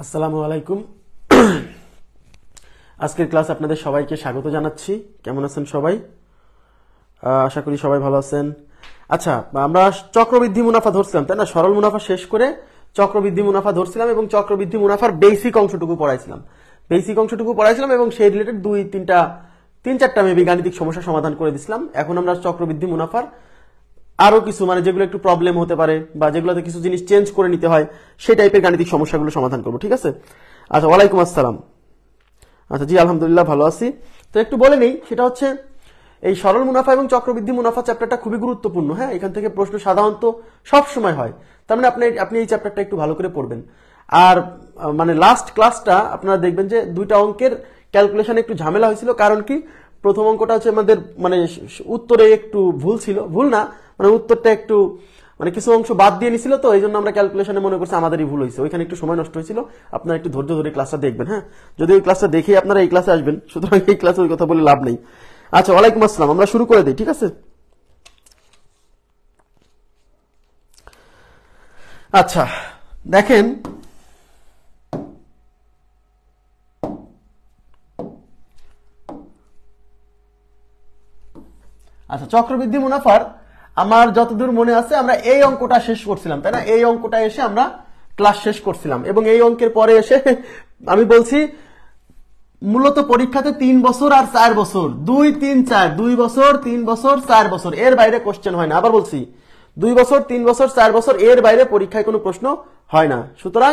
আসসালামু আলাইকুম। আজকের ক্লাস আপনাদের সবাইকে স্বাগত জানাচ্ছি। কেমন আছেন সবাই? আশা করি সবাই ভালো আছেন। আচ্ছা, আমরা চক্রবৃদ্ধি মুনাফা ধরছিলাম, তাই না? সরল মুনাফা শেষ করে চক্রবৃদ্ধি মুনাফা ধরছিলাম এবং চক্রবৃদ্ধি মুনাফার বেসিক অংশটুকু পড়াইছিলাম এবং সেই রিলেটেড তিন চারটা মেবি গাণিতিক সমস্যা সমাধান করে দিছিলাম। এখন আমরা চক্রবৃদ্ধি মুনাফার আরো কিছু যেগুলো একটু প্রবলেম হতে পারে বা যেগুলোতে কিছু জিনিস চেঞ্জ করে নিতে হয় সেই টাইপের গাণিতিক সমস্যাগুলো সমাধান করবো, ঠিক আছে? আচ্ছা, ওয়ালাইকুম আসসালাম। আচ্ছা, জি আলহামদুলিল্লাহ ভালো আছি। তো একটু বলে নেই, সেটা হচ্ছে এই সরল মুনাফা এবং চক্রবৃদ্ধি মুনাফা চ্যাপ্টারটা খুবই গুরুত্বপূর্ণ। হ্যাঁ, এখান থেকে প্রশ্ন সাধারণত সব সময় হয়। তার মানে আপনি এই চ্যাপ্টারটা একটু ভালো করে পড়বেন। আর লাস্ট ক্লাসটা আপনারা দেখবেন যে দুইটা অঙ্কের ক্যালকুলেশনে একটু ঝামেলা হয়েছিল। কারণ কি, প্রথম অঙ্কটা হচ্ছে আমাদের উত্তরে একটু ভুল ছিল, ভুল না উত্তরটা একটু কিছু অংশ বাদ দিয়ে নিছিল, তো এই জন্য আমরা ক্যালকুলেশনে মনে করছি আমাদেরই ভুল হয়েছে, ওইখানে একটু সময় নষ্ট হয়েছিল। আপনারা একটু ধৈর্য ধরে ক্লাসটা দেখবেন। হ্যাঁ, যদি ওই ক্লাসটা দেখে আপনারা এই ক্লাসে আসবেন, সুতরাং এই ক্লাসে ওই কথা বলে লাভ নেই। আচ্ছা, ওয়ালাইকুম আসসালাম। আমরা শুরু করে দিই, ঠিক আছে? আচ্ছা, দেখেন আচ্ছা, চক্রবৃদ্ধি মুনাফার আমার যতদূর মনে আছে আমরা এই অঙ্কটা শেষ করছিলাম, তাই না? এই অঙ্কটা এসে আমরা ক্লাস শেষ করছিলাম এবং এই অঙ্কের পরে এসে আমি বলছি মূলত পরীক্ষাতে 3 বছর আর 4 বছর, 2 3 4, 2 বছর 3 বছর 4 বছর, এর বাইরে কোশ্চেন হয় না। আবার বলছি 2 বছর 3 বছর 4 বছর, এর বাইরে পরীক্ষায় কোনো প্রশ্ন হয় না। সুতরাং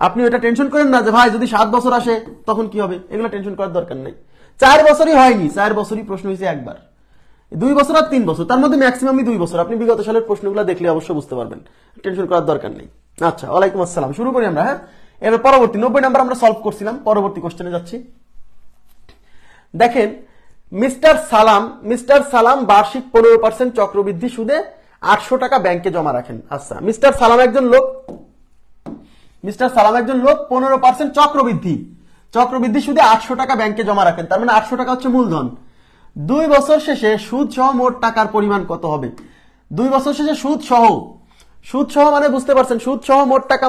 আপনি এটা টেনশন করেন না যে ভাই যদি 7 বছর আসে তখন কি হবে, এগুলো টেনশন করার দরকার নেই। 4 বছরই হয়নি, 4 বছরই প্রশ্ন হয়েছে একবার। 2 বছর আর 3 বছর, তার মধ্যে ম্যাক্সিমামই 2 বছর। আপনি বিগত সালের প্রশ্নগুলো দেখলে অবশ্যই বুঝতে পারবেন, টেনশন করার দরকার নেই। আচ্ছা, ওয়ালাইকুম আসসালাম। শুরু করি আমরা। হ্যাঁ, এবার পরবর্তী 90 নাম্বার আমরা সলভ করছিলাম, পরবর্তী কোশ্চেনে যাচ্ছি। দেখেন, মিস্টার সালাম বার্ষিক 15% চক্রবৃদ্ধি সুদে 800 টাকা ব্যাংকে জমা রাখেন। আচ্ছা, মিস্টার সালাম একজন লোক 15% চক্রবৃদ্ধি সুদে 800 টাকা ব্যাংকে জমা রাখেন। তার মানে 800 টাকা হচ্ছে মূলধন। 2 বছর শেষে সুদ সহ মোট টাকার পরিমাণ কত হবে? 2 বছর শেষে সুদ সহ বুঝতে পারছেন, সুদ সহ মোট টাকা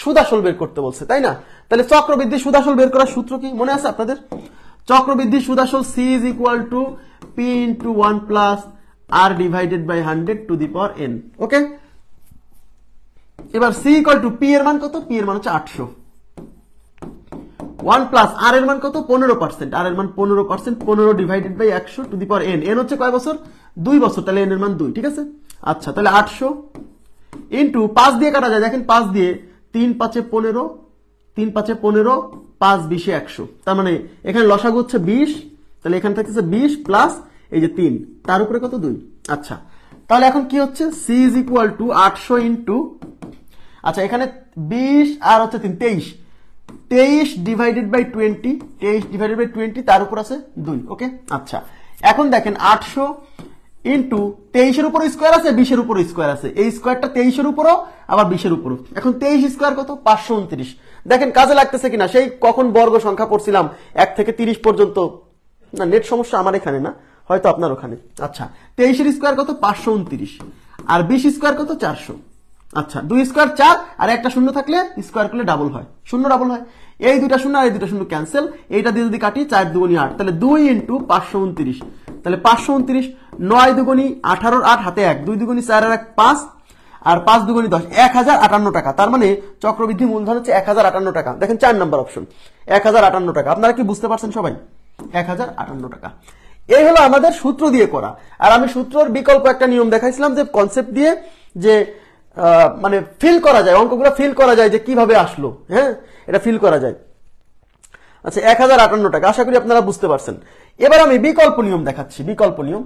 সুদ আসল বের করতে বলছে, তাই না? তাহলে চক্রবৃদ্ধি সুদ আসল বের করার সূত্র কি মনে আছে আপনাদের? চক্রবৃদ্ধি সুদ আসল C is equal to P into 1 plus R divided by 100 to the power n. ওকে, এবার C equal to P এর মান কত? P এর মান হচ্ছে 800, 1 প্লাস R এর মান কত? 15%, R এর মান 15%, 15 divided by 100 to the power n। n হচ্ছে কয় বছর? 2 বছর, তাহলে n এর মান 2, ঠিক আছে? আচ্ছা, তাহলে 800 ইন্টু 5 দিয়ে কাটা যায়, দেখেন 5 দিয়ে 3 5 15, 3 5 15, 5 20 100, তার মানে এখানে লসাগু হচ্ছে 20, তাহলে এখানে থাকতেছে 20 প্লাস এই যে 3, তার উপরে কত? 2। আচ্ছা, তাহলে এখন কি হচ্ছে? C is equal to 800 into, আচ্ছা এখানে 20 আর হচ্ছে 3, 23 ডিভাইডেড বাই 20, তার উপর আছে 2। ওকে, আচ্ছা এখন দেখেন 800 ইন্টু 23 এর উপর স্কোয়ার আছে, 20 এর উপর স্কোয়ার আছে, এই স্কোয়ারটা 23 এর উপরও আবার 20 এর উপরও। এখন 23 স্কোয়ার কত? 529। দেখেন কাজে লাগতেছে কিনা, সেই কখন বর্গ সংখ্যা পড়ছিলাম 1 থেকে 30 পর্যন্ত। না, নেট সমস্যা আমার এখানে না, হয়তো আপনার ওখানে। আচ্ছা, 23 এর স্কোয়ার কত? 529, আর 20 স্কোয়ার কত? 400। আচ্ছা, 2 স্কোয়ার 4, আর একটা শূন্য থাকলে স্কোয়ার করলে ডাবল হয়, শূন্য ডাবল হয়। এই দুইটা শূন্য আর এই দুইটা শূন্য ক্যান্সেল, এইটা দিয়ে যদি কাটি 4 দুগুণী 8, তাহলে 2 ইন্টু 529, তাহলে 529, 9 দুগুণী 18, 8 হাতে 1, 2 দুগুণী 4 আর 1 5, আর 5 দুগুণী 10, 1058 টাকা। তার মানে চক্রবৃদ্ধি মূলধন হচ্ছে 1058 টাকা। দেখেন 4 নাম্বার অপশন, 1058 টাকা। আপনারা কি বুঝতে পারছেন সবাই? 1058 টাকা। এই হলো আমাদের সূত্র দিয়ে করা। আর আমি সূত্রের বিকল্প একটা নিয়ম দেখাইছিলাম, যে কনসেপ্ট দিয়ে যে ফিল করা যায়, অঙ্কগুলো ফিল করা যায় যে কিভাবে আসলো। হ্যাঁ, এটা ফিল করা যায়। আচ্ছা, 1058 টাকা, আশা করি আপনারা বুঝতে পারছেন। এবার আমি বিকল্প নিয়ম দেখাচ্ছি। বিকল্প নিয়ম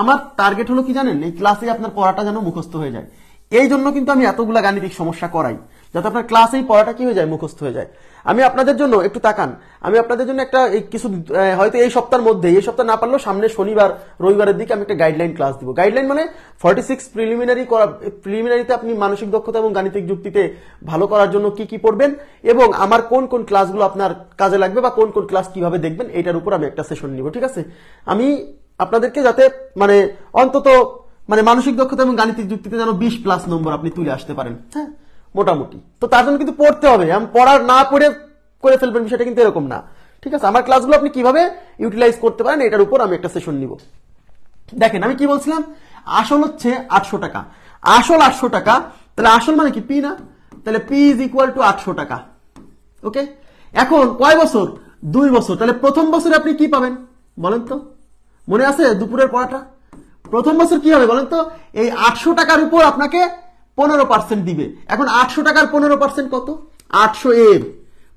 আমার টার্গেট হলো কি জানেন? এই ক্লাসে আপনার পড়াটা যেন মুখস্থ হয়ে যায়। এই জন্য কিন্তু আমি এতগুলা গাণিতিক সমস্যা করাই, যাতে আপনার ক্লাসেই পড়াটা কি হয়ে যায়? মুখস্থ হয়ে যায়। আমি আপনাদের জন্য একটু তাকান, আমি আপনাদের জন্য একটা কিছু হয়তো এই সপ্তাহের মধ্যে, এই সপ্তাহ না পারলেও সামনে শনিবার রবিবারের দিকে আমি একটা গাইডলাইন ক্লাস দিব। গাইডলাইন 46 প্রিলিমিনারিতে আপনি মানসিক দক্ষতা এবং গাণিতিক যুক্তিতে ভালো করার জন্য কি কি পড়বেন এবং আমার কোন কোন ক্লাসগুলো আপনার কাজে লাগবে বা কোন কোন ক্লাস কিভাবে দেখবেন, এটার উপর আমি একটা সেশন নিব, ঠিক আছে? আমি আপনাদেরকে যাতে অন্তত মানসিক দক্ষতা এবং গাণিতিক যুক্তিতে যেন 20+ নম্বর আপনি তুলে আসতে পারেন। হ্যাঁ, মোটামুটি। তো তার জন্য কিন্তু পড়তে হবে, আমি পড়ার না পড়ে করে ফেলবেন বিষয়টা কিন্তু এরকম না, ঠিক আছে। আমার ক্লাসগুলো আপনি কিভাবে ইউটিলাইজ করতে পারেন এটার উপর আমি একটা সেশন নিব। দেখেন আমি কি বলছিলাম, আসল হচ্ছে 800 টাকা, আসল 800 টাকা, তাহলে আসল মানে কি পি না, তাহলে পি ইজ ইকুয়াল টু 800 টাকা। ওকে, এখন কয় বছর, 2 বছর, তাহলে প্রথম বছরে আপনি কি পাবেন বলেন তো, মনে আছে দুপুরের পড়াটা? প্রথম বছর কি হবে বলেন তো, এই 800 টাকার উপর আপনাকে 15% দিবে। এখন 800 টাকার 15% কত, 800 এর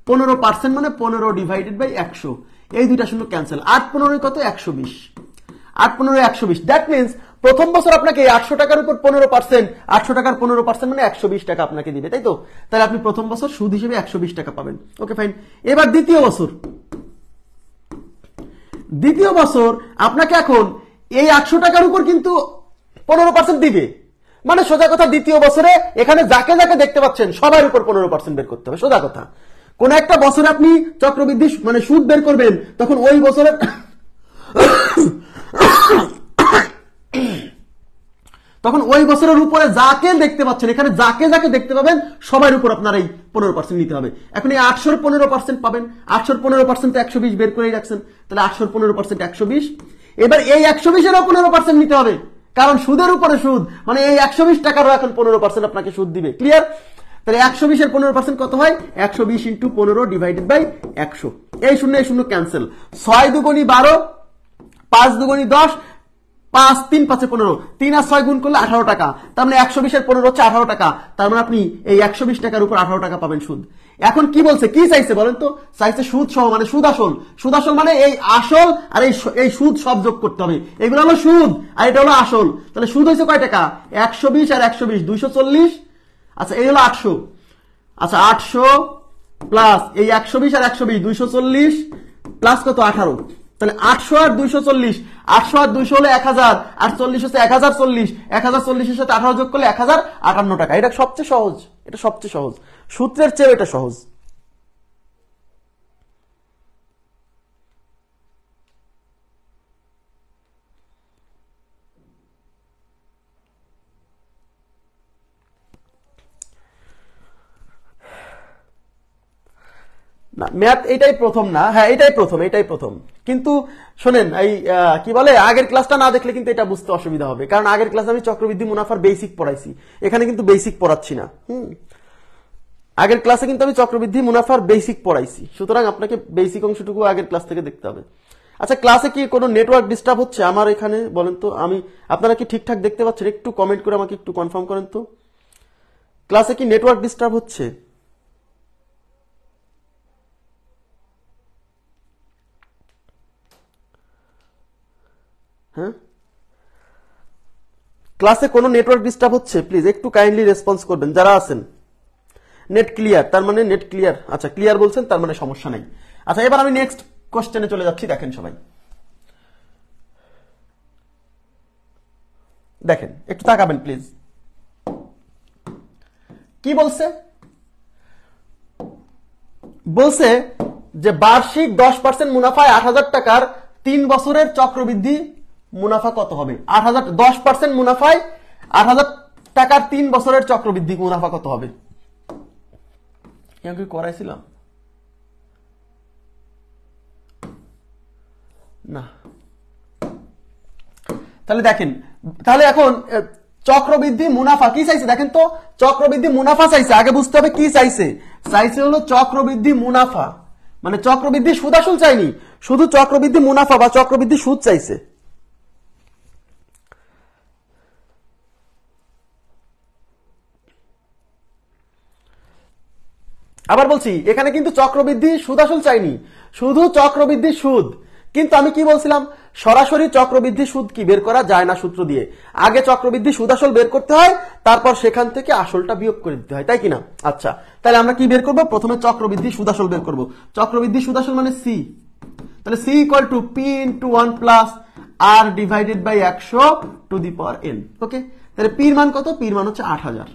15% মানে 15 ডিভাইডেড বাই 100, এই দুইটা শূন্য ক্যান্সেল, 8 15 কত, 120, 8 15 120, দ্যাট মিনস প্রথম বছর আপনাকে 800 টাকার উপর 15%, 800 টাকার 15% মানে 120 টাকা আপনাকে দিবে, তাই তো? তাহলে আপনি প্রথম বছর সুদ হিসেবে 120 টাকা পাবেন। Okay fine. এবার দ্বিতীয় বছর, দ্বিতীয় বছর আপনাকে এখন এই 800 টাকার উপর কিন্তু 15% দিবে, মানে সোজা কথা দ্বিতীয় বছরে এখানে যাকে যাকে দেখতে পাচ্ছেন সবার উপর 15% বের করতে হবে, সোজা কথা। কোন একটা বছরে আপনি চক্রবৃদ্ধি মানে সুদ বের করবেন, তখন ওই বছরের তখন ওই বছরের উপরে যাকে দেখতে পাচ্ছেন, এখানে যাকে যাকে দেখতে পাবেন সবার উপর আপনার এই 15% নিতে হবে। এখন এই 800 15% পাবেন, 800 15% 120 বের করে রাখছেন, তাহলে 800 15% 120। এবার এই 120 এরও 15% নিতে হবে, কারণ সুদের উপরে সুদ, মানে এই 120 টাকারও এখন 15% আপনাকে সুদ দিবে। ক্লিয়ার? তাহলে 120 এর 15% কত হয়, 120 ইন্টু 15 ডিভাইডেড বাই 100, এই শূন্য ক্যান্সেল, 6 দুগুণী 12, 5 দুগুণী 10, 5 3 5 15, 3 আর 6 গুণ করলে 18 টাকা, তার মানে 120 এর 15 হচ্ছে 18 টাকা, তার মানে আপনি এই 120 টাকার উপর 18 টাকা পাবেন সুদ। এখন কি বলছে, কি চাইছে বলেন তো, চাইছে সুদ সহ, মানে সুদ আসল, সুদ আসল মানে এই আসল আর এই সুদ সব যোগ করতে হবে, এগুলো হলো সুদ আর এটা হলো আসল। তাহলে সুদ হয়েছে কয় টাকা, 120 আর 120 240, আচ্ছা এই হলো 800, আচ্ছা 800 প্লাস এই 120 আর 120 240 প্লাস কত 18, তাহলে 800 আর 240, 800 আর 200 হলে 1000, আর 40 হচ্ছে 1040, 1040 এর সাথে 18 যোগ করলে 1058 টাকা। এটা সবচেয়ে সহজ, এটা সবচেয়ে সহজ, সূত্রের চেয়ে এটা সহজ। না ম্যাথ এটাই প্রথম না, হ্যাঁ এটাই প্রথম, কিন্তু শোনেন এই কি বলে, আগের ক্লাসটা না দেখলে কিন্তু এটা বুঝতে অসুবিধা হবে, কারণ আগের ক্লাসে আমি চক্রবৃদ্ধি মুনাফার বেসিক পড়াইছি, এখানে কিন্তু বেসিক পড়াচ্ছি না। আগের ক্লাসে কিন্তু আমি চক্রবৃদ্ধি মুনাফার বেসিক পড়াইছি, সুতরাং আপনাকে বেসিক অংশটুকু আগের ক্লাস থেকে দেখতে হবে। আচ্ছা ক্লাসে কি কোনো নেটওয়ার্ক ডিস্টার্ব হচ্ছে আমার এখানে বলেন তো, আপনারা কি ঠিকঠাক দেখতে পাচ্ছেন? একটু কমেন্ট করে আমাকে একটু কনফার্ম করেন তো, ক্লাসে কি নেটওয়ার্ক ডিস্টার্ব হচ্ছে? হ্যাঁ, ক্লাসে কোনো নেটওয়ার্ক ডিস্টার্ব হচ্ছে? প্লিজ একটু কাইন্ডলি রেসপন্স করবেন যারা আছেন। নেট ক্লিয়ার, তার মানে নেট ক্লিয়ার, আচ্ছা ক্লিয়ার বলছেন, তার মানে সমস্যা নাই। আচ্ছা এবার আমি নেক্সট কোশ্চেনে চলে যাচ্ছি, দেখেন সবাই দেখেন, একটু তাকাবেন প্লিজ। কি বলছে, বলছে যে বার্ষিক 10% মুনাফায় 8,000 টাকার 3 বছরের চক্রবৃদ্ধি মুনাফা কত হবে? 8,000 10% মুনাফায় 8,000 টাকার 3 বছরের চক্রবৃদ্ধি মুনাফা কত হবে? কি করাইছিলাম না, তাহলে দেখেন, তাহলে এখন চক্রবৃদ্ধি মুনাফা কি চাইছে দেখেন তো, চক্রবৃদ্ধি মুনাফা চাইছে, আগে বুঝতে হবে কি চাইছে, চাইছে হলো চক্রবৃদ্ধি মুনাফা, মানে চক্রবৃদ্ধি সুদ আসল চাইনি, শুধু চক্রবৃদ্ধি মুনাফা বা চক্রবৃদ্ধি সুদ চাইছে। আবার বলছি এখানে কিন্তু চক্রবৃদ্ধি সুদ আসল চাইনি, শুধু চক্রবৃদ্ধি সুদ। কিন্তু আমি কি বলছিলাম, সরাসরি চক্রবৃদ্ধি সুদ কি বের করা যায় না সূত্র দিয়ে, আগে চক্রবৃদ্ধি সুদ আসল বের করতে হয়, তারপর সেখান থেকে আসলটা বিয়োগ করে দিতে হয়, তাই কিনা? আচ্ছা তাহলে আমরা কি বের করব, প্রথমে চক্রবৃদ্ধি সুদ আসল বের করব। চক্রবৃদ্ধি সুদ আসল মানে সি, তাহলে C equal to P into 1 plus R divided by 100 to the power N. Okay, তাহলে পির মান কত, পির মান হচ্ছে 8,000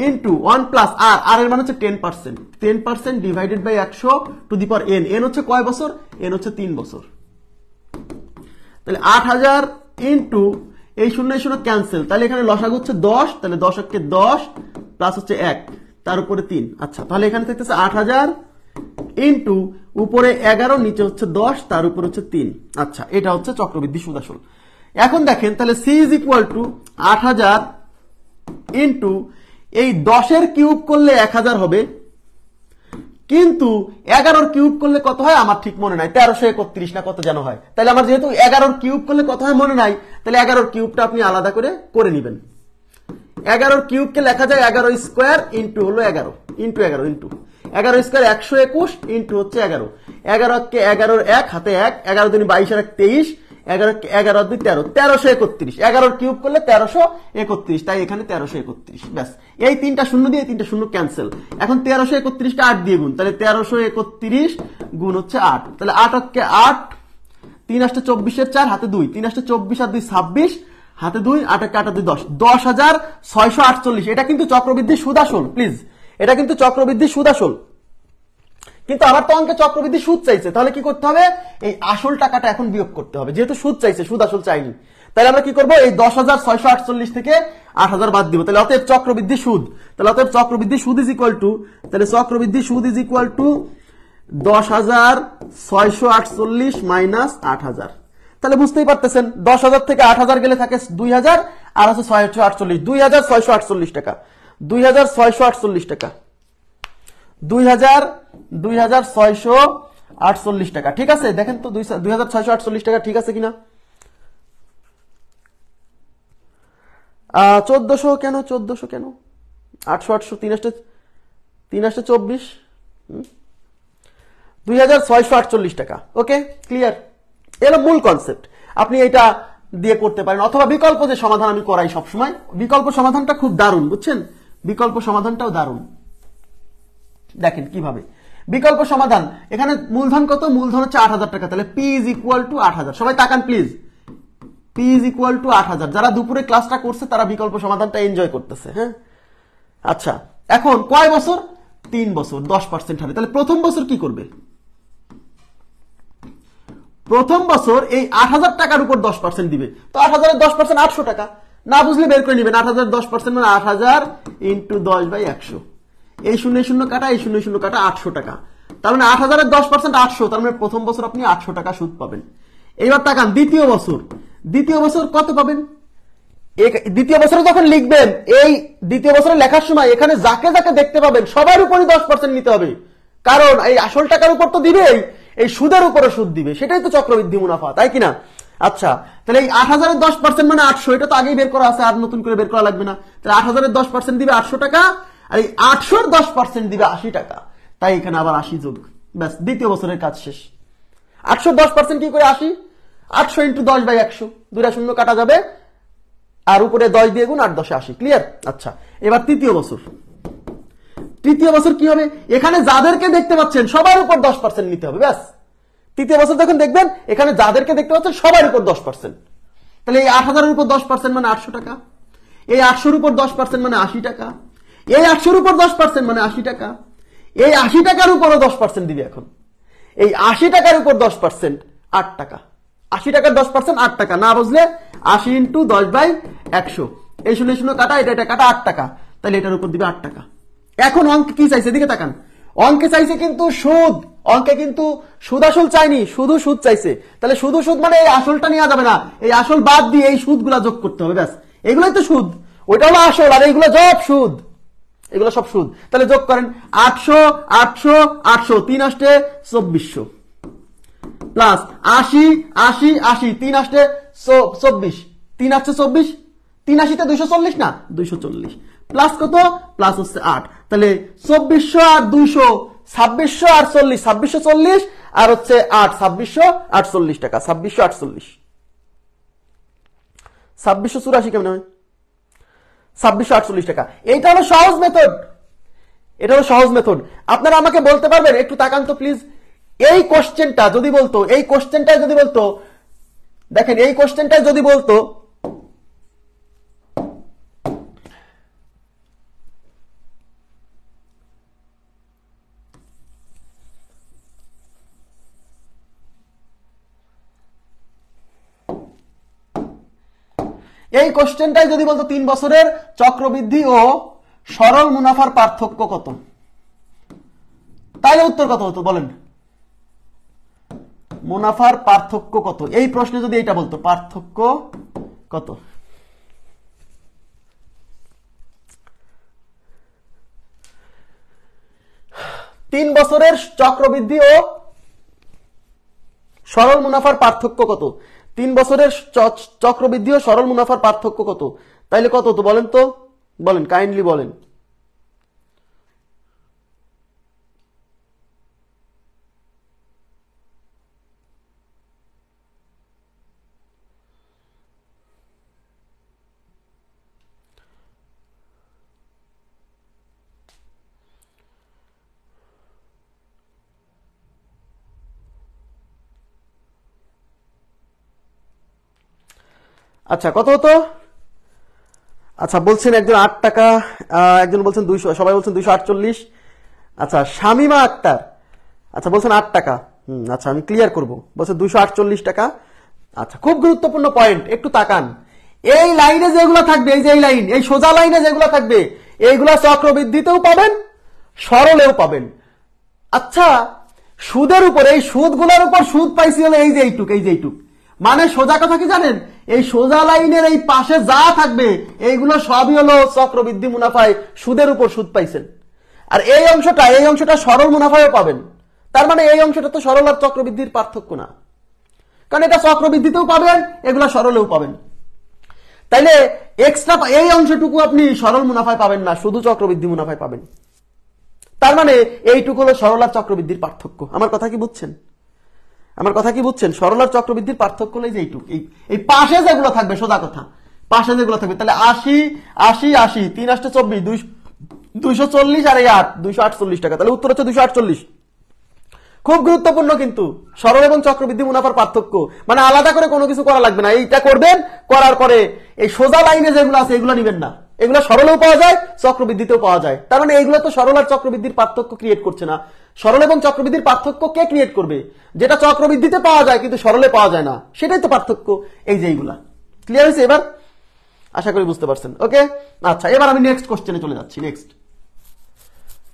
ইন্টু 1 প্লাস আর, আর এর মান হচ্ছে 10%, 10% divided by 100 to the power n, এন হচ্ছে কয় বছর, এন হচ্ছে 3 বছর। তাহলে 8,000 ইন্টু এই শূন্য ক্যান্সেল, তাহলে এখানে লসাগু হচ্ছে 10, তাহলে 10 কে 10 প্লাস হচ্ছে 1 তার উপরে 3। আচ্ছা, তাহলে এখানে থাকতেছে 8000 ইন্টু উপরে 11 নিচে হচ্ছে 10 তার উপর হচ্ছে 3। আচ্ছা, এটা হচ্ছে চক্রবৃদ্ধি সুদ আসল। এখন দেখেন তাহলে C is equal two 8000 into এই 10-এর কিউব করলে 1000 হবে, কিন্তু 11-র কিউব করলে কত হয় আমার ঠিক মনে নাই, 1331 না কত যেন হয়। তাহলে আমার যেহেতু 11-র কিউব করলে কত হয় মনে নাই, তাহলে 11-র কিউবটা আপনি আলাদা করে নেবেন। 11-র কিউবকে লেখা যায় 11 স্কোয়ার ইন্টু হলো 11 ইন্টু 11 ইন্টু 11 স্কোয়ার 121 ইন্টু হচ্ছে 11। 11কে 11-র 1 হাতে 1, 11 দুনি 22 আর 23, 11 দুই 13, 1331। 11-র কিউব করলে 1331, তাই এখানে 1331। ব্যাস, এই 3টা শূন্য দিয়ে 3টা শূন্য ক্যান্সেল। এখন 1331কে 8 দিয়ে গুণ, তাহলে 1331 গুণ হচ্ছে 8, তাহলে 8 8, 3 আসতে 24-এর 4 হাতে 2, 3 আসতে 24 আর 2 26 হাতে 2, 8 8 2 10, 10,648। এটা কিন্তু চক্রবৃদ্ধি সুদ আসল, প্লিজ, এটা কিন্তু চক্রবৃদ্ধি সুদ আসল। কিন্তু আমার তো অঙ্কে চক্রবৃদ্ধি সুদ চাইছে, তাহলে কি করতে হবে, এই আসল টাকাটা এখন বিয়োগ করতে হবে, যেহেতু সুদ চাইছে, সুদ আসল চাইনি। তাহলে আমরা কি করব, এই 10,648 থেকে 8000 বাদ দিব, তাহলে অতএব চক্রবৃদ্ধি সুদ, তাহলে অতএব চক্রবৃদ্ধি সুদ ইজ ইকুয়াল টু, তাহলে চক্রবৃদ্ধি সুদ ইজ ইকুয়াল টু 10,648 মাইনাস 8000। তাহলে বুঝতেই পারতেছেন 10,000 থেকে 8000 গেলে থাকে 2000 আর আছে 648, 2648 টাকা, 2648 টাকা, 2648 টাকা। ঠিক আছে, দেখেন তো 2648 টাকা ঠিক আছে কিনা। 1400 কেন, 1400 কেন, 800 800 3 আসতে 24, 2648 টাকা। ওকে, ক্লিয়ার, এলো মূল কনসেপ্ট। আপনি এটা দিয়ে করতে পারেন, অথবা বিকল্প যে সমাধান আমি করাই সবসময়, বিকল্প সমাধানটা খুব দারুণ, বুঝছেন, বিকল্প সমাধানটাও দারুণ। দেখেন কিভাবে বিকল্প সমাধান, এখানে মূলধন কত, মূলধন হচ্ছে 8000 টাকা, তাহলে P ইজ ইকুয়াল টু 8000। সবাই তাকান please, P is equal two 8000। যারা দুপুরে ক্লাসটা করছে তারা বিকল্প সমাধানটা এনজয় করতেছে। হ্যাঁ, আচ্ছা, এখন কয় বছর, 3 বছর, 10% হারে। তাহলে প্রথম বছর কি করবে, প্রথম বছর এই 8000 টাকার উপর 10% দিবে, তো 8000-এর 10% 800 টাকা, না বুঝলে বের করে নেবেন। 8000 10% মানে 8000 ইন্টু 10/100, এই 0 0 কাটা, এই 0 0 কাটা, 800 টাকা। তার মানে 8000-এর 10% 800, তার মানে প্রথম বছর আপনি 800 টাকা সুদ পাবেন। এইবার তাকান দ্বিতীয় বছর, দ্বিতীয় বছর কত পাবেন। দ্বিতীয় বছরে যখন লিখবেন, এই দ্বিতীয় বছরে লেখার সময় এখানে যাকে যাকে দেখতে পাবেন সবার উপরই 10% নিতে হবে, কারণ এই আসল টাকার উপর তো দিবেই, এই সুদের উপরে সুদ দিবে, সেটাই তো চক্রবৃদ্ধি মুনাফা, তাই কিনা। আচ্ছা, তাহলে এই 8000-এর 10% মানে 800, এটা তো আগেই বের করা আছে, আর নতুন করে বের করা লাগবে না। তাহলে 8000-এর 10% দিবে 800 টাকা, আর এই 800-র 10% দিবে 80 টাকা, তাই এখানে আবার 80 যোগ। ব্যাস, দ্বিতীয় বছরের কাজ শেষ। 800-র 10% কি করে 80, 800 ইন্টু 10/100, 2টা শূন্য কাটা যাবে, আর উপরে 10 দিয়ে গুণ, 8 10 80। ক্লিয়ার। আচ্ছা, এবার তৃতীয় বছর, তৃতীয় বছর কি হবে, এখানে যাদেরকে দেখতে পাচ্ছেন সবার উপর 10% নিতে হবে। ব্যাস, তৃতীয় বছর যখন দেখবেন এখানে যাদেরকে দেখতে পাচ্ছেন সবার উপর 10%, তাহলে এই 8000-এর উপর 10% মানে 800 টাকা, এই 800-র উপর 10% মানে 80 টাকা, এই 800-র উপর 10% মানে 80 টাকা, এই 80 টাকার উপরও 10% দিবে। এখন এই 80 টাকার উপর 10% 8 টাকা, 80 টাকার 10% 8 টাকা, না বুঝলে 80 ইন্টু 10/100, এই 0 0 কাটা, এটা কাটা, 8 টাকা, তাহলে এটার উপর দিবে 8 টাকা। এখন অঙ্ক কি চাইছে, দিকে তাকান, অঙ্কে চাইছে কিন্তু সুদ, অঙ্কে কিন্তু সুদ আসল চাইনি, শুধু সুদ চাইছে। তাহলে শুধু সুদ মানে এই আসলটা নেওয়া যাবে না, এই আসল বাদ দিয়ে এই সুদগুলা যোগ করতে হবে। ব্যাস, এগুলোই তো সুদ, ওইটা হলো আসল, আর এইগুলো সব সুদ, এগুলো সব সুদ। তাহলে যোগ করেন, 800 800 800, 3 আসতে 2400, প্লাস 80 80 80, 3 আসতে 24, 3 আসছে 24, 3 80-তে 240 না, 240, প্লাস কত, প্লাস হচ্ছে 8, তাহলে 2400 আর 200, 2600 আর 40, 2640 আর হচ্ছে 8, 2648 টাকা, 2648, 2684 কেমন হয়, 2648 টাকা। এইটা হলো সহজ মেথড, এটা হলো সহজ মেথড। আপনারা আমাকে বলতে পারবেন, একটু তাকান তো প্লিজ, এই কোশ্চেনটা যদি বলতো, এই কোশ্চেনটাই যদি বলতো, দেখেন এই কোশ্চেনটাই যদি বলতো, এই কোশ্চেনটাই যদি বলতো 3 বছরের চক্রবৃদ্ধি ও সরল মুনাফার পার্থক্য কত? তাইলে উত্তর কত হতো বলেন? মুনাফার পার্থক্য কত? এই প্রশ্নে যদি এইটা বলতো পার্থক্য কত? তিন বছরের চক্রবৃদ্ধি ও সরল মুনাফার পার্থক্য কত? 3 বছরের চক্রবৃদ্ধি ও সরল মুনাফার পার্থক্য কত? তাইলে কত তো বলেন তো, বলেন কাইন্ডলি বলেন। আচ্ছা কত হতো? আচ্ছা বলছেন একজন 8 টাকা, একজন বলছেন 200, সবাই বলছেন 248। আচ্ছা শামিমা আক্তার আচ্ছা বলছেন 8 টাকা। আচ্ছা আমি ক্লিয়ার করব। বলছে 248 টাকা। আচ্ছা খুব গুরুত্বপূর্ণ পয়েন্ট, একটু তাকান। এই লাইনে যেগুলো থাকবে, এই যে এই লাইন, এই সোজা লাইনে যেগুলো থাকবে, এইগুলা চক্রবৃদ্ধিতেও পাবেন, সরলেও পাবেন। আচ্ছা সুদের উপর, এই সুদগুলোর উপর সুদ পাইছি হলো এই যে এইটুক, এই যে এইটুক। মানে সোজা কথা কি জানেন? এই সোজা লাইনের এই পাশে যা থাকবে এইগুলো সবই হলো চক্রবৃদ্ধি মুনাফায় সুদের উপর সুদ পাইছেন। আর এই অংশটা সরল মুনাফায়ও পাবেন। তার মানে এই অংশটা তো সরল আর চক্রবৃদ্ধির পার্থক্য না, কারণ এটা চক্রবৃদ্ধিতেও পাবেন, এগুলা সরলেও পাবেন। তাইলে এক্সট্রা এই অংশটুকু আপনি সরল মুনাফায় পাবেন না, শুধু চক্রবৃদ্ধি মুনাফায় পাবেন। তার মানে এইটুকু হলো সরল আর চক্রবৃদ্ধির পার্থক্য। আমার কথা কি বুঝছেন? আমার কথা কি বুঝছেন? সরল আর চক্রবৃদ্ধির পার্থক্য হলো যে এইটুকু, এই পাশে যেগুলো থাকবে, সোজা কথা পাশে যেগুলো থাকবে। তাহলে 80 80 80 3 8 24 240 আর এই 8 248 টাকা। তাহলে উত্তর হচ্ছে 248। খুব গুরুত্বপূর্ণ কিন্তু সরল এবং চক্রবৃদ্ধি মুনাফার পার্থক্য। মানে আলাদা করে কোনো কিছু করা লাগবে না, এইটা করবেন, করার পরে এই সোজা লাইনে যেগুলো আছে এগুলো নিবেন না। এগুলো সরলেও পাওয়া যায়, চক্রবৃদ্ধিতেও পাওয়া যায়। তার মানে এগুলো তো সরল আর চক্রবৃদ্ধির পার্থক্য ক্রিয়েট করছে না। সরল এবং চক্রবৃদ্ধির পার্থক্য কে ক্রিয়েট করবে? যেটা চক্রবৃদ্ধিতে পাওয়া যায় কিন্তু সরলে পাওয়া যায় না, সেটাই তো পার্থক্য। এই যে এইগুলা ক্লিয়ার হয়েছে এবার? আশা করি বুঝতে পারছেন। ওকে আচ্ছা এবার আমি নেক্সট কোশ্চেনে চলে যাচ্ছি। নেক্সট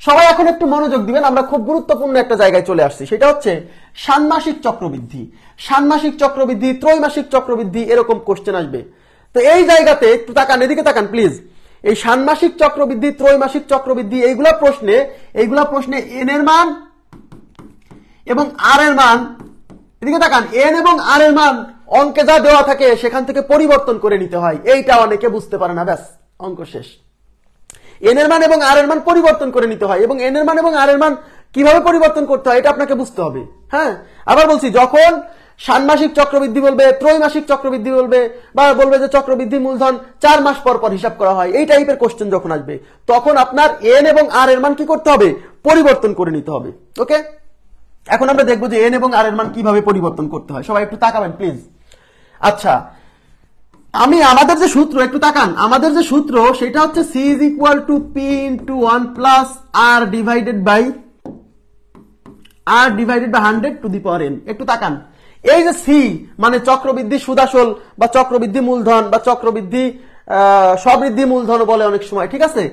সবাই এখন একটু মনোযোগ দিবেন, আমরা খুব গুরুত্বপূর্ণ একটা জায়গায় চলে আসছি, সেটা হচ্ছে ষান্মাসিক চক্রবৃদ্ধি। ষান্মাসিক চক্রবৃদ্ধি, ত্রৈমাসিক চক্রবৃদ্ধি, এরকম কোশ্চেন আসবে। তো এই জায়গাতে একটু তাকান, এদিকে তাকান প্লিজ। এই ষান্মাসিক চক্রবৃদ্ধি, ত্রৈমাসিক চক্রবৃদ্ধি, এইগুলা প্রশ্নে এন এর মান এবং আর এর মান, এদিকে তাকান, এন এবং আর এর মান অঙ্কে যা দেওয়া থাকে সেখান থেকে পরিবর্তন করে নিতে হয়। এইটা অনেকে বুঝতে পারে না, ব্যাস অঙ্ক শেষ। এন এর মান এবং আর এর মান পরিবর্তন করে নিতে হয়, এবং এন এর মান এবং আর এর মান কিভাবে পরিবর্তন করতে হয় এটা আপনাকে বুঝতে হবে। হ্যাঁ আবার বলছি, যখন ষান্মাসিক চক্রবৃদ্ধি বলবে, ত্রৈমাসিক চক্রবৃদ্ধি বলবে, বা বলবে যে চক্রবৃদ্ধি মূলধন 4 মাস পর পর হিসাব করা হয়, এই টাইপের কোশ্চেন যখন আসবে তখন আপনার এন এবং আর এর মান কি করতে হবে? পরিবর্তন করে নিতে হবে। ওকে এখন আমরা দেখবো যে এন এবং আর এর মান কিভাবে পরিবর্তন করতে হয়। সবাই একটু তাকাবেন প্লিজ। আচ্ছা আমাদের যে সূত্র, একটু তাকান, আমাদের যে সূত্র সেটা হচ্ছে C is equal to P into 1 plus R divided by 100 to the power n। একটু তাকান, এই যে C মানে চক্রবৃদ্ধি সুদাসল বা চক্রবৃদ্ধি মূলধন বা চক্রবৃদ্ধি সবৃদ্ধি মূলধন বলে অনেক সময়, ঠিক আছে?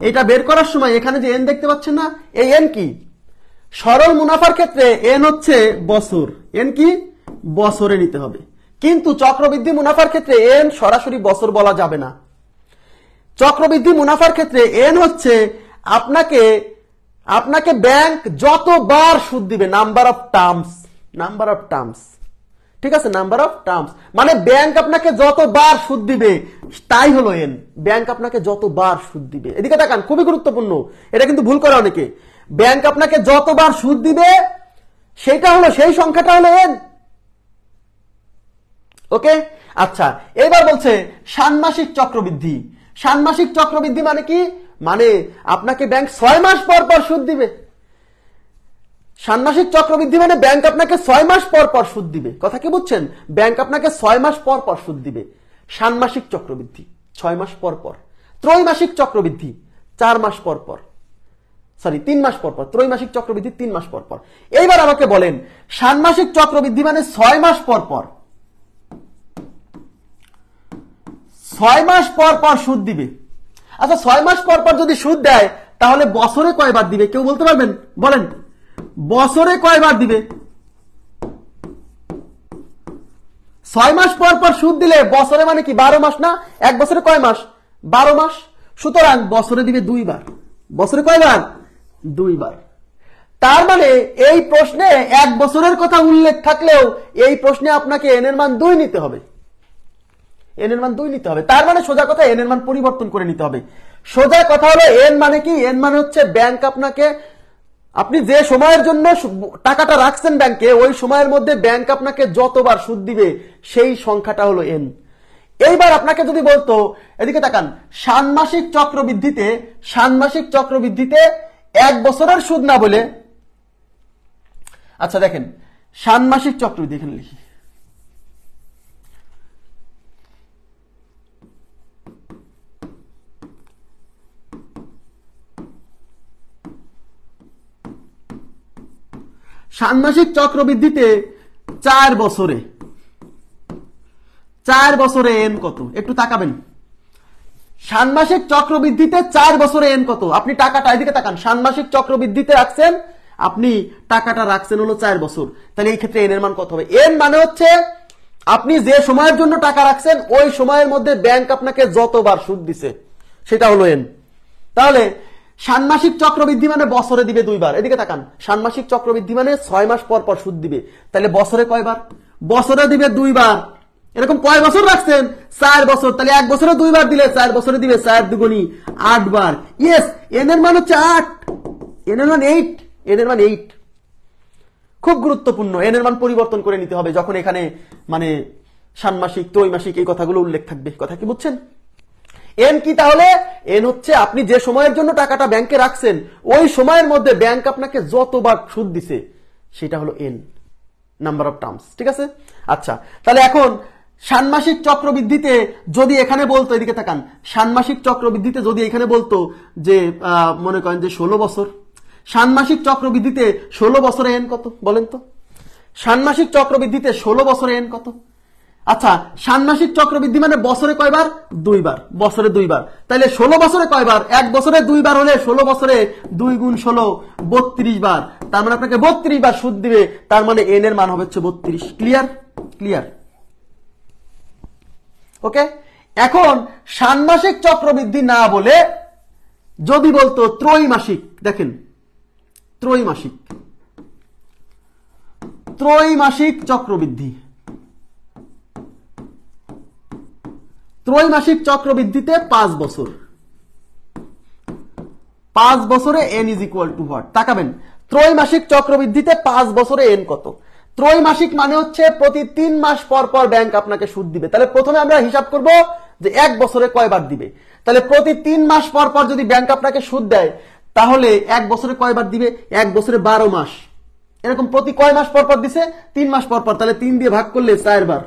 এটা বের করার সময় এখানে যে n দেখতে পাচ্ছেন না, এই n কি? সরল মুনাফার ক্ষেত্রে n হচ্ছে বছর, n কি? বছরে নিতে হবে। কিন্তু চক্রবৃদ্ধি মুনাফার ক্ষেত্রে এন সরাসরি বছর বলা যাবে না। চক্রবৃদ্ধি মুনাফার ক্ষেত্রে এন হচ্ছে আপনাকে ব্যাংক যতবার সুদ দিবে, নাম্বার অফ টার্মস, ঠিক আছে? নাম্বার অফ টার্মস মানে ব্যাংক আপনাকে যতবার সুদ দিবে তাই হলো এন। ব্যাংক আপনাকে যতবার সুদ দিবে, এদিকে তাকান, খুবই গুরুত্বপূর্ণ, এটা কিন্তু ভুল করে অনেকে। ব্যাংক আপনাকে যতবার সুদ দিবে সেটা হলো, সেই সংখ্যাটা হলো এন। ওকে আচ্ছা এবার বলছে ষান্মাসিক চক্রবৃদ্ধি। ষান্মাসিক চক্রবৃদ্ধি মানে কি? মানে আপনাকে ব্যাংক 6 মাস পর পর সুদ দিবে। ষান্মাসিক চক্রবৃদ্ধি মানে ব্যাংক আপনাকে 6 মাস পর পর সুদ দিবে। কথা কি বুঝছেন? ব্যাংক আপনাকে 6 মাস পর পর সুদ দিবে। ষান্মাসিক চক্রবৃদ্ধি 6 মাস পর পর। ত্রৈমাসিক চক্রবৃদ্ধি 4 মাস পর পর, 3 মাস পর পর। ত্রৈমাসিক চক্রবৃদ্ধি 3 মাস পর পর। এইবার আমাকে বলেন, ষান্মাসিক চক্রবৃদ্ধি মানে 6 মাস পর পর, 6 মাস পর পর সুদ দিবে। আচ্ছা 6 মাস পর পর যদি সুদ দেয় তাহলে বছরে কয়বার দিবে কেউ বলতে পারবেন? বলেন, বছরে কয়বার দিবে? 6 মাস পর পর সুদ দিলে বছরে মানে কি 12 মাস না? এক বছরে কয় মাস? 12 মাস। সুতরাং বছরে দিবে 2 বার। বছরে কয়বার? 2 বার। তার মানে এই প্রশ্নে 1 বছরের কথা উল্লেখ থাকলেও এই প্রশ্নে আপনাকে এন এর মান 2 নিতে হবে। এন এর মান 2 নিতে হবে। তার মানে সোজা কথা এন এর মান পরিবর্তন করে নিতে হবে। সোজা কথা হলো এন মানে কি? এন মানে হচ্ছে ব্যাংক আপনাকে, আপনি যে সময়ের জন্য টাকাটা রাখছেন ব্যাংকে, ওই সময়ের মধ্যে ব্যাংক আপনাকে যতবার সুদ দিবে সেই সংখ্যাটা হলো এন। এইবার আপনাকে যদি বলতো, এদিকে তাকান, ষান্মাসিক চক্রবৃদ্ধিতে 1 বছরের সুদ না বলে, আচ্ছা দেখেন ষান্মাসিক চক্রবৃদ্ধি এখানে লিখি, ষান্মাসিক চক্রবৃদ্ধিতে 4 বছরে এন কত? একটু তাকাবেন। ষান্মাসিক চক্রবৃদ্ধিতে 4 বছরে এন কত? আপনি টাকাটা এদিকে তাকান, ষান্মাসিক চক্রবৃদ্ধিতে রাখছেন, আপনি টাকাটা রাখছেন হলো 4 বছর, তাহলে এই ক্ষেত্রে এন এর মান কত হবে? এন মানে হচ্ছে আপনি যে সময়ের জন্য টাকা রাখছেন ওই সময়ের মধ্যে ব্যাংক আপনাকে যতবার সুদ দিছে সেটা হলো এন। তাহলে ষান্মাসিক চক্রবৃদ্ধি মানে বছরে দিবে 2 বার। এদিকে তাকান, ষান্মাসিক চক্রবৃদ্ধি মানে 6 মাস পর পর সুদ দিবে, তাহলে বছরে কয়বার? বছরে দিবে 2 বার। এরকম কয় বছর রাখছেন? 4 বছর। তাহলে 1 বছরে 2 বার দিলে 4 বছরে দিবে 4 দুগুণী 8 বার। ইয়েস, এন এর মান হচ্ছে 8, এন এর মান 8, এন এর মান 8। খুব গুরুত্বপূর্ণ, এন এর মান পরিবর্তন করে নিতে হবে যখন এখানে মানে ষান্মাসিক, ত্রৈমাসিক এই কথাগুলো উল্লেখ থাকবে। কথা কি বুঝছেন? এন কি তাহলে? এন হচ্ছে আপনি যে সময়ের জন্য টাকাটা ব্যাংকে রাখছেন ওই সময়ের মধ্যে ব্যাংক আপনাকে যতবার সুদ দিছে সেটা হলো এন, নাম্বার অফ টার্মস। ঠিক আছে? আচ্ছা, তাহলে এখন ষান্মাসিক চক্রবৃদ্ধিতে যদি এখানে বলতো, এদিকে তাকান, ষান্মাসিক চক্রবৃদ্ধিতে যদি এখানে বলতো যে মনে করেন যে 16 বছর, ষান্মাসিক চক্রবৃদ্ধিতে 16 বছরে এন কত বলেন তো? ষান্মাসিক চক্রবৃদ্ধিতে 16 বছরে এন কত? আচ্ছা, ষান্মাসিক চক্রবৃদ্ধি মানে বছরে কয়বার? 2 বার। বছরে 2 বার। তাহলে 16 বছরে কয়বার? 1 বছরে 2 বার হলে 16 বছরে 2 গুণ 16 32 বার। তার মানে আপনাকে 32 বার সুদ দিবে, তার মানে এন এর মান হবে হচ্ছে 32। ক্লিয়ার? ক্লিয়ার? ওকে। এখন ষান্মাসিক চক্রবৃদ্ধি না বলে যদি বলতো ত্রৈমাসিক, দেখেন ত্রৈমাসিক চক্রবৃদ্ধি, ত্রৈমাসিক চক্রবৃদ্ধিতে 5 বছর, 5 বছরে N is equal two what? তাকাবেন, ত্রৈমাসিক চক্রবৃদ্ধিতে 5 বছরে এন কত? ত্রৈমাসিক মানে হচ্ছে প্রতি 3 মাস পর পর ব্যাংক আপনাকে সুদ দিবে। তাহলে প্রথমে আমরা হিসাব করব যে 1 বছরে কয়বার দিবে। তাহলে প্রতি 3 মাস পর পর যদি ব্যাংক আপনাকে সুদ দেয় তাহলে 1 বছরে কয়বার দিবে? 1 বছরে 12 মাস। এরকম প্রতি কয় মাস পর পর দিছে? 3 মাস পর পর। তাহলে 3 দিয়ে ভাগ করলে 4 বার।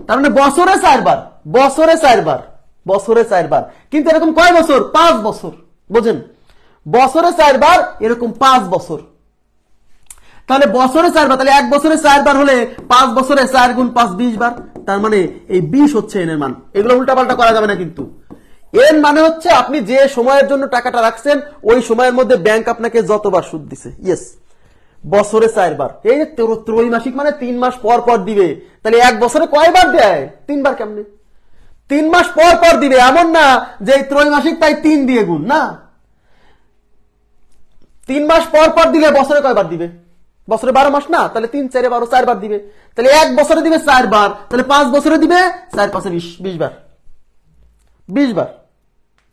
তার মানে বছরে 4 বার, বছরে 4 বার, বছরে 4 বার। কিন্তু এরকম কয় বছর? 5 বছর। বুঝেন? বছরে 4 বার, এরকম 5 বছর। তাহলে বছরে 4 বার, তাহলে 1 বছরে 4 বার হলে 5 বছরে 4 গুণ 5 20 বার। তার মানে এই 20 হচ্ছে এন এর মান। এগুলো উল্টাপাল্টা করা যাবে না কিন্তু। এন মানে হচ্ছে আপনি যে সময়ের জন্য টাকাটা রাখছেন ওই সময়ের মধ্যে ব্যাংক আপনাকে যতবার সুদ দিছে। ইয়েস, বছরে 4 বার। এই যে ত্রৈমাসিক মানে 3 মাস পর পর দিবে, তাহলে 1 বছরে কয়বার দেয়? 3 বার। কেমনে? 3 মাস পর পর দিবে, এমন না যে ত্রৈমাসিক তাই 3 দিয়ে গুণ, না। 3 মাস পর পর দিলে বছরে কয়বার দিবে? বছরে 12 মাস না, তাহলে 3 4 12, 4 বার দিবে। তাহলে 1 বছরে দিবে 4 বার, তাহলে 5 বছরে দিবে 4 5 20 বার, 20 বার।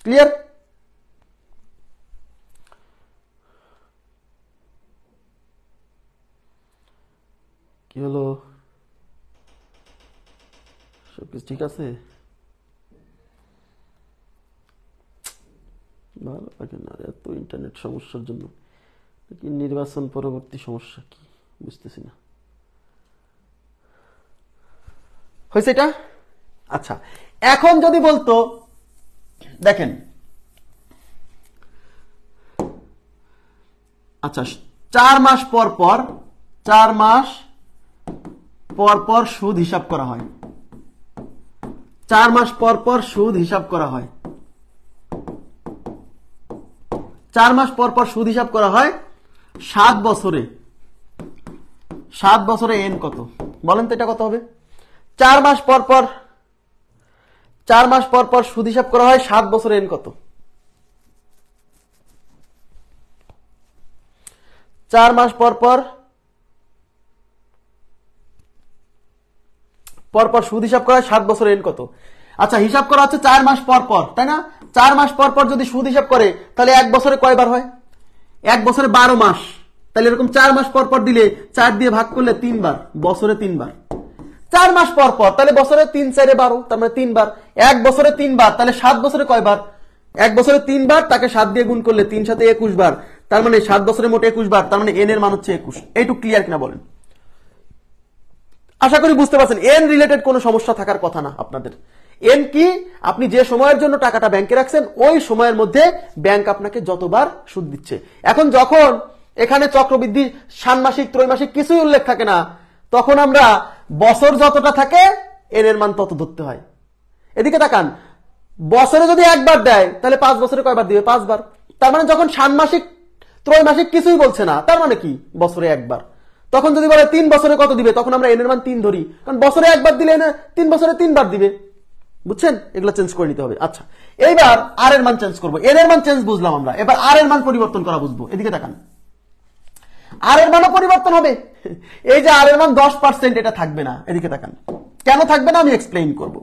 ক্লিয়ার? কি হলো? সবকিছু ঠিক আছে? ভালো লাগে না এত ইন্টারনেট সমস্যার জন্য। কি নির্বাচন পরবর্তী সমস্যা কি বুঝতেছি না। হয়েছে এটা? আচ্ছা, এখন যদি বলতো, দেখেন, আচ্ছা 4 মাস পর পর, 4 মাস পর পর সুদ হিসাব করা হয়, 4 মাস পর পর সুদ হিসাব করা হয়। 4 মাস পর পর সুদ হিসাব করা হয় 7 বছরে। 7 বছরে এন কত বলেন তো, এটা কত হবে? 4 মাস পর পর 4 মাস পর পর সুদ হিসাব করা হয় 7 বছরে এন কত? 4 মাস পর পর সুদ হিসাব করা হয় 7 বছরে এন কত? আচ্ছা, হিসাব করা হচ্ছে 4 মাস পর পর, তাই না? 4 মাস পর পর যদি সুদ হিসাব করে তাহলে 1 বছরে কয়বার হয়? 1 বছরে 12 মাস। তাহলে এরকম 4 মাস পর পর দিলে 4 দিয়ে ভাগ করলে 3 বার, বছরে 3 বার। 4 মাস পর পর তাহলে বছরে 3 4 12, তার মানে 3 বার। 1 বছরে 3 বার, তাহলে 7 বছরে কয়বার? 1 বছরে 3 বার, তাকে 7 দিয়ে গুণ করলে 3 7 21 বার, তার মানে 7 বছরে মোট 21 বার, তার মানে এন এর মান হচ্ছে 21। এইটুকু ক্লিয়ার কিনা বলেন? আশা করি বুঝতে পারছেন। এন রিলেটেড কোনো সমস্যা থাকার কথা না আপনাদের। এন কি? আপনি যে সময়ের জন্য টাকাটা ব্যাংকে রাখছেন ওই সময়ের মধ্যে ব্যাংক আপনাকে যতবার সুদ দিচ্ছে। এখন যখন এখানে চক্রবৃদ্ধি, ষান্মাসিক, ত্রৈমাসিক কিছুই উল্লেখ থাকে না, তখন আমরা বছর যতটা থাকে এন এর মান তত ধরতে হয়। এদিকে তাকান, বছরে যদি একবার দেয় তাহলে 5 বছরে কয়বার দিবে? 5 বার। তার মানে যখন ষান্মাসিক, ত্রৈমাসিক কিছুই বলছে না, তার মানে কি? বছরে একবার। তখন যদি বলে 3 বছরে কত দিবে, তখন আমরা এন এর মান 3 ধরি, কারণ বছরে একবার দিলে 3 বছরে 3 বার দিবে। বুঝছেন? এগুলো চেঞ্জ করে নিতে হবে। আচ্ছা, এইবার আর এর মান চেঞ্জ করবো। এন এর মান চেঞ্জ বুঝলাম আমরা, এবার আর এর মান পরিবর্তন করা বুঝবো। এদিকে তাকান, আর এর মানও পরিবর্তন হবে। এই যে আর এর মান 10%, এটা থাকবে না। এদিকে তাকান, কেন থাকবে না আমি এক্সপ্লেইন করব।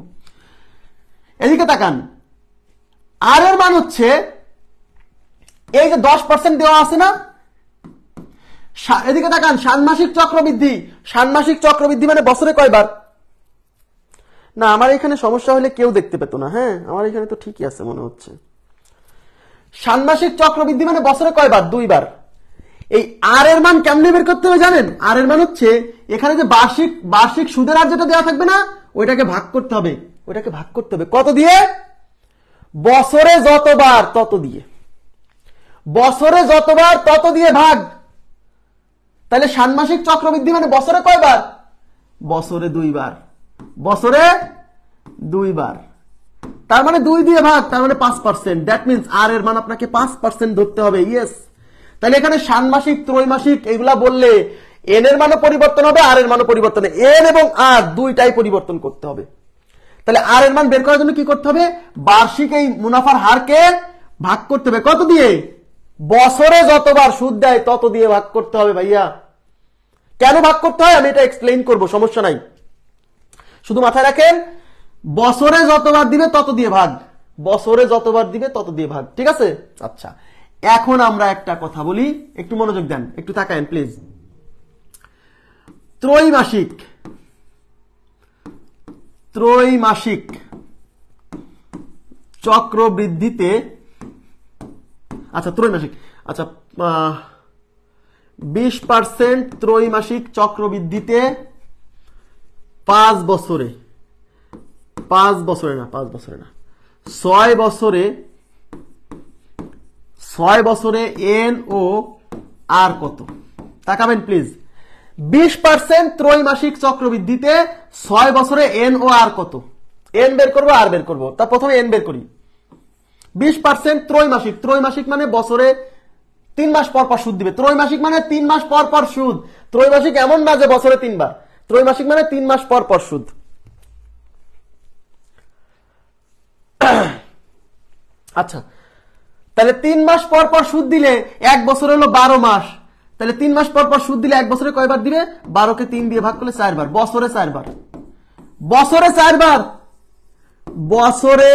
এদিকে তাকান, আর এর মান হচ্ছে এই যে 10% দেওয়া আছে না, এদিকে তাকান, ষান্মাসিক চক্রবৃদ্ধি। ষান্মাসিক চক্রবৃদ্ধি মানে বছরে কয়বার? না, আমার এখানে সমস্যা হলে কেউ দেখতে পেত না। হ্যাঁ, আমার এখানে তো ঠিকই আছে মনে হচ্ছে। ষান্মাসিক চক্রবৃদ্ধি মানে বছরে কয়বার? 2 বার। এই আর এর মান কেমনে বের করতে হবে জানেন? আর এর মান হচ্ছে এখানে যে বার্ষিক সুদের হার যেটা দেওয়া থাকবে না, ওইটাকে ভাগ করতে হবে। ওইটাকে ভাগ করতে হবে কত দিয়ে? বছরে যতবার তত দিয়ে। বছরে যতবার তত দিয়ে ভাগ। তাহলে ষান্মাসিক চক্রবৃদ্ধি মানে বছরে কয়বার? বছরে 2 বার। বছরে 2 বার, তার মানে 2 দিয়ে ভাগ, তার মানে 5%। দ্যাট মিন্স আর এর মান আপনাকে 5% ধরতে হবে। ইয়েস। তাহলে এখানে ষান্মাসিক, ত্রৈমাসিক এগুলা বললে এন এর মানও পরিবর্তন হবে, আর এর মানও পরিবর্তন হবে। এন এবং আর দুইটাই পরিবর্তন করতে হবে। তাহলে আর এর মান বের করার জন্য কি করতে হবে? বার্ষিক এই মুনাফার হারকে ভাগ করতে হবে। কত দিয়ে? বছরে যতবার সুদ দেয় তত দিয়ে ভাগ করতে হবে। ভাইয়া, কেন ভাগ করতে হয় আমি এটা এক্সপ্লেইন করব, সমস্যা নাই। শুধু মাথায় রাখেন, বছরে যতবার দিবে তত দিয়ে ভাগ। বছরে যতবার দিবে তত দিয়ে ভাগ। ঠিক আছে? আচ্ছা, এখন আমরা একটা কথা বলি, একটু মনোযোগ দেন, একটু তাকায়েন প্লিজ। ত্রৈমাসিক চক্রবৃদ্ধিতে, আচ্ছা ত্রৈমাসিক, আচ্ছা 20% ত্রৈমাসিক চক্রবৃদ্ধিতে 5 বছরে, 5 বছরে না 6 বছরে, 6 বছরে এন ও আর কত? তাকাবেন প্লিজ। 20% ত্রৈমাসিক চক্রবৃদ্ধিতে 6 বছরে এন ও আর কত? এন বের করবো, আর বের করবো। তা প্রথমে এন বের করি। 20% ত্রৈমাসিক, ত্রৈমাসিক মানে বছরে 3 মাস পর পর সুদ দিবে। ত্রৈমাসিক মানে 3 মাস পর পর সুদ। ত্রৈমাসিক এমন না যে বছরে 3 বার। ত্রৈমাসিক মানে 3 মাস পর পর সুদ। আচ্ছা, তাহলে 3 মাস পর পর সুদ দিলে 1 বছর হলো 12 মাস। তাহলে 3 মাস পর পর সুদ দিলে 1 বছরে কয়বার দিবে? 12 কে 3 দিয়ে ভাগ করলে 4 বার। বছরে 4 বার। বছরে 4 বার। বছরে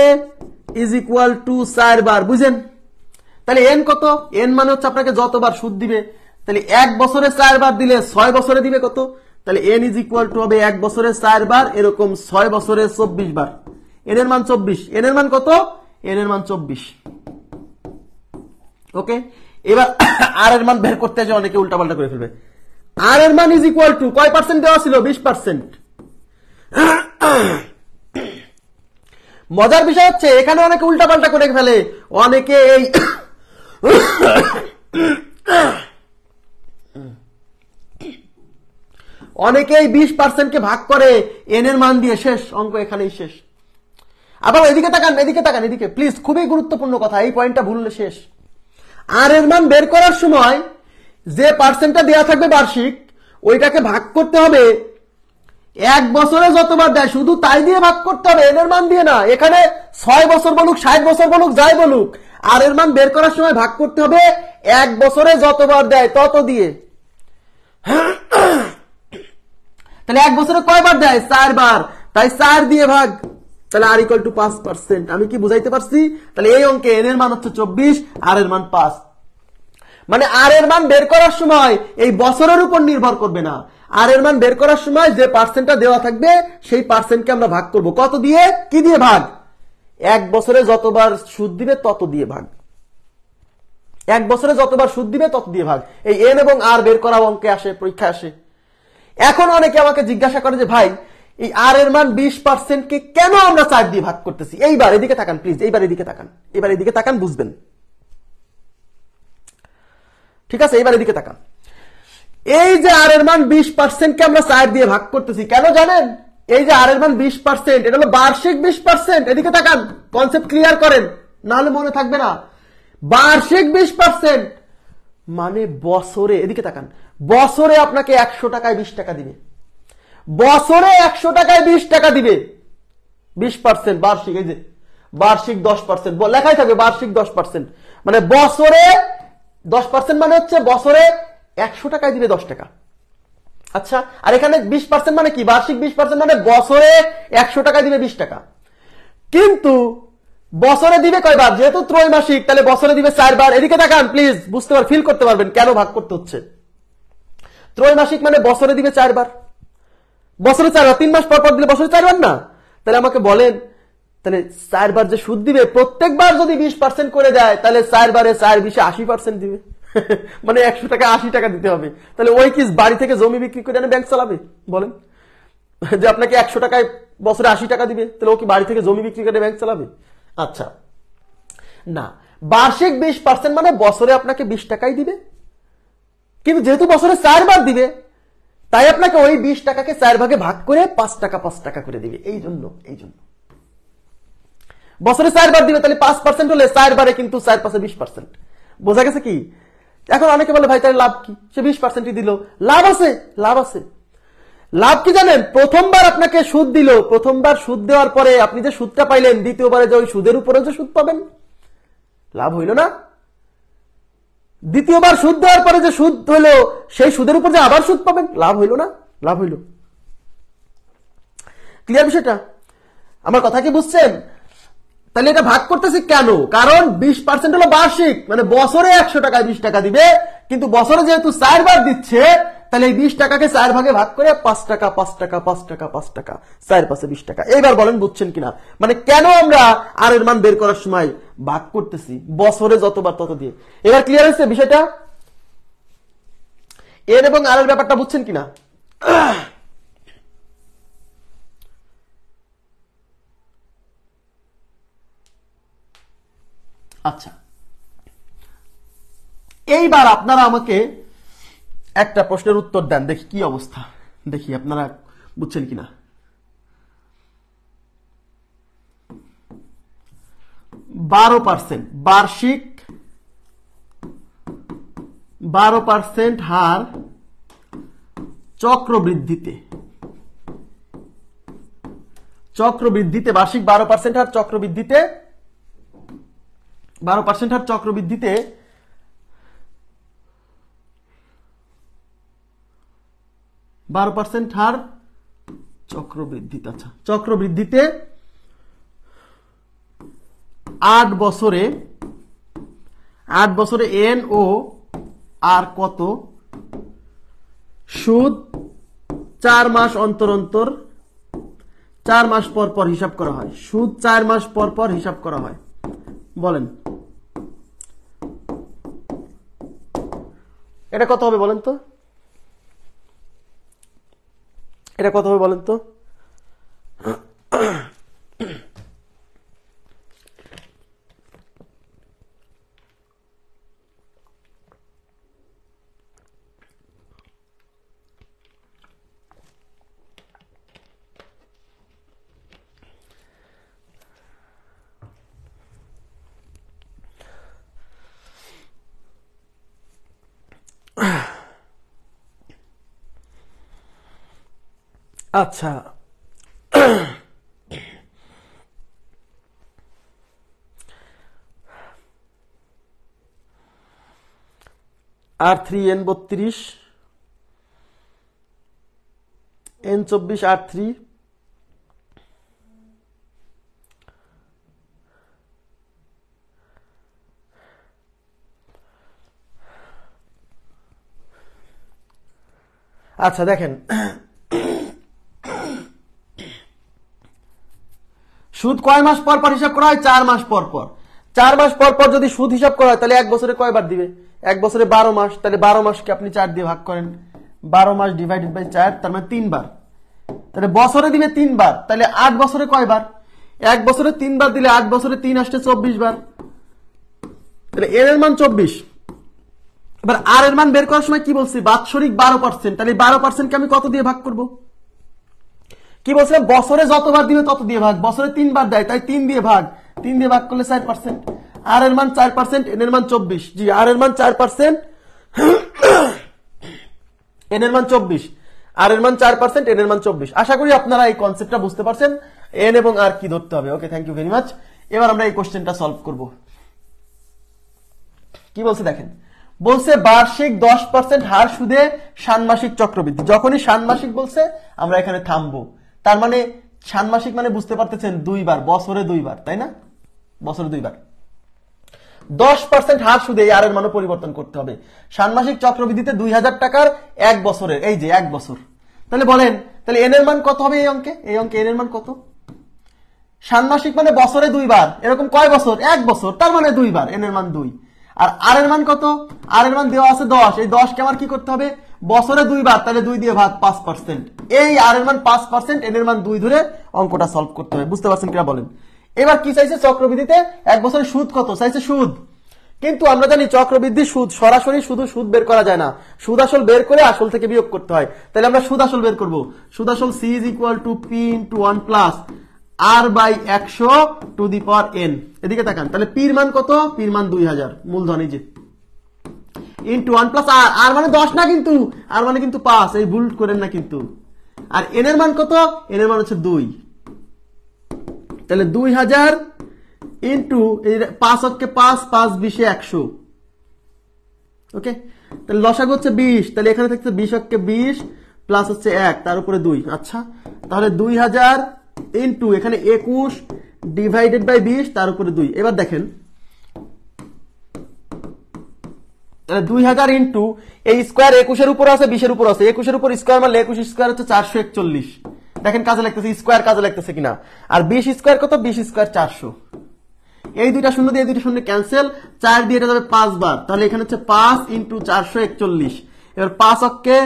ইজ ইকুয়াল টু 4 বার। বুঝেন? তাহলে এন কত? এন মানে হচ্ছে আপনাকে যতবার সুদ দিবে। তাহলে 1 বছরে 4 বার দিলে 6 বছরে দিবে কত? তাহলে এন ইজ ইকুয়াল টু হবে 1 বছরে 4 বার, এরকম 6 বছরে 24 বার। এন এর মান 24। এন এর মান কত? এন এর মান 24। ওকে, এবার আর এর মান বের করতে যে অনেকে উল্টাপাল্টা করে ফেলবে। আর এর মান ইজ ইকুয়াল টু কয় পার্সেন্ট দেওয়া ছিল? 20%। মজার বিষয় হচ্ছে এখানে অনেকে উল্টাপাল্টা করে ফেলে। অনেকে এই অনেকে এই 20% কে ভাগ করে এন এর মান দিয়ে। শেষ অঙ্ক এখানেই শেষ। আবার এদিকে তাকান, এদিকে তাকান, এদিকে প্লিজ, খুবই গুরুত্বপূর্ণ কথা, এই পয়েন্টটা ভুললে শেষ। আর এর মান বের করার সময় যে পার্সেন্টটা দেওয়া থাকবে বার্ষিক, ওইটাকে ভাগ করতে হবে 1 বছরে যতবার দেয় শুধু তাই দিয়ে ভাগ করতে হবে, এর মান দিয়ে না। এখানে 6 বছর বলুক, 60 বছর বলুক, যাই বলুক, আর এর মান বের করার সময় ভাগ করতে হবে 1 বছরে যতবার দেয় তত দিয়ে। তাহলে 1 বছরে কয়বার দেয়? 4 বার, তাই 4 দিয়ে ভাগ। তাহলে আর ইকুয়াল টু 5%। আমি কি বুঝাইতে পারছি? তাহলে এই অঙ্কে এন এর মান হচ্ছে 24, আর এর মান 5। মানে আর এর মান বের করার সময় এই বছরের উপর নির্ভর করবে না, আর এর মান বের করার সময় যে পার্সেন্টটা দেওয়া থাকবে সেই পার্সেন্টকে আমরা ভাগ করব। কত দিয়ে? কি দিয়ে ভাগ? 1 বছরে যতবার সুদ দিবে তত দিয়ে ভাগ। 1 বছরে যতবার সুদ দিবে তত দিয়ে ভাগ। এই এন এবং আর বের করা অঙ্কে আসে, পরীক্ষা আসে। এখন অনেকে আমাকে জিজ্ঞাসা করে যে ভাই, এই আর এর মান 20% কে কেন আমরা 4 দিয়ে ভাগ করতেছি? এইবার এদিকে তাকান প্লিজ, এইবার এদিকে তাকান, এবার এদিকে তাকান, বুঝবেন। ঠিক আছে, এইবার এদিকে তাকান। এই যে আর এর মান 20% কে আমরা 4 দিয়ে ভাগ করতেছি কেন জানেন? এই যে আর এর মান 20%, এটা হলো বার্ষিক 20%। এদিকে তাকান, কনসেপ্ট ক্লিয়ার করেন, না হলে মনে থাকবে না। বার্ষিক 20% মানে বছরে, এদিকে তাকান, বছরে আপনাকে 100 টাকায় 20 টাকা দিবে। বছরে 100 টাকায় 20 টাকা দিবে। 20% বার্ষিক, এই যে বার্ষিক 10%, লেখাই থাকবে বার্ষিক 10%। মানে বছরে 10% মানে হচ্ছে বছরে 100 টাকায় দিবে 10 টাকা। আচ্ছা, আর এখানে 20% মানে কি? বার্ষিক 20% মানে বছরে 100 টাকায় দিবে 20 টাকা। কিন্তু বছরে দিবে কয়বার? যেহেতু ত্রৈমাসিক, তাহলে বছরে দিবে 4 বার। এদিকে তাকান প্লিজ, বুঝতে পার, ফিল করতে পারবেন কেন ভাগ করতে হচ্ছে। ত্রৈমাসিক মানে বছরে দিবে 4 বার। বছরে 4 বার, 3 মাস পর পর দিলে বছরে 4 বার না? তাহলে আমাকে বলেন, তাহলে 4 বার যে সুদ দিবে, প্রত্যেকবার যদি 20% করে দেয়, তাহলে 4 বারে 4 20 80% দিবে। মানে 100 টাকা 80 টাকা দিতে হবে। তাহলে ওই কি বাড়ি থেকে জমি বিক্রি করে এনে ব্যাংক চালাবে? বলেন, যে আপনাকে 100 টাকায় বছরে 80 টাকা দিবে, তাহলে ও কি বাড়ি থেকে জমি বিক্রি করে ব্যাংক চালাবে? আচ্ছা না, বার্ষিক 20% মানে বছরে আপনাকে 20 টাকাই দিবে। কিন্তু যেহেতু বছরে 4 বার দিবে, তাই আপনাকে ওই 20 টাকাকে 4 ভাগে ভাগ করে 5 টাকা 5 টাকা করে দিবে। এই জন্য বছরে 4 বার দিবে, তাহলে 5% হলে 4 বারে কিন্তু 4 5 20%। বোঝা গেছে কি? এখন অনেকে বলে ভাই তাহলে লাভ কি? সে 20%ই দিল, লাভ আছে, লাভ আছে। লাভ কি জানেন? প্রথমবার আপনাকে সুদ দিল, প্রথমবার সুদ দেওয়ার পরে আপনি যে সুদটা পাইলেন, দ্বিতীয়বারে যে ওই সুদের উপরে যে সুদ পাবেন, লাভ হইল না? দ্বিতীয়বার সুদ দেওয়ার পরে যে সুদ হইল, সেই সুদের উপর যে আবার সুদ পাবেন, লাভ হইল না? লাভ হইল। ক্লিয়ার বিষয়টা? আমার কথা কি বুঝছেন? তাহলে এটা ভাগ করতেছি কেন? কারণ 20% হলো বার্ষিক, মানে বছরে 100 টাকায় 20 টাকা দিবে। কিন্তু বছরে যেহেতু 4 বার দিচ্ছে, তাহলে এই 20 টাকাকে 4 ভাগে ভাগ করে 5 টাকা 5 টাকা 5 টাকা 5 টাকা, 4 5 20 টাকা। এইবার বলেন বুঝছেন কিনা? মানে কেন আমরা আর এর মান বের করার সময় ভাগ করতেছি বছরে যতবার তত দিয়ে। এবার ক্লিয়ার হয়েছে বিষয়টা? এর এবং আর এর ব্যাপারটা বুঝছেন কিনা? আচ্ছা, এইবার আপনারা আমাকে একটা প্রশ্নের উত্তর দেন, দেখি কি অবস্থা, দেখি আপনারা বুঝছেন কিনা। 12% বার্ষিক, 12% হার চক্রবৃদ্ধিতে, বার্ষিক 12% হার চক্রবৃদ্ধিতে, 12% হার চক্রবৃদ্ধিতে 12% হার চক্রবৃদ্ধিতে, আচ্ছা চক্রবৃদ্ধিতে 8 বছরে এন ও আর কত সুদ 4 মাস অন্তর অন্তর, 4 মাস পর পর হিসাব করা হয়। সুদ 4 মাস পর পর হিসাব করা হয়। বলেন এটা কত হবে? বলেন তো এটা কত হবে? বলেন তো। আচ্ছা R3N32 N24 R3 আচ্ছা দেখেন সুদ কয় মাস পর পর হিসাব করা হয়? 4 মাস পর পর। 4 মাস পর পর যদি সুদ হিসাব করা হয় তাহলে এক বছরে কয়বার দিবে? এক বছরে 12 মাস, তাহলে 12 মাসকে আপনি 4 দিয়ে ভাগ করেন, 12 মাস ডিভাইডেড বাই 4, তার মানে 3 বার। তাহলে বছরে দিবে 3 বার, তাহলে 8 বছরে কয়বার? এক বছরে 3 বার দিলে 8 বছরে 3 আসছে 24 বার, তাহলে এর মান 24। এবার আর এর মান বের করার সময় কি বলছি? বাৎসরিক 12%, তাহলে 12% কে আমি কত দিয়ে ভাগ করব? কি বলছিলাম? বছরে যতবার দিবে তত দিয়ে ভাগ, বছরে 3 বার দেয় তাই 3 দিয়ে ভাগ, 3 দিয়ে ভাগ করলে 4%। আর এর মান 4%, এন এর মান 24। জি, আর এর মান 4%, এন এর মান 24, আর এর মান 4%, এন এর মান 24। আশা করি আপনারা এই কনসেপ্টটা বুঝতে পারছেন, এন এবং আর কি ধরতে হবে। ওকে, থ্যাংক ইউ ভেরি মাচ। এবার আমরা এই কোশ্চেনটা সলভ করব। কি বলছে দেখেন, বলছে বার্ষিক 10% হার সুদে ষান্মাসিক চক্রবৃদ্ধি। যখনই ষান্মাসিক বলছে আমরা এখানে থামবো, তার মানে ষান্মাসিক মানে বুঝতে পারতেছেন 2 বার, বছরে 2 বার, তাই না? বছরে 2 বার 10% হার সুদে এই আর এর মানও পরিবর্তন করতে হবে। ষান্মাসিক চক্রবৃদ্ধিতে 2000 টাকার এক বছরের, এই যে এক বছর, তাহলে বলেন তাহলে এন এর মান কত হবে? এই অঙ্কে এন এর মান কত? ষান্মাসিক মানে বছরে 2 বার, এরকম কয় বছর? এক বছর, তার মানে 2 বার, এন এর মান 2। আর আর এর মান কত? আর এর মান দেওয়া আছে 10, এই 10 কে আমার কি করতে হবে? বছরে 2 বার, তাহলে 2 দিয়ে ভাগ, 5%। এই আর এর মান 5%, এন এর মান 2 ধরে অঙ্কটা সলভ করতে হবে। বুঝতে পারছেন কিনা বলেন? এবার কি চাইছে? চক্রবৃদ্ধিতে এক বছরের সুদ কত চাইছে? সুদ। কিন্তু আমরা জানি চক্রবৃদ্ধি সুদ সরাসরি শুধু সুদ বের করা যায় না, সুদ আসল বের করে আসল থেকে বিয়োগ করতে হয়। তাহলে আমরা সুদ আসল বের করব। সুদ আসল c = p * 1 + r/100 two the power n। এদিকে তাকান, তাহলে p এর মান কত? p এর মান 2000 মূলধন, এই যে ইনটু 1 + r, আর মানে 10 না কিন্তু, আর মানে কিন্তু 5, এই ভুল করেন না কিন্তু। আর n এর মান কত? n এর মান হচ্ছে 2, তাহলে 2000 ইনটু এই 5 অক্ষে 5, 5 20 100। ওকে, তাহলে লসাগু হচ্ছে 20, তাহলে এখানে থাকছে 20 অক্ষে 20 প্লাস হচ্ছে 1, তার উপরে 2। আচ্ছা, তাহলে 2000 ইনটু এখানে 21 ডিভাইডেড বাই 20, তার উপরে 2। এবার দেখেন, তাহলে 2000 ইনটু এই স্কয়ার 21 এর উপর আছে 20 এর উপর আছে, 21 এর উপর স্কয়ার মারলে 21 স্কয়ার হচ্ছে 441। দেখেন কাজে লাগতেছে, স্কয়ার কাজে লাগতেছে কিনা। আর 20 স্কয়ার কত? 20 স্কয়ার 400। এই দুইটা শূন্য দিয়ে এই দুইটা শূন্য ক্যান্সেল, 4 দিয়ে এটা যাবে 5 বার, তাহলে এখানে হচ্ছে 5 ইনটু 441। এবার 5 অক্ষে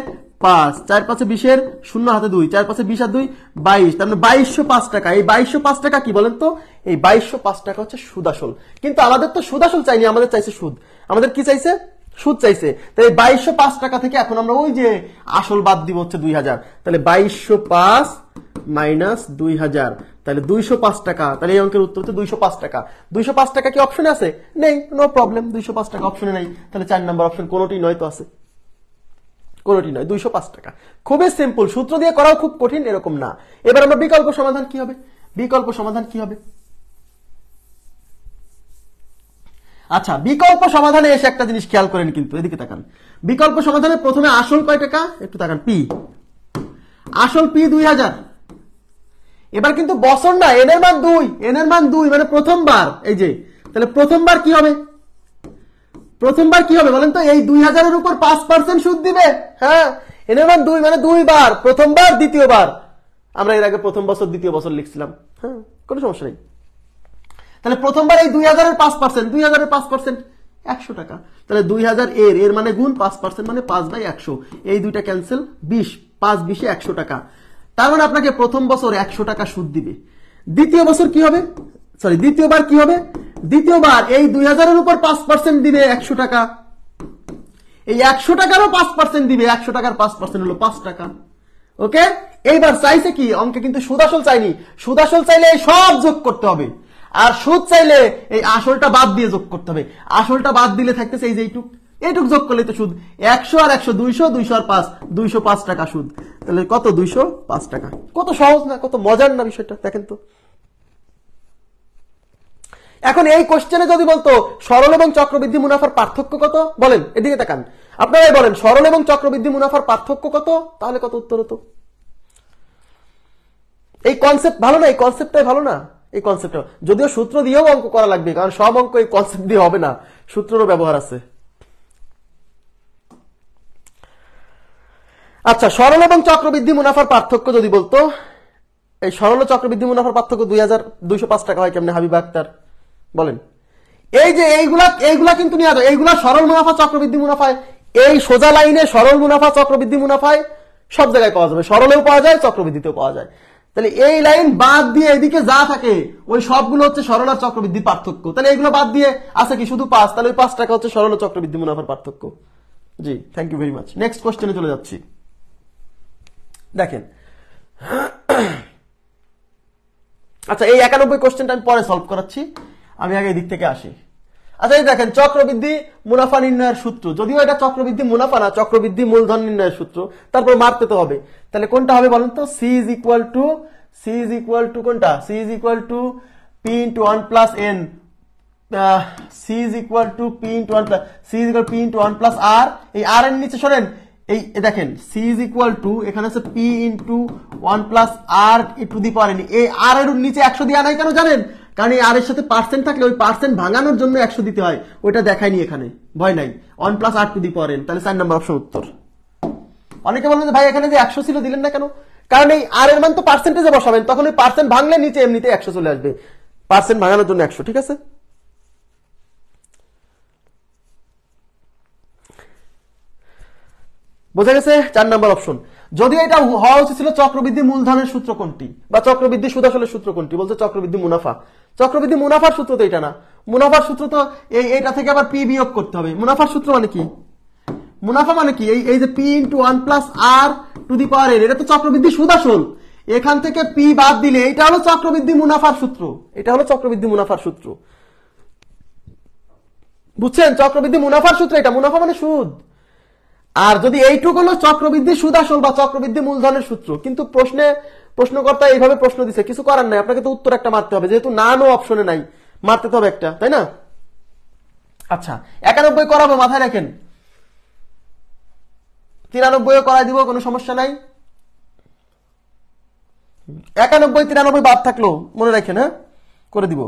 5, 4 5 20 এর শূন্য হাতে 2, 4 5 20 আর 2 22, তার মানে 2205 টাকা। এই 2205 টাকা কি বলেন তো? এই 2205 টাকা হচ্ছে সুদ আসল। কিন্তু আমাদের তো সুদ আসল চাইনি, আমাদের চাইছে সুদ। আমাদের কি চাইছে? সুদ চাইছে। তাহলে 2205 টাকা থেকে এখন আমরা ওই যে আসল বাদ দিব হচ্ছে 2000, তাহলে 2205 মাইনাস 2000, তাহলে 205 টাকা। তাহলে এই অঙ্কের উত্তর হচ্ছে 205 টাকা। 205 টাকা কি অপশনে আছে? নেই, নো প্রবলেম, 205 টাকা অপশনে নেই। তাহলে 4 নম্বর অপশন কোনোটি নয় তো আছে, কোনোটি নয়, 205 টাকা। খুবই সিম্পল, সূত্র দিয়ে করাও খুব কঠিন এরকম না। এবার আমরা বিকল্প সমাধান কি হবে? বিকল্প সমাধান কি হবে? আচ্ছা, বিকল্প সমাধানে এসে একটা জিনিস খেয়াল করেন কিন্তু, এদিকে তাকান। বিকল্প সমাধানে প্রথমে আসল কয় টাকা একটু তাকান, পি, আসল পি 2000। এবার কিন্তু বছর না, এন এর মান 2, এন এর মান 2 মানে প্রথমবার, এই যে, তাহলে প্রথমবার কি হবে? প্রথমবার কি হবে বলেন তো? এই 2000 এর উপর 5% সুদ দিবে। হ্যাঁ, এন এর মান 2 মানে 2 বার, প্রথমবার দ্বিতীয়বার। আমরা এর আগে প্রথম বছর দ্বিতীয় বছর লিখছিলাম, হ্যাঁ, কোনো সমস্যা নেই। তাহলে প্রথমবার এই 2000 এর 5%, 2000 এর 5% 100 টাকা। তাহলে 2000 এর মানে গুণ 5% মানে 5/100, এই দুইটা ক্যান্সেল, 20, 5 20 100 টাকা। তার মানে আপনাকে প্রথম বছর 100 টাকা সুদ দিবে। দ্বিতীয় বছর কি হবে? সরি, দ্বিতীয়বার কি হবে? দ্বিতীয়বার এই 2000 এর উপর 5% দিবে 100 টাকা, এই 100 টাকারও 5% দিবে, 100 টাকার 5% হলো 5 টাকা। ওকে, এইবার চাইছে কি? অঙ্কে কিন্তু সুদ আসল চাইনি, সুদ আসল চাইলে এই সব যোগ করতে হবে, আর সুদ চাইলে এই আসলটা বাদ দিয়ে যোগ করতে হবে। আসলটা বাদ দিলে থাকতেছে এই যে এইটুক, এইটুক যোগ করলে তো সুদ 100 আর 100 200, 200 আর 5 205 টাকা সুদ। তাহলে কত? 205 টাকা। কত সহজ না, কত মজার না বিষয়টা, দেখেন তো। এখন এই কোশ্চেনে যদি বলতো সরল এবং চক্রবৃদ্ধি মুনাফার পার্থক্য কত, বলেন এদিকে তাকান, আপনারাই বলেন সরল এবং চক্রবৃদ্ধি মুনাফার পার্থক্য কত, তাহলে কত উত্তর হতো? এই কনসেপ্ট ভালো না, এই কনসেপ্টটাই ভালো না, এই কনসেপ্টটা। যদিও সূত্র দিয়েও অঙ্ক করা লাগবে, কারণ সব অঙ্ক এই কনসেপ্ট দিয়ে হবে না, সূত্রেরও ব্যবহার আছে। আচ্ছা, সরল এবং চক্রবৃদ্ধি মুনাফার পার্থক্য যদি বলতো, এই সরল ও চক্রবৃদ্ধি মুনাফার পার্থক্য 2205 টাকা হয় কেমনে হাবিবা আক্তার, বলেন। এই যে এইগুলা কিন্তু নিয়ে আসো, এইগুলা সরল মুনাফা চক্রবৃদ্ধি মুনাফায়, এই সোজা লাইনে সরল মুনাফা চক্রবৃদ্ধি মুনাফায় সব জায়গায় পাওয়া যাবে, সরলেও পাওয়া যায়, চক্রবৃদ্ধিতেও পাওয়া যায়। তাহলে এই লাইন বাদ দিয়ে এদিকে যা থাকে ওই সবগুলো হচ্ছে সরল আর চক্রবৃদ্ধির পার্থক্য। তাহলে এইগুলো বাদ দিয়ে আছে কি? শুধু 5। তাহলে ওই 5 টাকা হচ্ছে সরল ও চক্রবৃদ্ধি মুনাফার পার্থক্য। জি, thank you very much. Next কোশ্চেনে চলে যাচ্ছি। দেখেন, আচ্ছা এই 91 কোশ্চেনটা আমি পরে সলভ করাচ্ছি, আমি আগে এই দিক থেকে আসি। আচ্ছা এই দেখেন, চক্রবৃদ্ধি মুনাফা নির্ণয়ের সূত্র, যদিও এটা চক্রবৃদ্ধি মুনাফা না, চক্রবৃদ্ধি মূলধন নির্ণয়ের সূত্র, তারপর মারতে তো হবে। তাহলে কোনটা হবে বলেন তো? C is equal to কোনটা? C is equal to P into 1 plus N, C is equal to P into 1 plus P into 1 plus R। এই R এর নিচে সরেন, এই দেখেন C is equal to, এখানে আছে P into 1 plus R to the power N। এই R এর নিচে 100 দেওয়া নাই কেন জানেন? কারণ এই আর এর সাথে পার্সেন্ট থাকলে ওই পার্সেন্ট ভাঙানোর জন্য 100 দিতে হয়, ওইটা দেখায়নি এখানে, ভয় নাই। 1 plus R to the power N, তাহলে 4 নম্বর অপশন উত্তর। অনেকে বলবেন যে ভাই এখানে যে 100 ছিল দিলেন না কেন? কারণ এই আর এর মান তো পার্সেন্টেজে বসাবেন, তখন ওই পার্সেন্ট ভাঙলে নিচে এমনিতে 100 চলে আসবে, পার্সেন্ট ভাঙানোর জন্য 100, ঠিক আছে? বোঝা গেছে? 4 নম্বর অপশন। যদিও এটা হওয়া উচিত ছিল চক্রবৃদ্ধি মূলধনের সূত্র কোনটি, বা চক্রবৃদ্ধি সুদ আসলের সূত্র কোনটি, বলছে চক্রবৃদ্ধি মুনাফা। চক্রবৃদ্ধি মুনাফার সূত্র তো এটা না, মুনাফার সূত্র তো এইটা থেকে আবার পি বিয়োগ করতে হবে। মুনাফার সূত্র মানে কি? মুনাফা মানে কি? এই যে P into 1 plus R to the power N, এটা তো চক্রবৃদ্ধি সুদ আসল, এখান থেকে P বাদ দিলে এটা হলো চক্রবৃদ্ধি মুনাফার সূত্র, এটা হলো চক্রবৃদ্ধি মুনাফার সূত্র, বুঝছেন? চক্রবৃদ্ধি মুনাফার সূত্র এটা, মুনাফা মানে সুদ। আর যদি এইটুক হলো চক্রবৃদ্ধি সুদ আসল বা চক্রবৃদ্ধি মূলধনের সূত্র। কিন্তু প্রশ্নকর্তা এইভাবে প্রশ্ন দিছে, কিছু করার নাই, আপনাকে তো উত্তর একটা মারতে হবে, যেহেতু না নো অপশনে নাই, মারতে তো হবে একটা, তাই না? আচ্ছা 91 করাবো, মাথায় রাখেন। 93 করাই দিব, কোনো সমস্যা নাই। 91 93 বাদ থাকলো মনে রাখেন, হ্যাঁ, করে দিব।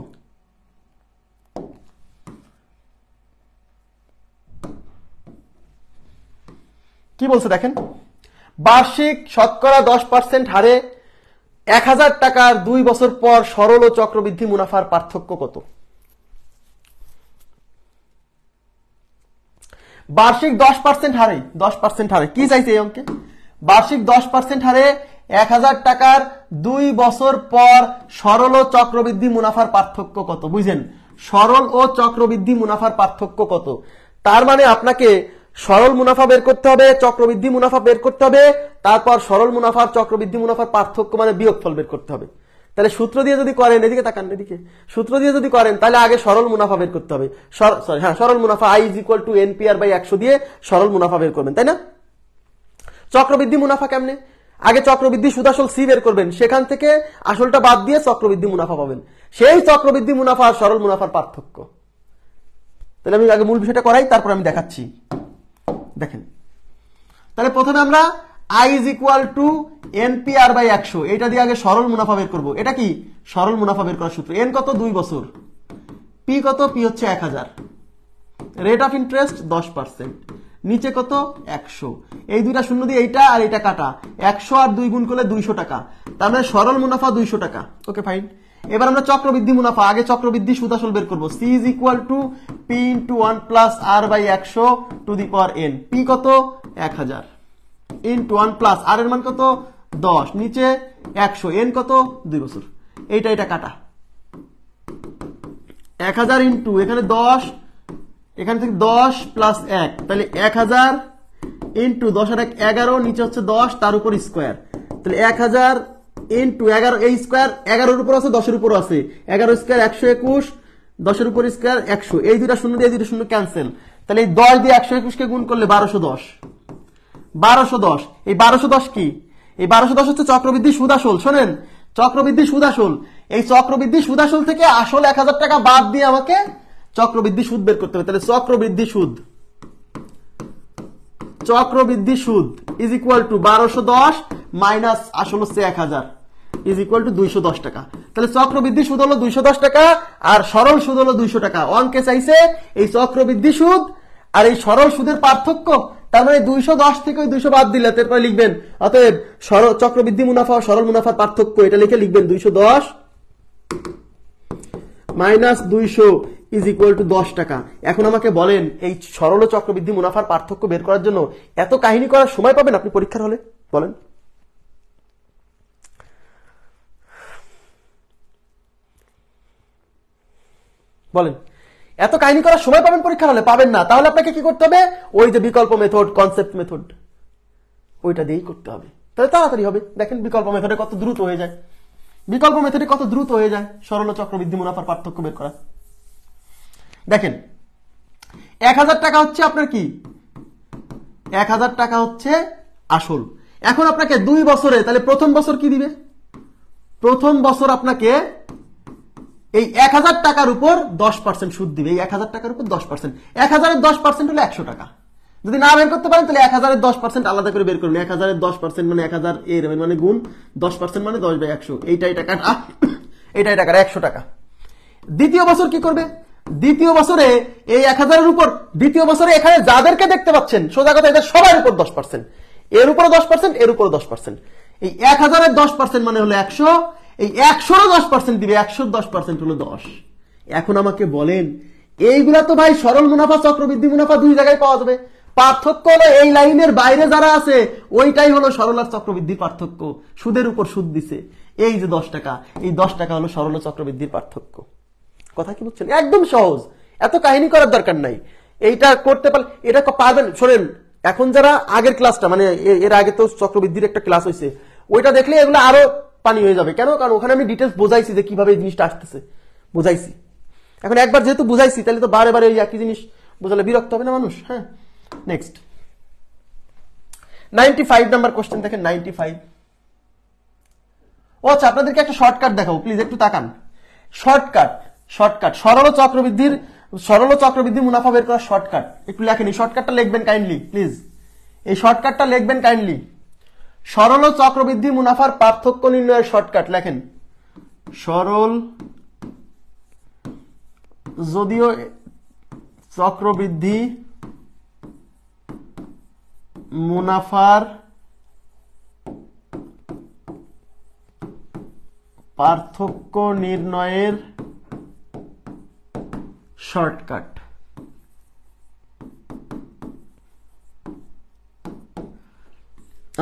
কি বলছে দেখেন, বার্ষিক শতকরা 10% হারে 1000 টাকার 2 বছর পর সরল ও চক্রবৃদ্ধি মুনাফার পার্থক্য কত? বার্ষিক 10% হারে, 10% হারে কি চাইছে এই অঙ্কে? বার্ষিক 10% হারে 1000 টাকার 2 বছর পর সরল ও চক্রবৃদ্ধি মুনাফার পার্থক্য কত? বুঝছেন? সরল ও চক্রবৃদ্ধি মুনাফার পার্থক্য কত? তার মানে আপনাকে সরল মুনাফা বের করতে হবে, চক্রবৃদ্ধি মুনাফা বের করতে হবে, তারপর সরল মুনাফার চক্রবৃদ্ধি মুনাফার পার্থক্য মানে বিয়োগফল বের করতে হবে। তাহলে সূত্র দিয়ে যদি করেন, এদিকে তাকান, এদিকে, সূত্র দিয়ে যদি করেন তাহলে আগে সরল মুনাফা বের করতে হবে। সরল মুনাফা I is equal to NPR/100 দিয়ে সরল মুনাফা বের করবেন, তাই না? চক্রবৃদ্ধি মুনাফা কেমনে? আগে চক্রবৃদ্ধি সুদ আসল C বের করবেন, সেখান থেকে আসলটা বাদ দিয়ে চক্রবৃদ্ধি মুনাফা পাবেন, সেই চক্রবৃদ্ধি মুনাফা আর সরল মুনাফার পার্থক্য। তাহলে আমি আগে মূল বিষয়টা করাই, তারপর আমি দেখাচ্ছি। দেখেন, তাহলে প্রথমে আমরা I is equal to NPR/100, এটা দিয়ে আগে সরল মুনাফা বের করব। এটা কি? সরল মুনাফা বের করার সূত্র। N কত? 2 বছর। P কত? P হচ্ছে 1000। Rate of interest 10%। নিচে কত? 100। এই দুইটা শূন্য দিয়ে এইটা আর এটা কাটা, 100 আর 2 গুণ করলে 200 টাকা। তার মানে সরল মুনাফা 200 টাকা। Okay fine. এবার আমরা চক্রবৃদ্ধি মুনাফা, আগে চক্রবৃদ্ধি সুদ আসল বের করব। C is equal to P into 1 plus R/100 to the power N। P কত? 1000 into 1 plus R এর মান কত? 10, নিচে 100, N কত? 2 বছর। এটা কাটা, 1000 ইন্টু এখানে 10, এখান থেকে 10 প্লাস 1, তাহলে 1000 ইন্টু 10 আর 1 11, নিচে হচ্ছে 10, তার উপর স্কোয়ার, তাহলে 1000 ইন্টু 11, এই স্কোয়ার 11 এর উপর আছে, 10 এর উপর আছে, 11 স্কোয়ার 121, 10 এর উপর স্কোয়ার 100, এই দুইটা শূন্য দিয়ে এই দুইটা শূন্য ক্যান্সেল, তাহলে এই 10 দিয়ে 121 কে গুণ করলে 1210। 1210, এই 1210 কি? এই 1210 হচ্ছে চক্রবৃদ্ধি সুদ আসল। শোনেন, চক্রবৃদ্ধি সুদ আসল। এই চক্রবৃদ্ধি সুদ আসল থেকে আসল 1000 টাকা বাদ দিয়ে আমাকে চক্রবৃদ্ধি সুদ বের করতে হবে। তাহলে চক্রবৃদ্ধি সুদ ইজ ইকুয়াল টু 1210 মাইনাস আসল হচ্ছে 1000 ইজ ইকুয়াল টু 210 টাকা। তাহলে চক্রবৃদ্ধি সুদ হলো 210 টাকা আর সরল সুদ হলো 200 টাকা। অঙ্কে চাইছে এই চক্রবৃদ্ধি সুদ আর এই সরল সুদের পার্থক্য। তার মানে 210 থেকে ওই 200 বাদ দিলে তারপরে লিখবেন অতএব চক্রবৃদ্ধি মুনাফা ও সরল মুনাফার পার্থক্য, এটা লিখে লিখবেন 210 মাইনাস 200 ইজ ইকুয়াল টু 10 টাকা। এখন আমাকে বলেন এই সরল ও চক্রবৃদ্ধি মুনাফার পার্থক্য বের করার জন্য এত কাহিনী করার সময় পাবেন আপনি পরীক্ষার হলে? বলেন। বলেন, এত কাহিনী করার সময় পাবেন পরীক্ষার হলে? পাবেন না। তাহলে আপনাকে কি করতে হবে? ওই যে বিকল্প মেথড, কনসেপ্ট মেথড, ওইটা দিয়েই করতে হবে। তাহলে তাড়াতাড়ি হবে। দেখেন বিকল্প মেথডে কত দ্রুত হয়ে যায়। বিকল্প মেথডে কত দ্রুত হয়ে যায় সরল ও চক্রবৃদ্ধি মুনাফার পার্থক্য বের করা। দেখেন 1000 টাকা হচ্ছে আপনার কি? 1000 টাকা হচ্ছে আসল। এখন আপনাকে 2 বছরে, তাহলে প্রথম বছর কি দিবে? প্রথম বছর আপনাকে এই 1000 টাকার উপর 10% সুদ দিবে। এই 1000 টাকার উপর 10%, 1000 এর 10% হলো 100 টাকা। যদি না বের করতে পারেন তাহলে 1000 এর 10% আলাদা করে বের করুন। 1000 এর 10% মানে 1000 এর মানে গুণ 10% মানে 10/100। এইটাই টাকা, এইটাই টাকা 100 টাকা। দ্বিতীয় বছর কি করবে? দ্বিতীয় বছরে এই 1000 এর উপর, দ্বিতীয় বছরে এখানে যাদেরকে দেখতে পাচ্ছেন সোজা কথা এদের সবার উপর 10%, এর উপর 10%, এর উপর 10%। এই 1000 এর 10% মানে হলো 100, এই 100 10% দিবে, 100 10% হলো 10। এখন আমাকে বলেন এইগুলা তো ভাই সরল মুনাফা চক্রবৃদ্ধি মুনাফা দুই জায়গায় পাওয়া যাবে। পার্থক্য হলো এই লাইনের বাইরে যারা আছে ওইটাই হলো সরল আর চক্রবৃদ্ধির পার্থক্য। সুদের উপর সুদ দিছে, এই যে 10 টাকা, এই 10 টাকা হলো সরল ও চক্রবৃদ্ধির পার্থক্য। কথা কি বুঝছেন? একদম সহজ, এত কাহিনী করার দরকার নাই। এইটা করতে পারলে এটা পারবেন। শোনেন, এখন যারা আগের ক্লাসটা মানে এর আগে তো চক্রবৃদ্ধির একটা ক্লাস হয়েছে, ওইটা দেখলে এগুলো আরো পানি হয়ে যাবে। কেন? কারণ ওখানে আমি ডিটেলস বোঝাইছি যে কিভাবে এই জিনিসটা আসতেছে, বোঝাইছি। এখন একবার যেহেতু বুঝাইছি তাহলে তো বারে বারে ওই একই জিনিস বোঝালে বিরক্ত হবে না মানুষ? হ্যাঁ, নেক্সট 95 নাম্বার কোশ্চেন দেখেন। 95। ও আচ্ছা, আপনাদেরকে একটা শর্টকাট দেখাবো, প্লিজ একটু তাকান। শর্টকাট সরল ও চক্রবৃদ্ধি মুনাফা বের করার শর্টকাট একটু লেখেন। এই শর্টকাটটা লিখবেন কাইন্ডলি, প্লিজ। এই শর্টকাটটা লিখবেন কাইন্ডলি। সরল ও চক্রবৃদ্ধি মুনাফার পার্থক্য নির্ণয়ের শর্টকাট লেখেন। সরল, যদিও চক্রবৃদ্ধি মুনাফার পার্থক্য নির্ণয়ের শর্টকাট।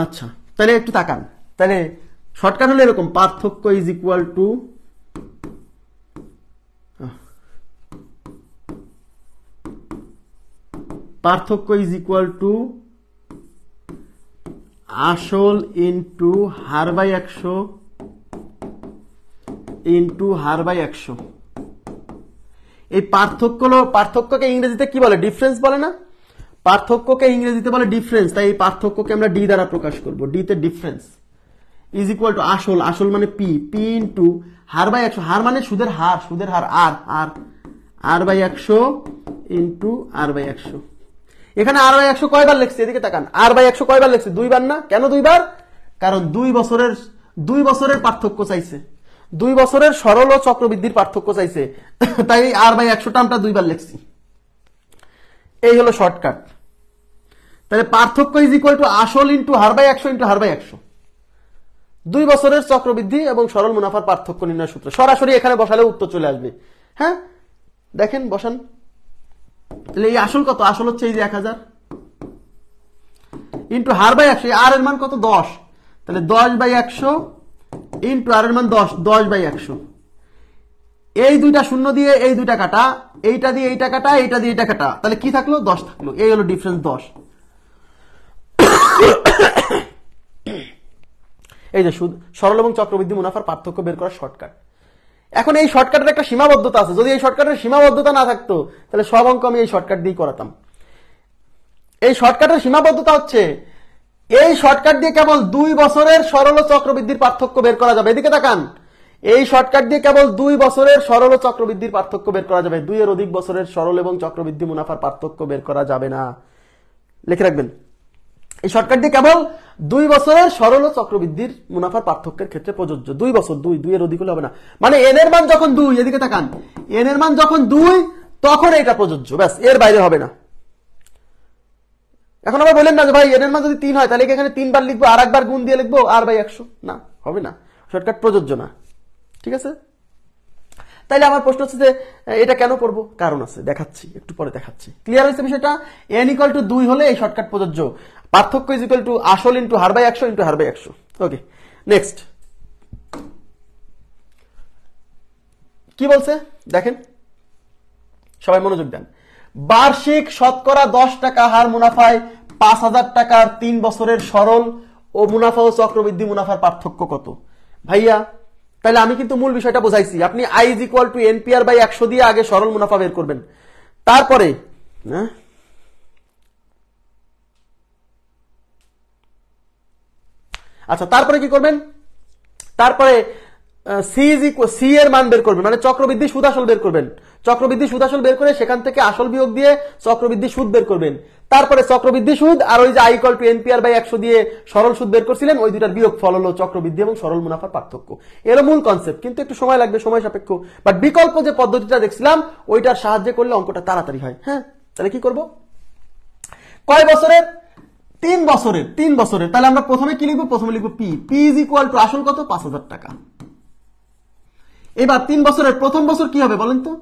আচ্ছা, তাহলে একটু তাকান। তাহলে শর্টকাট হলো এরকম, পার্থক্য ইজ ইকুয়াল টু আসল ইন্টু হার বাই 100 ইন্টু হার বাই 100। এই পার্থক্যকে ইংরেজিতে কি বলে? ডিফারেন্স বলে না? পার্থক্যকে ইংরেজিতে বলে ডিফারেন্স। তাই এই পার্থক্যকে আমরা ডি দ্বারা প্রকাশ করব। ডি তে ডিফারেন্স ইজ ইকুয়াল টু আসল মানে পি ইন্টু হার বাই 100। হার মানে সুদের হার আর বাই 100 ইন্টু আর বাই 100। এখানে আর বাই 100 কয়বার লিখছে? এদিকে তাকান। আর বাই 100 কয়বার লিখছে? 2 বার না? কেন 2 বার? কারণ 2 বছরের পার্থক্য চাইছে, 2 বছরের সরল ও চক্রবৃদ্ধির পার্থক্য চাইছে, তাই আর বাই 100 টার্মটা 2 বার লিখছি। এই হলো শর্টকাট। তাহলে পার্থক্য ইজ ইকুয়াল টু আসল ইন্টু হার বাই 100 ইন্টু হার বাই 100। 2 বছরের চক্রবৃদ্ধি এবং সরল মুনাফার পার্থক্য নির্ণয় সূত্র। সরাসরি এখানে বসালে উত্তর চলে আসবে। হ্যাঁ, দেখেন বসান। তাহলে এই আসল কত? আসল হচ্ছে এই যে 1000 ইন্টু হার বাই 100। আর এর মান কত? 10। তাহলে 10/100 ইন্টু আর এর মান 10/100। এই দুইটা শূন্য দিয়ে এই দুইটা কাটা, এইটা দিয়ে এইটা কাটা, এইটা দিয়ে এইটা কাটা, তাহলে কি থাকলো? 10 থাকলো। এই হলো ডিফারেন্স 10। এই যে সরল এবং চক্রবৃদ্ধি মুনাফার পার্থক্য বের করার শর্টকাট। এখন এই শর্টকাটের একটা সীমাবদ্ধতা আছে। যদি এই শর্টকাটের সীমাবদ্ধতা না থাকতো তাহলে সব অঙ্ক আমি এই শর্টকাট দিয়ে করাতাম। এই শর্টকাটের সীমাবদ্ধতা হচ্ছে এই শর্টকাট দিয়ে কেবল 2 বছরের সরল ও চক্রবৃদ্ধির পার্থক্য বের করা যাবে। এদিকে তাকান, এই শর্টকাট দিয়ে কেবল 2 বছরের সরল ও চক্রবৃদ্ধির পার্থক্য বের করা যাবে, 2 এর অধিক বছরের সরল এবং চক্রবৃদ্ধি মুনাফার পার্থক্য বের করা যাবে না। লিখে রাখবেন, এই শর্টকাট দিয়ে কেবল 2 বছরের সরল ও চক্রবৃদ্ধির মুনাফার পার্থক্যের ক্ষেত্রে প্রযোজ্য। 2 বছর, 2 এর অধিক হলে হবে না। মানে এন এর মান যখন 2, এদিকে তাকান, এন এর মান যখন 2 তখন এটা প্রযোজ্য, ব্যাস, এর বাইরে হবে না। এখন আবার বলেন না যে ভাই এন এর মান যদি 3 হয় তাহলে এখানে 3 বার লিখবো আর একবার গুণ দিয়ে লিখবো r/100, না, হবে না, শর্টকাট প্রযোজ্য না। ঠিক আছে, তাইলে আমার প্রশ্ন হচ্ছে যে এটা কেন করবো, কারণ আছে, দেখাচ্ছি, একটু পরে দেখাচ্ছি। ক্লিয়ার হয়েছে বিষয়টা? n = 2 হলে এই শর্টকাট প্রযোজ্য, পার্থক্য আসল ইন্টু r/100 ইন্টু r/100। ওকে, নেক্সট কি বলছে দেখেন, সবাই মনোযোগ দেন। বার্ষিক শতকরা 10 টাকা হার মুনাফায় 5000 টাকার 3 বছরের সরল ও মুনাফা ও চক্রবৃদ্ধি মুনাফার পার্থক্য কত? ভাইয়া তাহলে আমি কিন্তু মূল বিষয়টা বোঝাইছি। আপনি I = NPR/100 দিয়ে আগে সরল মুনাফা বের করবেন, তারপরে আচ্ছা তারপরে কি করবেন, তারপরে সি এর মান বের করবেন, মানে চক্রবৃদ্ধি সুদ আসল বের করবেন। চক্রবৃদ্ধি সুদ আসল বের করে সেখান থেকে আসল বিয়োগ দিয়ে চক্রবৃদ্ধি সুদ বের করবেন। তারপরে চক্রবৃদ্ধি সুদ আর ওই যে I = NPR/100 দিয়ে সরল সুদ বের করছিলেন, ওই দুটার বিয়োগ ফল হলো চক্রবৃদ্ধি এবং সরল মুনাফার পার্থক্য। এর মূল কনসেপ্ট, কিন্তু একটু সময় লাগবে, সময় সাপেক্ষ। বাট বিকল্প যে পদ্ধতিটা দেখছিলাম ওইটার সাহায্যে করলে অঙ্কটা তাড়াতাড়ি হয়। হ্যাঁ, তাহলে কি করব, কয় বছরের? 3 বছরের। 3 বছরের, তাহলে আমরা প্রথমে কি লিখবো, প্রথমে লিখবো পি = আসল কত, 5000 টাকা। এবার 3 বছরের প্রথম বছর কি হবে বলেন তো?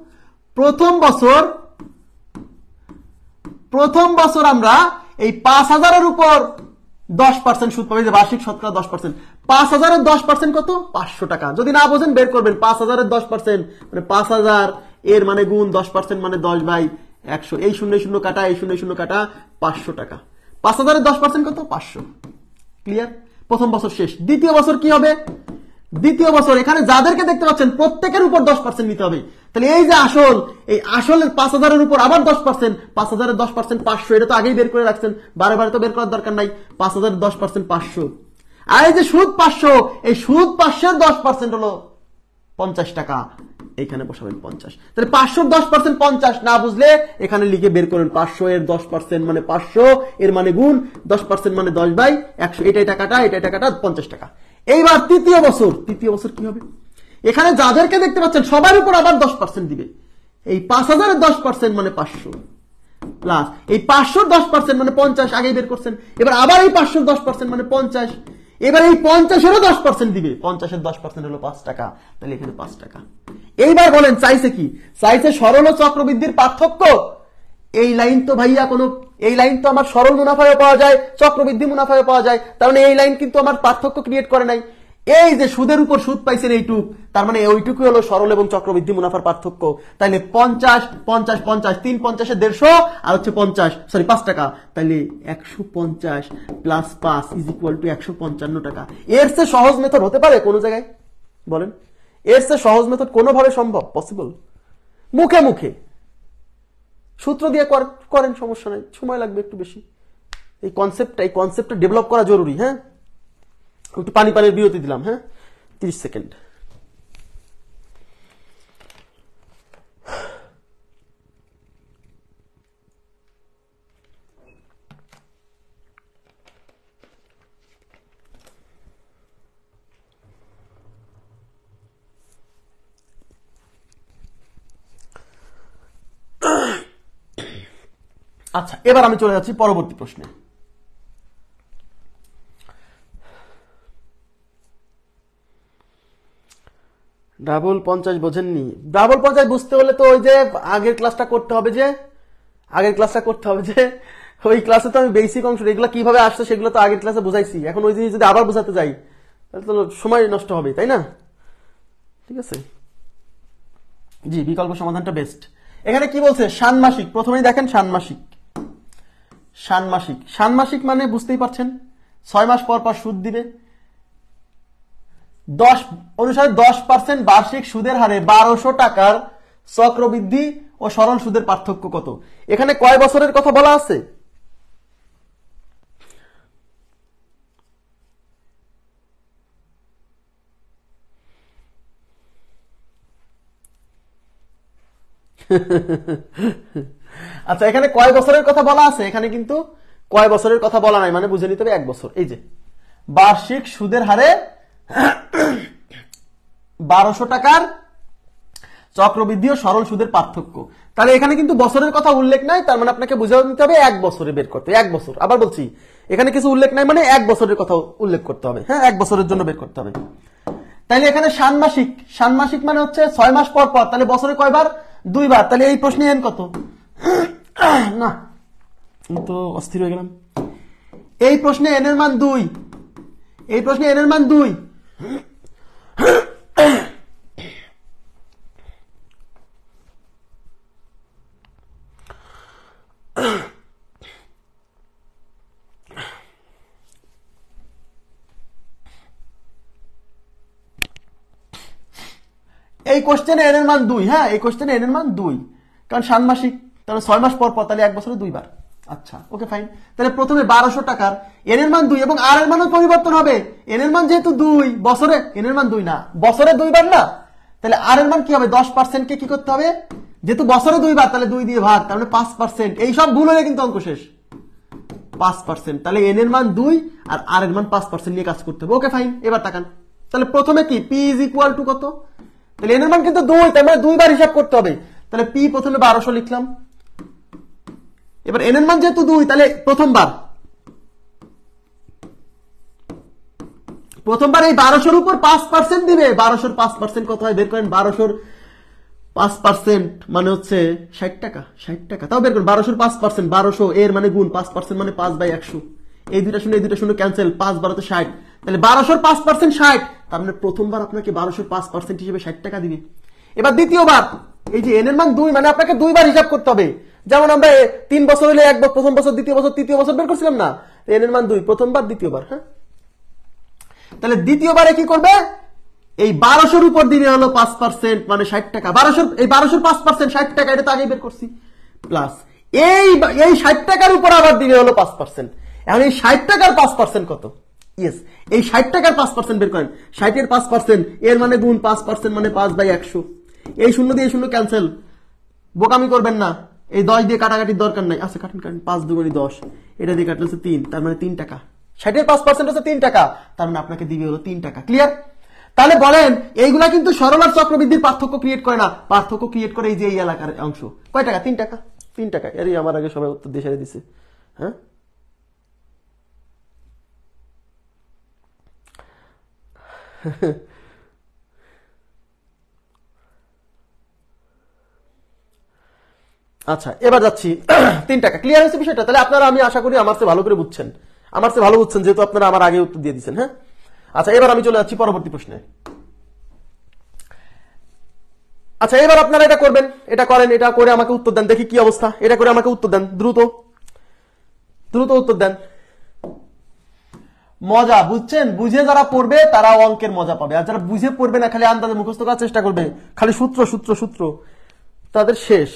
প্রথম বছর আমরা এই 5000 উপর 10% সুদ পাবে, যে বার্ষিক শতকরা 10%। 5000 এর 10% কত, 500 টাকা। যদি না বোঝেন বের করবেন, 5000 এর 10% মানে 5000 এর মানে গুণ 10% মানে 10/100। এই 0 কাটা, এই 0 কাটা, 500 টাকা। 5000 এর 10% কত, 500। ক্লিয়ার? প্রথম বছর শেষ। দ্বিতীয় বছর কি হবে? দ্বিতীয় বছর এখানে যাদেরকে দেখতে পাচ্ছেন প্রত্যেকের উপর 10% নিতে হবে। তাহলে এই যে আসল, এই আসলের 5000 এর উপর আবার 10%, 5000 এর 10% 500, এটা তো আগেই বের করে রাখছেন, বারে বারে তো বের করার দরকার নাই। 5000 এর 10% 500, আর এই যে সুদ 500, এই সুদ 500 এর 10% হলো 50 টাকা, এখানে বসাবেন 50। তাহলে 500 এর 10% 50, না বুঝলে এখানে লিখে বের করেন 500 এর 10% মানে 500 এর মানে গুণ 10% মানে 10/100, এটাই টাকাটা, এটাই টাকাটা, 50 টাকা। এইবার তৃতীয় বছর কি হবে? এখানে যাদেরকে দেখতে পাচ্ছেন সবার উপর আবার 10% দিবে। এই 5000 এর 10% মানে 500 প্লাস এই 500 এর 10% মানে 50, আগেই বের করছেন। এবার আবার এই 500 এর 10% মানে 50, এবার এই 50 এরও 10% দিবে, 50 এর 10% হলো 5 টাকা, তাহলে এখানে 5 টাকা। এইবার বলেন চাইছে কি? চাইছে সরল ও চক্রবৃদ্ধির পার্থক্য। এই লাইন তো ভাইয়া এই লাইন তো আমার সরল মুনাফায় পাওয়া যায়, চক্রবৃদ্ধি মুনাফায় পাওয়া যায়, তার মানে এই লাইন কিন্তু আমার পার্থক্য ক্রিয়েট করে নাই। এই যে সুদের উপর সুদ পাইছেন এইটুক, তার মানে ওইটুকু হলো সরল এবং চক্রবৃদ্ধি মুনাফার পার্থক্য। তাইলে 50 50 50, 3 50 150 আর হচ্ছে 5 টাকা, তাইলে 150 প্লাস 5 = 155 টাকা। এর চেয়ে সহজ মেথড হতে পারে কোন জায়গায় বলেন? এর চেয়ে সহজ মেথড কোনোভাবে সম্ভব, পসিবল? মুখে মুখে সূত্র দিয়ে করেন, সমস্যা নাই, সময় লাগবে একটু বেশি। এই কনসেপ্টটা ডেভেলপ করা জরুরি। হ্যাঁ, একটু পানির বিরতি দিলাম। হ্যাঁ, 30 সেকেন্ড। আচ্ছা, এবার আমি চলে যাচ্ছি পরবর্তী প্রশ্নে। ডাবল 50 বোঝেননি? ডাবল 50 বুঝতে হলে তো ওই যে আগের ক্লাসটা করতে হবে, যে ওই ক্লাসে তো আমি বেসিক অংশ, এগুলো কিভাবে আসছে সেগুলো তো আগের ক্লাসে বুঝাইছি। এখন ওই জিনিস যদি আবার বোঝাতে যাই তাহলে তো সময় নষ্ট হবে, তাই না? ঠিক আছে, জি, বিকল্প সমাধানটা বেস্ট। এখানে কি বলছে? ষান্মাসিক। প্রথমেই দেখেন ষান্মাসিক মানে বুঝতেই পারছেন, 6 মাস পর পর সুদ দিবে। 10 অনুসারে 10% বার্ষিক সুদের হারে 1200 টাকার চক্রবৃদ্ধি ও সরল সুদের পার্থক্য কত? এখানে কয় বছরের কথা বলা আছে? আচ্ছা, এখানে কয় বছরের কথা বলা আছে? এখানে কিন্তু কয় বছরের কথা বলা নাই, মানে বুঝে নিতে হবে 1 বছর। এই যে বার্ষিক সুদের হারে 1200 টাকার চক্রবৃদ্ধি ও সরল সুদের পার্থক্য। তাহলে এখানে কিন্তু বছরের কথা উল্লেখ নাই, তার মানে আপনাকে বুঝে নিতে হবে 1 বছরে বের করতে। 1 বছর, আবার বলছি এখানে কিছু উল্লেখ নাই মানে 1 বছরের কথা উল্লেখ করতে হবে। হ্যাঁ, 1 বছরের জন্য বের করতে হবে। তাহলে এখানে ষান্মাসিক, ষান্মাসিক মানে হচ্ছে 6 মাস পর পর, তাহলে বছরে কয়বার? 2 বার। তাহলে এই প্রশ্নে এন কত? না, তো অস্থির হয়ে গেলাম। এই প্রশ্নে এন এর মান 2, এই প্রশ্নে এন এর মান 2। এই কোশ্চেনে এন এর মান 2। হ্যাঁ, এই কোশ্চেনে এন এর মান 2, কারণ ষান্মাসিক, তাহলে 6 মাস পর পর, তাহলে 1 বছরে 2 বার। আচ্ছা, ওকে ফাইন। তাহলে প্রথমে 1200 টাকার এন এর মান 2 এবং আর এর মানও পরিবর্তন হবে। এন এর মান যেহেতু 2, বছরে এন এর মান 2 না, বছরে 2 বার না, তাহলে আর এর মান কি হবে? 10% কে কি করতে হবে? যেহেতু বছরে 2 বার, তাহলে 2 দিয়ে ভাগ, তার মানে 5%। এই সব ভুল হলে কিন্তু অঙ্ক শেষ। 5%, তাহলে এন এর মান 2 আর আর এর মান 5% নিয়ে কাজ করতে হবে। Okay fine. এবার তাকান, তাহলে প্রথমে কি পি ইজ ইকুয়াল টু কত? তাহলে এন এর মান কিন্তু 2, তার মানে 2 বার হিসাব করতে হবে। তাহলে পি প্রথমে 1200 লিখলাম। এবার এন এর মান যেহেতু 2, তাহলে প্রথমবার এই 1200-র উপর 5% দিবে। 1200-র 5% কত হয় বের করেন? 1200-র 5% মানে হচ্ছে 60 টাকা। 60 টাকা, তাও বের করেন। 1200-র 5%, 1200 এর মানে গুণ 5% মানে 5/100। এই দুইটা শূন্য, এই দুইটা শূন্য ক্যান্সেল, 5 12 60। তাহলে 1200-র 5% 60, তার মানে প্রথমবার আপনাকে 1200-র 5% হিসেবে 60 টাকা দিবে। এবার দ্বিতীয়বার, এই যে এন এর মান 2, মানে আপনাকে 2 বার হিসাব করতে হবে। যেমন আমরা 3 বছর হলে একবার, প্রথম বছর, দ্বিতীয় বছর, তৃতীয় বছর বের করছিলাম না? এন এর মান 2, প্রথমবার, দ্বিতীয়বার। হ্যাঁ, তাহলে দ্বিতীয়বারে কি করবে? এই 1200-র উপর দিবে হলো 5%, মানে 60 টাকা। 1200-র 5% 60 টাকা, এটা তো আগেই বের করছি। প্লাস এই 60 টাকার উপর আবার দিবে হলো 5%। এখন এই 60 টাকার 5% কত? ইয়েস, এই 60 টাকার 5% বের করেন। 60-এর 5% এর মানে গুণ 5% মানে 5/100। এই শূন্য দিয়ে শূন্য ক্যান্সেল, বোকামি করবেন না। এই 10 দিয়ে কাটাকাটির দরকার নাই। আচ্ছা, কাটেন, 5 দুগুণী 10, এটা দিয়ে কাটলে হচ্ছে 3, তার মানে 3 টাকা। 60-এর 5% হচ্ছে 3 টাকা, তার মানে আপনাকে দিবে হলো 3 টাকা। ক্লিয়ার? তাহলে বলেন, এইগুলা কিন্তু সরল আর চক্রবৃদ্ধির পার্থক্য ক্রিয়েট করে না, পার্থক্য ক্রিয়েট করে এই যে এই এলাকার অংশ। কয় টাকা? 3 টাকা। 3 টাকা। এরই আমার আগে সবাই উত্তর দিয়ে সেরে দিছে। হ্যাঁ, আচ্ছা, এবার যাচ্ছি 3 টাকা। ক্লিয়ার হয়েছে বিষয়টা? তাহলে আপনারা, আমি আশা করি আমার চেয়ে ভালো করে বুঝছেন, আমার চেয়ে ভালো বুঝছেন, যেহেতু আপনারা আমার আগে উত্তর দিয়ে দিচ্ছেন। হ্যাঁ, আচ্ছা, এবার আমি চলে যাচ্ছি পরবর্তী প্রশ্নে। আচ্ছা, এবার আপনারা এটা করবেন, এটা করেন, এটা করে আমাকে উত্তর দেন, দেখি কি অবস্থা। এটা করে আমাকে উত্তর দেন, দ্রুত দ্রুত উত্তর দেন। মজা বুঝছেন? বুঝে যারা পড়বে তারা অঙ্কের মজা পাবে, আর যারা বুঝে পড়বে না, খালি আন্দাজে মুখস্থ করার চেষ্টা করবে, খালি সূত্র সূত্র সূত্র, তাদের শেষ।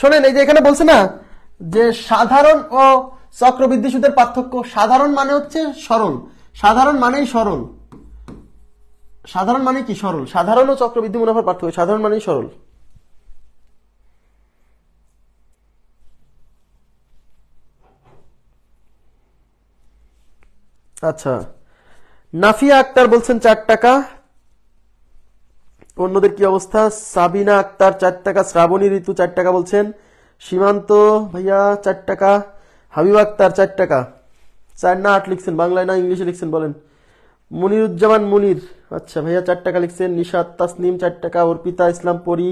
শোনেন, এই যে এখানে বলছে না যে সাধারণ ও চক্রবৃদ্ধি সুদের পার্থক্য। সাধারণ মানে হচ্ছে সরল, সাধারণ মানেই সরল। সাধারণ মানে কি? সরল। সাধারণ ও চক্রবৃদ্ধি মুনাফার পার্থক্য, সাধারণ মানেই সরল। আচ্ছা, নাফিয়া আক্তার বলছেন 4 টাকা। অন্যদের কি অবস্থা? সাবিনা আক্তার 4 টাকা, শ্রাবণী ঋতু 4 টাকা বলছেন, সীমান্ত ভাইয়া 4 টাকা, হাবিব আক্তার 4 টাকা। 4 না 8 লিখছেন, বাংলায় না ইংলিশে লিখছেন বলেন? মুনিরুজ্জামান মুনির, আচ্ছা ভাইয়া 4 টাকা লিখছেন। নিশাত তাসনিম 4 টাকা, অর্পিতা ইসলাম পরি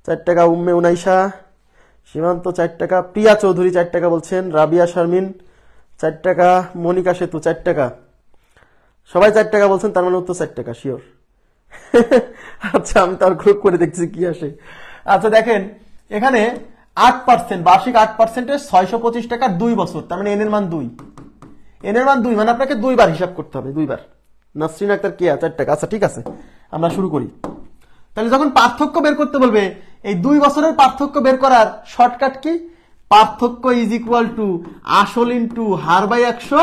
4 টাকা, উম্মে উনাইশা, সীমান্ত 4 টাকা, প্রিয়া চৌধুরী 4 টাকা বলছেন, রাবিয়া শারমিন 4 টাকা, মনিকা সেতু 4 টাকা। সবাই 4 টাকা বলছেন, তার মানে উত্তর 4 টাকা শিওর। আচ্ছা, আমি তার গ্রুপ করে দেখছি কি আসে। আচ্ছা দেখেন, এখানে 8%, বার্ষিক 8%-এর 625 টাকা 2 বছর, তার মানে এন এর মান 2, এন এর মান 2, মানে আপনাকে 2 বার হিসাব করতে হবে, 2 বার। নাসরিন আক্তার কেয়া 4 টাকা। আচ্ছা ঠিক আছে, আমরা শুরু করি। তাহলে যখন পার্থক্য বের করতে বলবে, এই 2 বছরের পার্থক্য বের করার শর্টকাট কি? পার্থক্য ইজ ইকুয়াল টু আসল ইনটু হার বাই 100,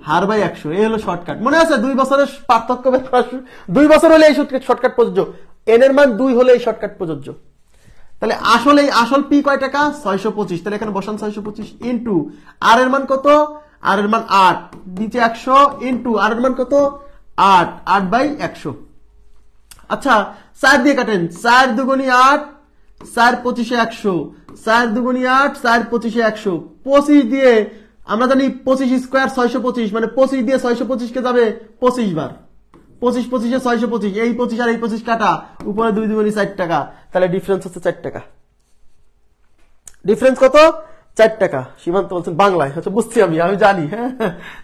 হার বাই 100, এই হলো শর্টকাট। মনে আছে 2 বছরের পার্থক্য বের করার, 2 বছর হলে এই শর্টকাট প্রযোজ্য, এন এর মান 2 হলে এই শর্টকাট প্রযোজ্য। তাহলে আসলে আসল পি কয় টাকা? 625, তাহলে এখানে বসান 625 ইনটু আর এর মান কত? আর এর মান 8, নিচে 100 ইনটু আর এর মান কত? 8, 8 বাই 100। আচ্ছা 4 দিয়ে কাটেন, 4 দুগুণী 8, 4 25-এ 100, 4 দুগুণী 8, 4 25-এ 100, 25 দিয়ে আমরা জানি 25 স্কোয়ার 625, মানে 25 দিয়ে 625 কে যাবে 25 বার, 25 25-এ 625, এই 25 আর এই 25 কাটা, উপরে 2 দুগুণী 4 টাকা, তাহলে ডিফারেন্স হচ্ছে 4 টাকা। ডিফারেন্স কত? 4 টাকা। সীমান্ত বলছেন বাংলায়, আচ্ছা বুঝছি আমি জানি, হ্যাঁ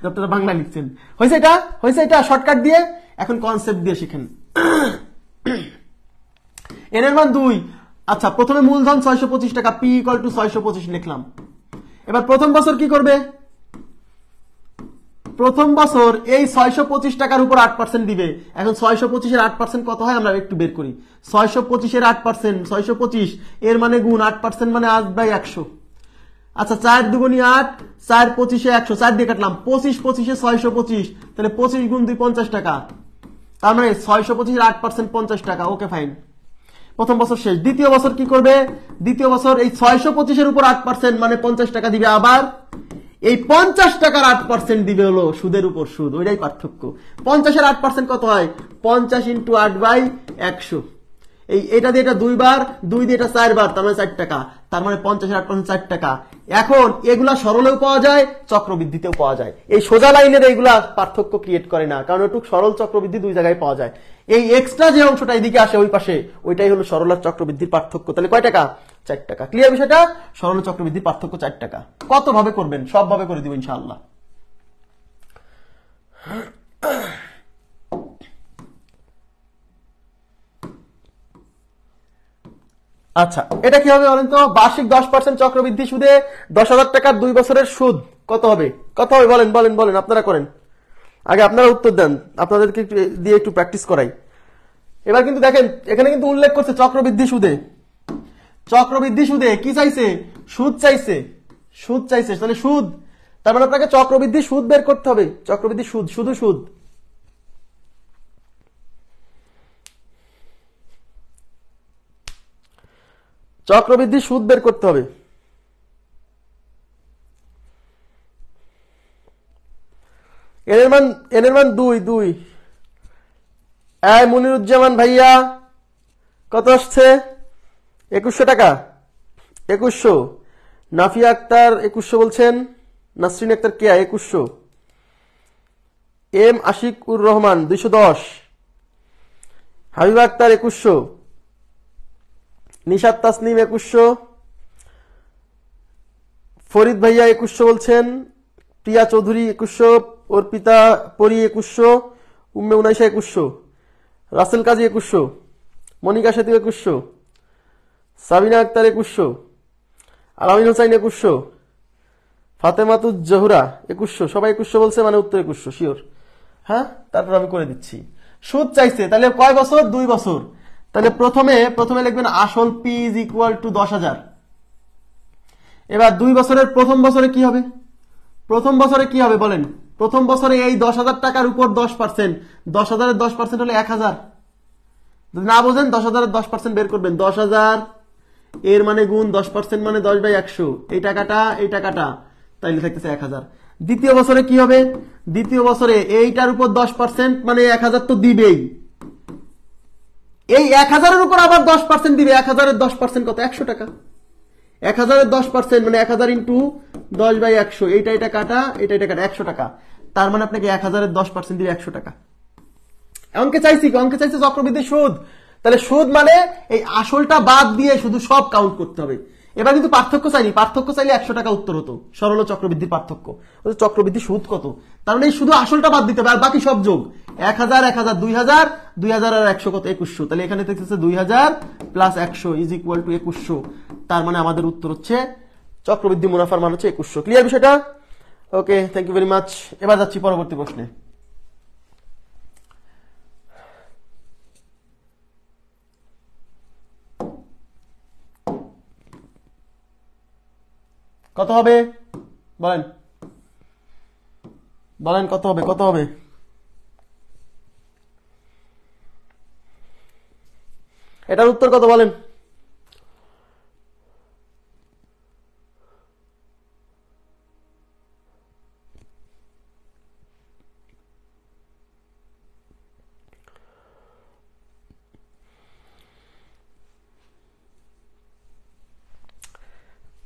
আপনারা বাংলায় লিখছেন। হয়েছে এটা, হয়েছে এটা শর্টকাট দিয়ে। এখন কনসেপ্ট দিয়ে শিখেন। এন এর মান 2, আচ্ছা প্রথমে মূলধন 625 টাকা, পি ইকুয়াল টু 625 লিখলাম। এবার প্রথম বছর কি করবে? প্রথম বছর এই 625 টাকার উপর 8% দিবে। এখন 625-এর 8% কত হয় আমরা একটু বের করি। 625-এর 8%, 625 এর মানে গুণ 8% মানে 8 বাই 100। আচ্ছা 4 দুগুণী 8, 4 25-এ 100, 4 দিয়ে কাটলাম, 25 25-এ 625, তাহলে 25 গুণ 2 50 টাকা, তার মানে 625-এর 8% 50 টাকা। ওকে ফাইন, প্রথম বছর শেষ। দ্বিতীয় বছর কি করবে? দ্বিতীয় বছর এই 625-এর উপর 8% মানে 50 টাকা দিবে, আবার এই 50 টাকার 8% দিবে হলো সুদের উপর সুদ, ওইটাই পার্থক্য। 50-এর 8% কত হয়? 50 ইন্টু 8 বাই 100, এটা দিয়ে এটা 2 বার, 2 দিয়ে এটা 4 বার, তার মানে 4 টাকা, তার মানে 50-এর 8% 4 টাকা। এখন এগুলা সরলেও পাওয়া যায়, চক্রবৃদ্ধিতেও পাওয়া যায়। এই সোজা লাইনের এইগুলা পার্থক্য ক্রিয়েট করে না, কারণ একটু সরল চক্রবৃদ্ধি 2 জায়গায় পাওয়া যায়। এই এক্সট্রা যে অংশটা এদিকে আসে ওই পাশে, ওইটাই হলো সরল আর চক্রবৃদ্ধির পার্থক্য। তাহলে কয় টাকা? 4 টাকা। ক্লিয়ার বিষয়টা? সরল চক্রবৃদ্ধির পার্থক্য 4 টাকা। কত ভাবে করবেন? সব ভাবে করে দিব ইনশাআল্লাহ। আচ্ছা এটা কি হবে বলেন তো? বার্ষিক 10% চক্রবৃদ্ধি সুদে 10,000 টাকার 2 বছরের সুদ কত হবে? কত হবে বলেন বলেন বলেন, আপনারা করেন আগে, আপনারা উত্তর দেন, আপনাদেরকে দিয়ে একটু প্র্যাকটিস করাই। এবার কিন্তু দেখেন এখানে কিন্তু উল্লেখ করছে চক্রবৃদ্ধি সুদে, চক্রবৃদ্ধি সুদে কি চাইছে? সুদ চাইছে, সুদ চাইছে, তাহলে সুদ, তার মানে আপনাকে চক্রবৃদ্ধি সুদ বের করতে হবে। চক্রবৃদ্ধি সুদ, শুধু সুদ। চক্রবৃদ্ধি সুদ বের করতে হবে। এনের মান 2। মনিরুজ্জামান ভাইয়া কত আসছে? 2100 টাকা। 2100। নাফিয়া আক্তার 2100 বলছেন। নাসরিন আক্তার কেয়া 2100। এম আশিকুর রহমান 210। হাবিবা আক্তার 2100। নিশাত তাসনিম 2100। ফরিদ ভাইয়া 2100 বলছেন। প্রিয়া চৌধুরী 2100। অর্পিতা পরি 2100। উম্মে উনাইশা 2100। রাসেল কাজী 2100। মনিকা সেতু 2100। সাবিনা আক্তার 2100। আলামিন হোসাইন 2100। ফাতেমাতুজ জহুরা 2100। সবাই 2100 বলছে, মানে উত্তর 2100 শিওর। হ্যাঁ, তারপর আমি করে দিচ্ছি। সুদ চাইছে, তাহলে কয় বছর? 2 বছর। তাহলে প্রথমে লিখবেন আসল পি ইজ ইকুয়াল টু 10,000। এবার 2 বছরের প্রথম বছরে কি হবে? প্রথম বছরে কি হবে বলেন? প্রথম বছরে এই 10,000 টাকার উপর 10%, 10,000-এর 10% হলে 1,000। যদি না বোঝেন 10,000-এর 10% বের করবেন। 10,000 এর মানে গুণ 10% মানে 10 বাই 100, এই টাকাটা তাইলে থাকতেছে 1,000। দ্বিতীয় বছরে কি হবে? দ্বিতীয় বছরে এইটার উপর 10% মানে 1,000 তো দিবেই, এই 1,000-এর উপর আবার 10% দিবে। 1,000-এর 10% কত? 100 টাকা। 1,000-এর 10% মানে 1,000 ইন্টু 10 বাই 100, এটা কাটা 100 টাকা। তার মানে আপনাকে 1,000-এর 10% দিবে 100 টাকা। অঙ্কে চাইছে চক্রবৃদ্ধি সুদ। তাহলে সুদ মানে এই আসলটা বাদ দিয়ে শুধু সব কাউন্ট করতে হবে। এবার কিন্তু পার্থক্য চাইনি, পার্থক্য চাইলে 100 টাকা উত্তর হতো, সরল চক্রবৃদ্ধির পার্থক্য। চক্রবৃদ্ধি সুদ কত, তার মানে শুধু আসলটা বাদ দিতে হবে আর বাকি সব যোগ। 1000 1000 2000 2000 আর 100 কত 2100, তাহলে এখানে দেখতেছে 2000 প্লাস 100 ইজ ইকুয়াল টু 2100। তার মানে আমাদের উত্তর হচ্ছে চক্রবৃদ্ধি মুনাফার মান হচ্ছে 2100। ক্লিয়ার বিষয়টা? ওকে, থ্যাংক ইউ ভেরি মাচ। এবার যাচ্ছি পরবর্তী প্রশ্নে। কত হবে বলেন, বলেন কত হবে, কত হবে? এটার উত্তর কত বলেন?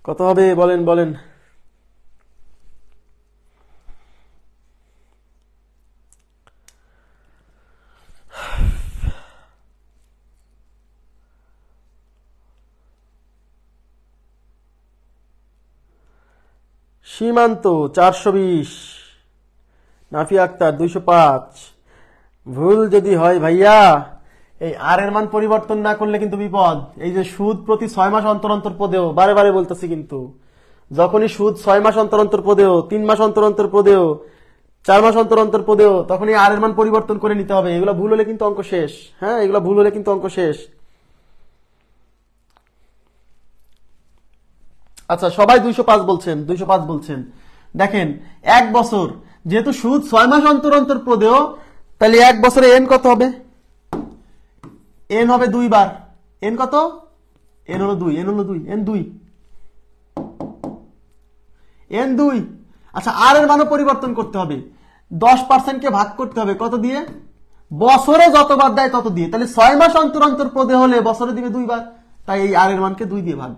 কত হবে বলেন, বলেন। সীমান্ত 420, নাফিয়া আক্তার 205। ভুল যদি হয় ভাইয়া, এই আর এর মান পরিবর্তন না করলে কিন্তু বিপদ। এই যে সুদ প্রতি 6 মাস অন্তর অন্তর পদেও, বারে বারে বলতেছি, কিন্তু যখনই সুদ 6 মাস অন্তর অন্তর পদেও, 3 মাস অন্তর অন্তর পদেও, 4 মাস অন্তর অন্তর পদেও, তখনই আর এর মান পরিবর্তন করে নিতে হবে। এগুলো ভুল হলে কিন্তু অঙ্ক শেষ। হ্যাঁ, এগুলো ভুল হলে কিন্তু অঙ্ক শেষ। আচ্ছা, সবাই 205 বলছেন, 205 বলছেন। দেখেন, 1 বছর যেহেতু সুদ 6 মাস অন্তর অন্তর পদেও, তাহলে 1 বছরে এন কত হবে? এন হবে 2 বার। এন কত? এন হলো 2, এন হলো 2, এন 2, এন 2। আচ্ছা, আর এর মানও পরিবর্তন করতে হবে। 10% কে ভাগ করতে হবে কত দিয়ে? বছরে যতবার দেয় তত দিয়ে। তাহলে 6 মাস অন্তর অন্তর পদে হলে বছরে দিবে 2 বার, তাই এই আর এর মানকে 2 দিয়ে ভাগ।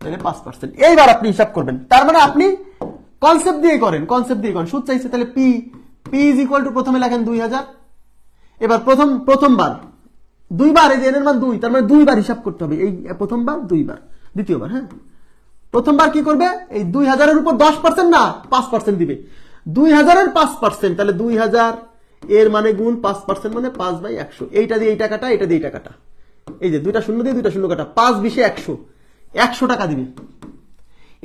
তাহলে 5%। এইবার আপনি হিসাব করবেন, তার মানে আপনি কনসেপ্ট দিয়ে করেন, কনসেপ্ট দিয়ে করেন। সুদ চাইছে, তাহলে পি ইজ ইকুয়াল টু প্রথমে লেখেন 2000। এবার প্রথমবার 2 বার, এই যে এর মান 2, তার মানে 2 বার হিসাব করতে হবে। এই প্রথমবার 2 বার, দ্বিতীয়বার, হ্যাঁ প্রথমবার কি করবে? এই 2000 এর উপর 10% না 5% দিবে। 2000 এর 5%, তাহলে 2000 এর মানে গুণ 5% মানে 5/100। এইটা দিয়ে এই টাকাটা, এটা দিয়ে এই টাকাটা, এই যে 2টা শূন্য দিয়ে 2টা শূন্য কাটা, 5 20 100, 100 টাকা দিবে।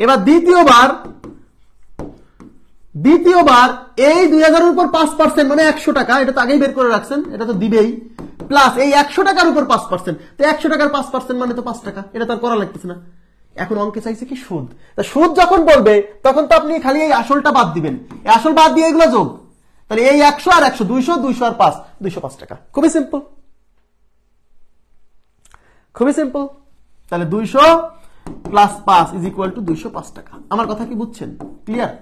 এবার দ্বিতীয়বার এই 2000 এর উপর 5% মানে 100 টাকা, এটা তো আগেই বের করে রাখছেন, এটা তো দিবেই, প্লাস এই 100 টাকার উপর 5%, তো 100 টাকার 5% মানে তো 5 টাকা, এটা তো আর করা লাগতেছে না। এখন অঙ্কে চাইছে কি সুদ। তা সুদ যখন বলবে তখন তো আপনি খালি এই আসলটা বাদ দিবেন, এই আসল বাদ দিয়ে এগুলো যোগ, তাহলে এই 100 আর 100 200, 200 আর 5 205 টাকা। খুবই সিম্পল, খুবই সিম্পল। তাহলে 200 প্লাস 5 ইজ ইকুয়াল টু 205 টাকা। আমার কথা কি বুঝছেন? ক্লিয়ার?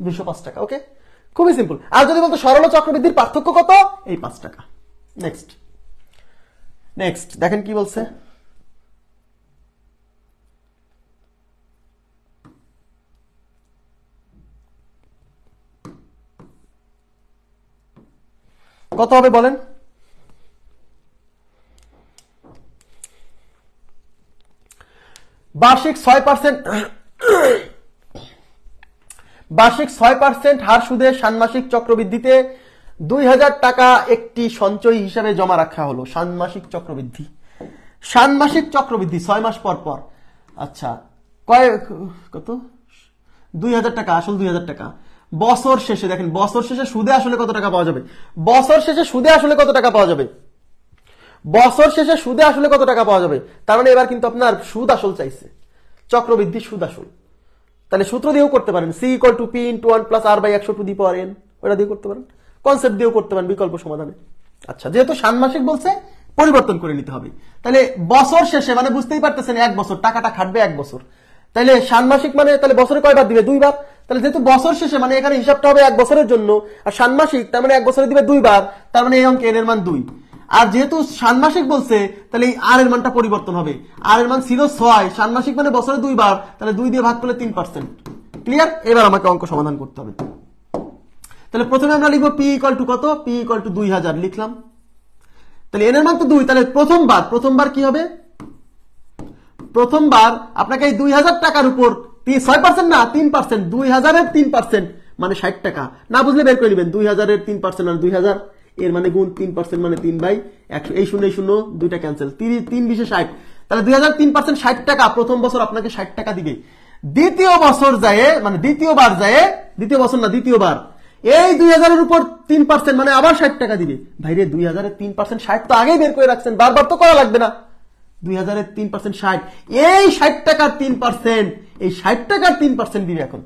205 টাকা। ওকে, খুবই সিম্পল। আর যদি বলতো সরল চক্রবৃদ্ধির পার্থক্য কত? এই 5 টাকা। নেক্সট, নেক্সট দেখেন কি বলছে। কত হবে বলেন? বার্ষিক 6%, বার্ষিক 6% হার সুদে ষান্মাসিক চক্রবৃদ্ধিতে 2000 টাকা একটি সঞ্চয় হিসাবে জমা রাখা হলো। ষান্মাসিক চক্রবৃদ্ধি, ষান্মাসিক চক্রবৃদ্ধি 6 মাস পর পর। আচ্ছা, কত? 2000 টাকা, আসল 2000 টাকা। বছর শেষে দেখেন, বছর শেষে সুদে আসলে কত টাকা পাওয়া যাবে? বছর শেষে সুদে আসলে কত টাকা পাওয়া যাবে? বছর শেষে সুদে আসলে কত টাকা পাওয়া যাবে? তার মানে এবার কিন্তু আপনার সুদ আসল চাইছে, চক্রবৃদ্ধি সুদ আসল। তাহলে সূত্র দিয়েও করতে পারেন, c = p × 1 + r/100^n, ওটা দিয়ে করতে পারেন, কনসেপ্ট দিয়েও করতে পারেন বিকল্প সমাধানে। আচ্ছা, যেহেতু ষান্মাসিক বলছে পরিবর্তন করে নিতে হবে, তাহলে বছর শেষে মানে বুঝতেই পারতেছেন 1 বছর, টাকাটা খাটবে 1 বছর। তাহলে ষান্মাসিক মানে তাহলে বছরে কয়বার দিবে? 2 বার। তাহলে যেহেতু বছর শেষে মানে এখানে হিসাবটা হবে 1 বছরের জন্য, আর ষান্মাসিক তার মানে 1 বছরে দিবে 2 বার, তার মানে এই অঙ্কে n এর মান 2। আর যেহেতু ষান্মাসিক বলছে, তাহলে এই আর এর মানটা পরিবর্তন হবে। আর এর মান ছিল 6, ষান্মাসিক মানে বছরে 2 বার, তাহলে 2 দিয়ে ভাগ করলে 3%। ক্লিয়ার? এবার আমাকে অঙ্ক সমাধান করতে হবে। তাহলে প্রথমে আমরা লিখবো p = কত? p = 2000 লিখলাম। তাহলে এন এর মান তো 2, তাহলে প্রথমবার কি হবে, প্রথমবার আপনাকে এই 2000 টাকার উপর 6% না 3%, 2000 এর 3% মানে 60 টাকা। না বুঝলে বের করে নেবেন, 2000 এর 3% মানে 2000, এর মানে গুণ 3% মানে 3/100, এই শূন্য দুইটা ক্যান্সেল, 3×20 = 60। তাহলে 2000 3% 60 টাকা, প্রথম বছর আপনাকে 60 টাকা দিবে। দ্বিতীয় বছর যায় মানে দ্বিতীয়বার এই 2000 এর উপর 3% মানে আবার 60 টাকা দিবে। ভাইরে 2000 এর 3% 60 তো আগেই বের করে রাখছেন, বারবার তো করা লাগবে না। 2000 এর 3% 60, এই 60 টাকার 3%, এই 60 টাকার 3% দিবে এখন।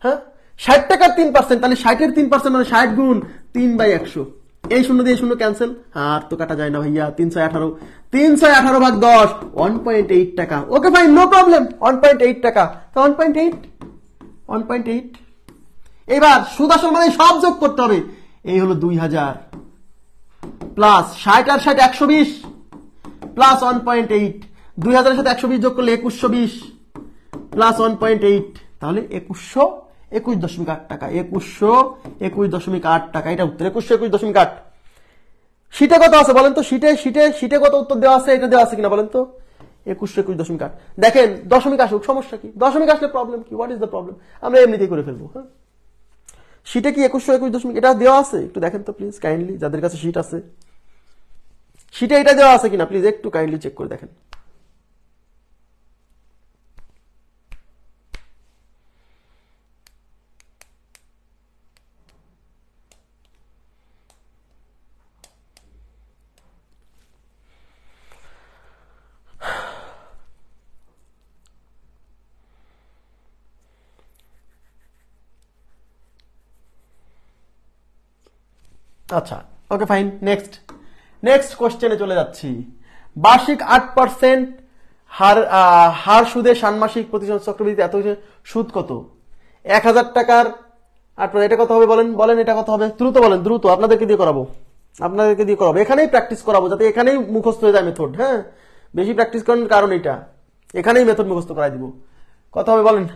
হ্যাঁ, 60 টাকার 3%, তাহলে 60 এর 3% মানে 60 গুণ 3/100, এই শূন্য দিয়ে শূন্য ক্যান্সেল, আর তো কাটা যায় না ভাইয়া। 318 ভাগ 10, 1.8 টাকা। ওকে ফাইন, নো প্রবলেম, 1.8 টাকা। তো 1.8 এবার সুদ আসল মানে সব যোগ করতে হবে। এই হলো 2000 প্লাস 60 আর 60 120 প্লাস 1.8, 2000 এর সাথে 120 যোগ করলে 2120 প্লাস 1.8, তাহলে 2121.8 টাকা। 2121.8 টাকা, এটা উত্তর 2121.8। শীটে কত আছে বলেন তো, শীটে কত উত্তর দেওয়া আছে, এটা দেওয়া আছে কিনা বলেন তো। 2121.8। দেখেন দশমিক আসুক, সমস্যা কি? দশমিক আসলে প্রবলেম কি? What is the problem? আমরা এমনিতেই করে ফেলবো। হ্যাঁ, শীটে কি 2121 এটা দেওয়া আছে? একটু দেখেন তো প্লিজ কাইন্ডলি, যাদের কাছে শীট আছে, শীটে এটা দেওয়া আছে কিনা প্লিজ একটু কাইন্ডলি চেক করে দেখেন। আচ্ছা, ওকে ফাইন, নেক্সট কোশ্চেনে চলে যাচ্ছি। বার্ষিক 8% হার সুদে ষান্মাসিক প্রতিশত চক্রবৃদ্ধি এত সুদ কত? 1000 টাকার 8%, এটা কত হবে বলেন এটা কত হবে? দ্রুত আপনাদেরকে দিয়ে করাবো, এখানেই প্র্যাকটিস করাবো, যাতে এখানেই মুখস্থ হয়ে যায় মেথড। হ্যাঁ, বেশি প্র্যাকটিস করার কারণ এটা, এখানেই মেথড মুখস্থ করাই দিব। কত হবে বলেন?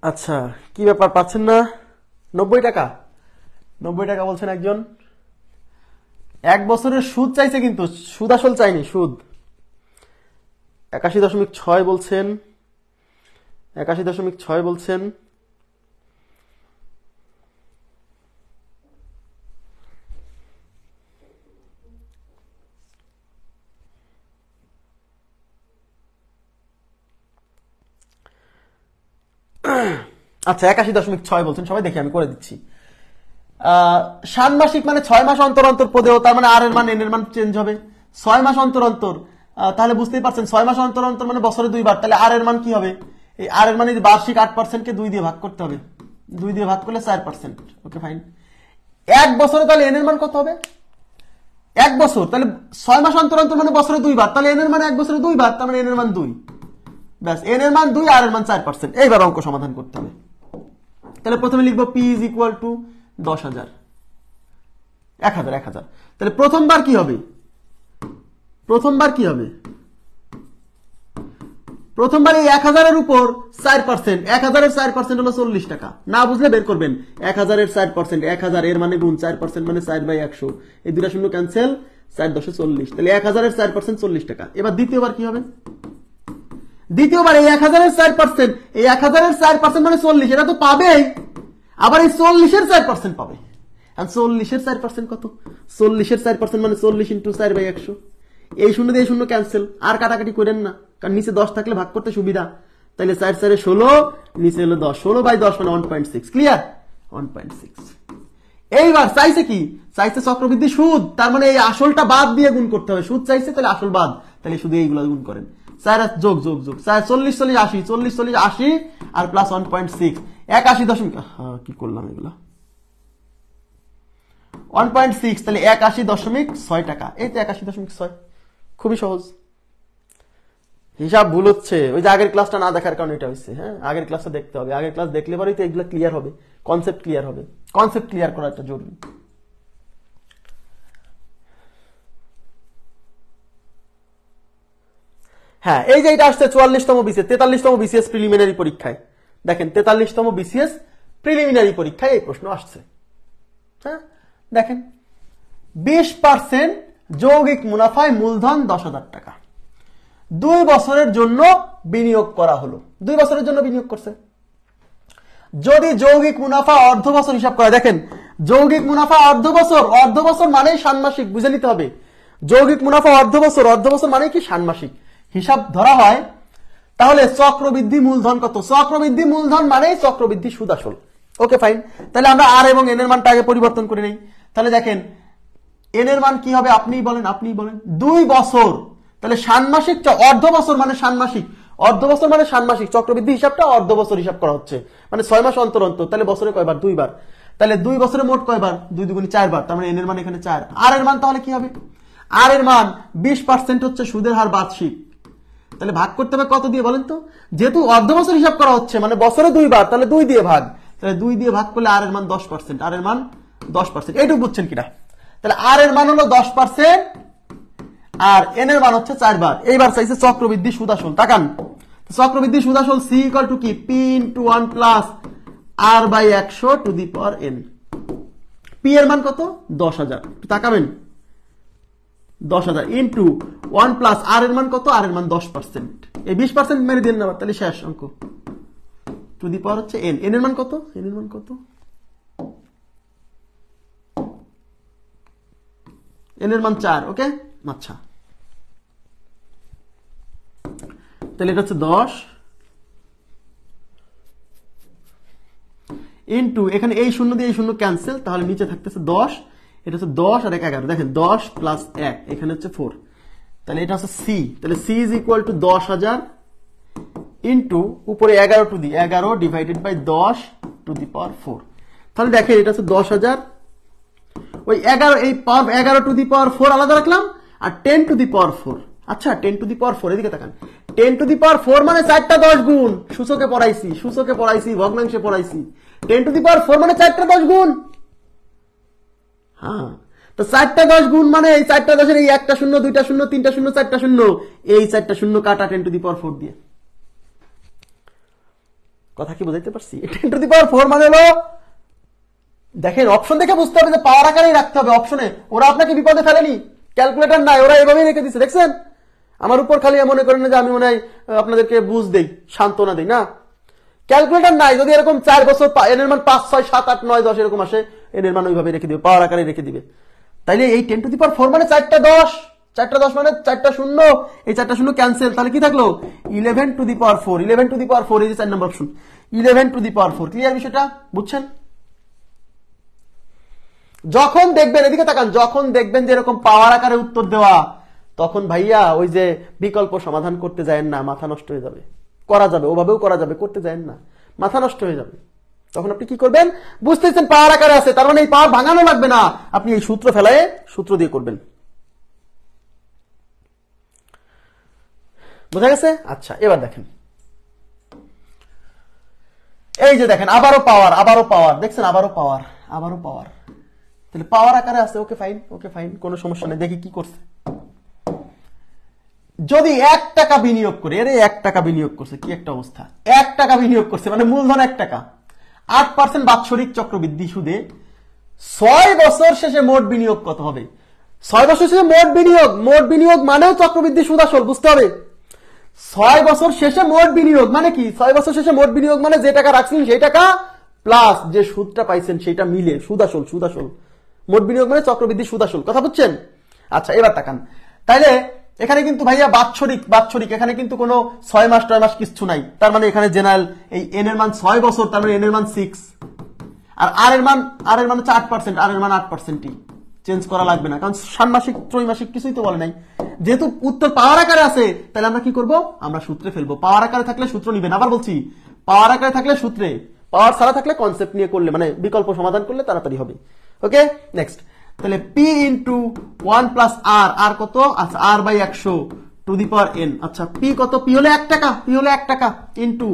আচ্ছা, কি ব্যাপার, পাচ্ছেন না? 90 টাকা বলছেন একজন। 1 বছরের সুদ চাইছে, কিন্তু সুদ আসল চাইনি, সুদ 81.6 বলছেন। আচ্ছা, 81.6 বলছেন সবাই, দেখি আমি করে দিচ্ছি। ষান্মাসিক মানে 6 মাস অন্তর অন্তর পদেও, তার মানে আর এর মান এন এর মান চেঞ্জ হবে 6 মাস অন্তর অন্তর। তাহলে বুঝতেই পারছেন 6 মাস অন্তর অন্তর মানে বছরে 2 বার, তাহলে আর এর মান কি হবে? এই আর এর মানে বার্ষিক 8% কে 2 দিয়ে ভাগ করতে হবে, 2 দিয়ে ভাগ করলে 4%। Okay fine. 1 বছরে তাহলে এন এর মান কত হবে? 1 বছর, তাহলে 6 মাস অন্তর অন্তর মানে বছরে 2 বার, তাহলে এন এর মান 1 বছরে 2 বার, তার মানে এন এর মান 2। ব্যাস, এন এর মান 2, আর এর মান 4%। এইবার অঙ্ক সমাধান করতে হবে। তাহলে প্রথমে লিখবো পি ইজ ইকুয়াল টু 10,000, 1000। তাহলে প্রথমবার কি হবে? প্রথমবার এই 1000 এর উপর 4%, 1000 এর 4% হলো 40 টাকা। না বুঝলে বের করবেন, 1000 এর 4%, 1000 এর মানে গুণ 4% মানে 4/100, এই দুটা শূন্য ক্যান্সেল, 4×10 = 40, তাহলে 1000 এর 4% 40 টাকা। এবার দ্বিতীয়বার কি হবে? দ্বিতীয়বার এই 1000 এর 4%, এই 1000 এর 4% মানে 40, এটা তো পাবেই, আবার এই 40 এর 4% পাবে। আর 40 এর 4% কত? 40 এর 4% মানে 40 × 4/100, এই শূন্য দিয়ে শূন্য ক্যান্সেল, আর কাটাকাটি করেন না, কারণ নিচে 10 থাকলে ভাগ করতে সুবিধা। তাহলে 4 4 16, নিচে হলো 10, 16/10 মানে 1.6। ক্লিয়ার? 1.6। এইবার চাইছে কি, চাইছে চক্রবৃদ্ধি সুদ, তার মানে এই আসলটা বাদ দিয়ে গুণ করতে হবে। সুদ চাইছে তাহলে আসল বাদ, তাহলে শুধু এইগুলো গুণ করেন। 4 যোগ যোগ যোগ 4 40 40 80 40 40 80 আর প্লাস 1.6 81 দশমিক, কি করলাম এগুলা, 1.6 তাহলে 81.6 টাকা। এই তো 81.6, খুবই সহজ। হিসাব ভুল হচ্ছে, ওই যে আগের ক্লাসটা না দেখার কারণে এটা হচ্ছে। হ্যাঁ, আগের ক্লাসটা দেখতে হবে, আগের ক্লাস দেখলে পরেই তো এগুলো ক্লিয়ার হবে, কনসেপ্ট ক্লিয়ার হবে। কনসেপ্ট ক্লিয়ার করা একটা জরুরি। হ্যাঁ, এই যে এটা আসছে 44তম বিসিএস, 43তম বিসিএস প্রিলিমিনারি পরীক্ষায়। দেখেন 43তম বিসিএস প্রিলিমিনারি পরীক্ষায় এই প্রশ্ন আসছে। হ্যাঁ, দেখেন 20% যৌগিক মুনাফায় মূলধন 10,000 টাকা 2 বছরের জন্য বিনিয়োগ করা হলো। 2 বছরের জন্য বিনিয়োগ করছে। যদি যৌগিক মুনাফা অর্ধ বছর হিসাব করা, দেখেন যৌগিক মুনাফা অর্ধ বছর, অর্ধ বছর মানেই ষান্মাসিক, বুঝে নিতে হবে। যৌগিক মুনাফা অর্ধ বছর, অর্ধ বছর মানে কি ষান্মাসিক হিসাব ধরা হয়, তাহলে চক্রবৃদ্ধি মূলধন কত? চক্রবৃদ্ধি মূলধন মানেই চক্রবৃদ্ধি সুদ আসল। ওকে ফাইন, তাহলে আমরা আর এবং এন এর মানটা আগে পরিবর্তন করে নেই। তাহলে দেখেন এন এর মান কি হবে, আপনিই বলেন, আপনিই বলেন। 2 বছর, তাহলে ষান্মাসিক, অর্ধ বছর মানে ষান্মাসিক, অর্ধ বছর মানে ষান্মাসিক, চক্রবৃদ্ধি হিসাবটা অর্ধ বছর হিসাব করা হচ্ছে, মানে 6 মাস অন্তর অন্তর। তাহলে বছরে কয়বার? 2 বার। তাহলে 2 বছরে মোট কয়বার? 2 দুগুণে 4 বার। তার মানে এন এর মান এখানে 4। আর এর মান তাহলে কি হবে? আর এর মান 20% হচ্ছে সুদের হার বার্ষিক। তাহলে ভাগ করতে হবে কত দিয়ে বলেন তো? যেহেতু অর্ধ বছর হিসাব করা হচ্ছে, মানে বছরে 2 বার, তাহলে 2 দিয়ে ভাগ। তাহলে 2 দিয়ে ভাগ করলে আর এর মান 10%। আর এর মান 10%, এইটুকু বুঝছেন কিনা? তাহলে আর এর মান হলো 10% আর এন এর মান হচ্ছে 4 বার। এইবার চাইছে চক্রবৃদ্ধি সুদ আসল। তাকান, চক্রবৃদ্ধি সুদ আসল সি ইকুয়াল টু কি? P into 1 plus R by 100 to the power N. P এর মান কত? 10,000। তাকাবেন, 10,000 ইন্টু 1 প্লাস আর এর মান কত? আর এর মান 10%। এই 20% মেরে দিন না, তাহলে শেষ অঙ্ক। টু দি পাওয়ার হচ্ছে এন। এন এর মান কত? এন এর মান কত? এন এর মান 4। ওকে, আচ্ছা, তাহলে এটা হচ্ছে 10 ইন্টু, এখানে এই শূন্য দিয়ে এই শূন্য ক্যান্সেল, তাহলে নিচে থাকতেছে 10। এটা হচ্ছে 10 আর 1 11। দেখেন 10 প্লাস 1, এখানে হচ্ছে 4। তাহলে এটা হচ্ছে সি। তাহলে C is equal to 10,000 into উপরে 11 to the 11 divided by 10 to the power 4। তাহলে দেখেন এটা হচ্ছে 10,000, ওই 11, এই 11 টু দি পাওয়ার 4 আলাদা রাখলাম, আর 10 টু দি পাওয়ার 4। আচ্ছা, 10 টু দি পাওয়ার 4, এদিকে তাকান। 10 টু দি পাওয়ার 4 মানে 4টা 10 গুণ। সূচকে পড়াইছি, ভগ্নাংশে পড়াইছি। 10 টু দি পাওয়ার 4 মানে 4টা 10 গুণ। হ্যাঁ, তো 4টা 10 গুণ মানে এই 4টা 10-এর এই একটা শূন্য, দুইটা শূন্য, তিনটা শূন্য, 4টা শূন্য, এই 4টা শূন্য কাটা 10 টু দি পাওয়ার 4 দিয়ে। কথা কি বুঝাইতে পারছি? 10 টু দি পাওয়ার 4 মানে হলো, দেখেন অপশন দেখে বুঝতে হবে যে পাওয়ার আকারেই রাখতে হবে। অপশনে ওরা আপনাকে বিপদে ফেলেনি, ক্যালকুলেটর নাই, ওরা এভাবেই রেখে দিচ্ছে। দেখছেন, আমার উপর খালি মনে করেন যে আমি মনে হয় আপনাদেরকে বুঝ দেই, সান্ত্বনা দেই না। ক্যালকুলেটর নাই, যদি এরকম 4 বছর এন এর মান 5 6 7 8 9 10 এরকম আসে, এন এর মান ওইভাবে রেখে দিবে, পাওয়ার আকারে রেখে দিবে। তাইলে এই 10 টু দি পাওয়ার 4 মানে 4টা 10, 4টা 10 মানে 4টা শূন্য, এই 4টা শূন্য ক্যান্সেল, তাহলে কি থাকলো? 11 to the power 4। 11 to the power 4, এই যে 4 নম্বর option, 11 to the power 4। Clear বিষয়টা? বুঝছেন? যখন দেখবেন, এদিকে তাকান, যখন দেখবেন যে এরকম পাওয়ার আকারে উত্তর দেওয়া, তখন ভাইয়া ওই যে বিকল্প সমাধান করতে যায়েন না, মাথা নষ্ট হয়ে যাবে। করা যাবে, ওভাবেও করা যাবে, করতে যায়েন না, মাথা নষ্ট হয়ে যাবে। তখন আপনি কি করবেন? বুঝতেছেন পাওয়ার আকারে আছে, তার মানে এই পাওয়ার ভাঙানো লাগবে না, আপনি এই সূত্র ফেলায় সূত্র দিয়ে করবেন। বোঝা গেছে? আচ্ছা, এবার দেখেন, এই যে দেখেন আবারও পাওয়ার, দেখছেন আবারও পাওয়ার, তাহলে পাওয়ার আকারে আছে। ওকে ফাইন, কোনো সমস্যা নেই। দেখি কি করছে। যদি 1 টাকা বিনিয়োগ করে, 1 টাকা বিনিয়োগ করছে, কি একটা অবস্থা। 1 টাকা বিনিয়োগ করছে মানে মূলধন 1 টাকা, 8% বাৎসরিক চক্রবৃদ্ধি সুদে 6 বছর শেষে মোট বিনিয়োগ কত হবে? 6 বছর শেষে মোট বিনিয়োগ মানেও চক্রবৃদ্ধি সুদ আসল, বুঝতে হবে। 6 বছর শেষে মোট বিনিয়োগ মানে কি? 6 বছর শেষে মোট বিনিয়োগ মানে যে টাকা রাখছেন সেই টাকা প্লাস যে সুদটা পাইছেন সেটা মিলে সুদ আসল। মোট বিনিয়োগ মানে চক্রবৃদ্ধি সুদ আসল, কথা বুঝছেন? আচ্ছা, এবার তাকান, তাইলে এখানে কিন্তু ভাইয়া বাৎসরিক, এখানে কিন্তু কোনো 6 মাস 9 মাস কিছু নাই। তার মানে এখানে জেনারেল এই এন এর মান 6 বছর, তার মানে এন এর মান 6। আর আর এর মান হচ্ছে 8%, আর এর মান 8%ই, চেঞ্জ করা লাগবে না, কারণ ষান্মাসিক ত্রৈমাসিক কিছুই তো বলে নাই। যেহেতু উত্তর পাওয়ার আকারে আছে, তাহলে আমরা কি করব, আমরা সূত্রে ফেলবো। পাওয়ার আকারে থাকলে সূত্র নিবেন, আবার বলছি পাওয়ার আকারে থাকলে সূত্রে, পাওয়ার ছাড়া থাকলে কনসেপ্ট নিয়ে করলে, মানে বিকল্প সমাধান করলে তাড়াতাড়ি হবে। Okay, next. তাহলে P into 1 plus R, R কত, আচ্ছা R by 100 to the power N. আচ্ছা পি কত, পি হলে 1 টাকা, পি হলে 1 টাকা, ইন্টু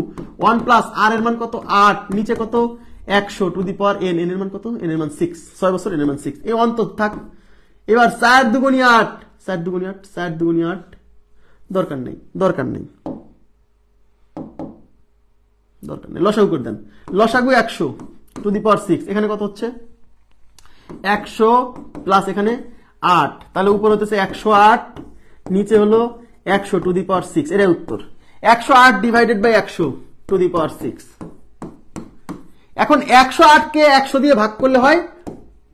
1 প্লাস আর এর মান কত 8, নিচে কত 100 to the power n, N এর মান কত, এন এর মান 6, 6 বছর এন এর মান 6, এই অন্তর থাক। এবার 4 দুগুণী 8, 4 দুগুণী 8, 4 দুগুণী 8, দরকার নেই, দরকার নেই, দরকার নেই, লসাগু করে দেন। লসাগু 100 টু দি পাওয়ার 6, এখানে কত হচ্ছে 100 প্লাস এখানে 8, তাহলে উপর হতেছে 108, নিচে হলো 100 টু দি পাওয়ার 6, এটাই উত্তর। 108 divided by 100 to the power 6। এখন 108 কে 100 দিয়ে ভাগ করলে হয়,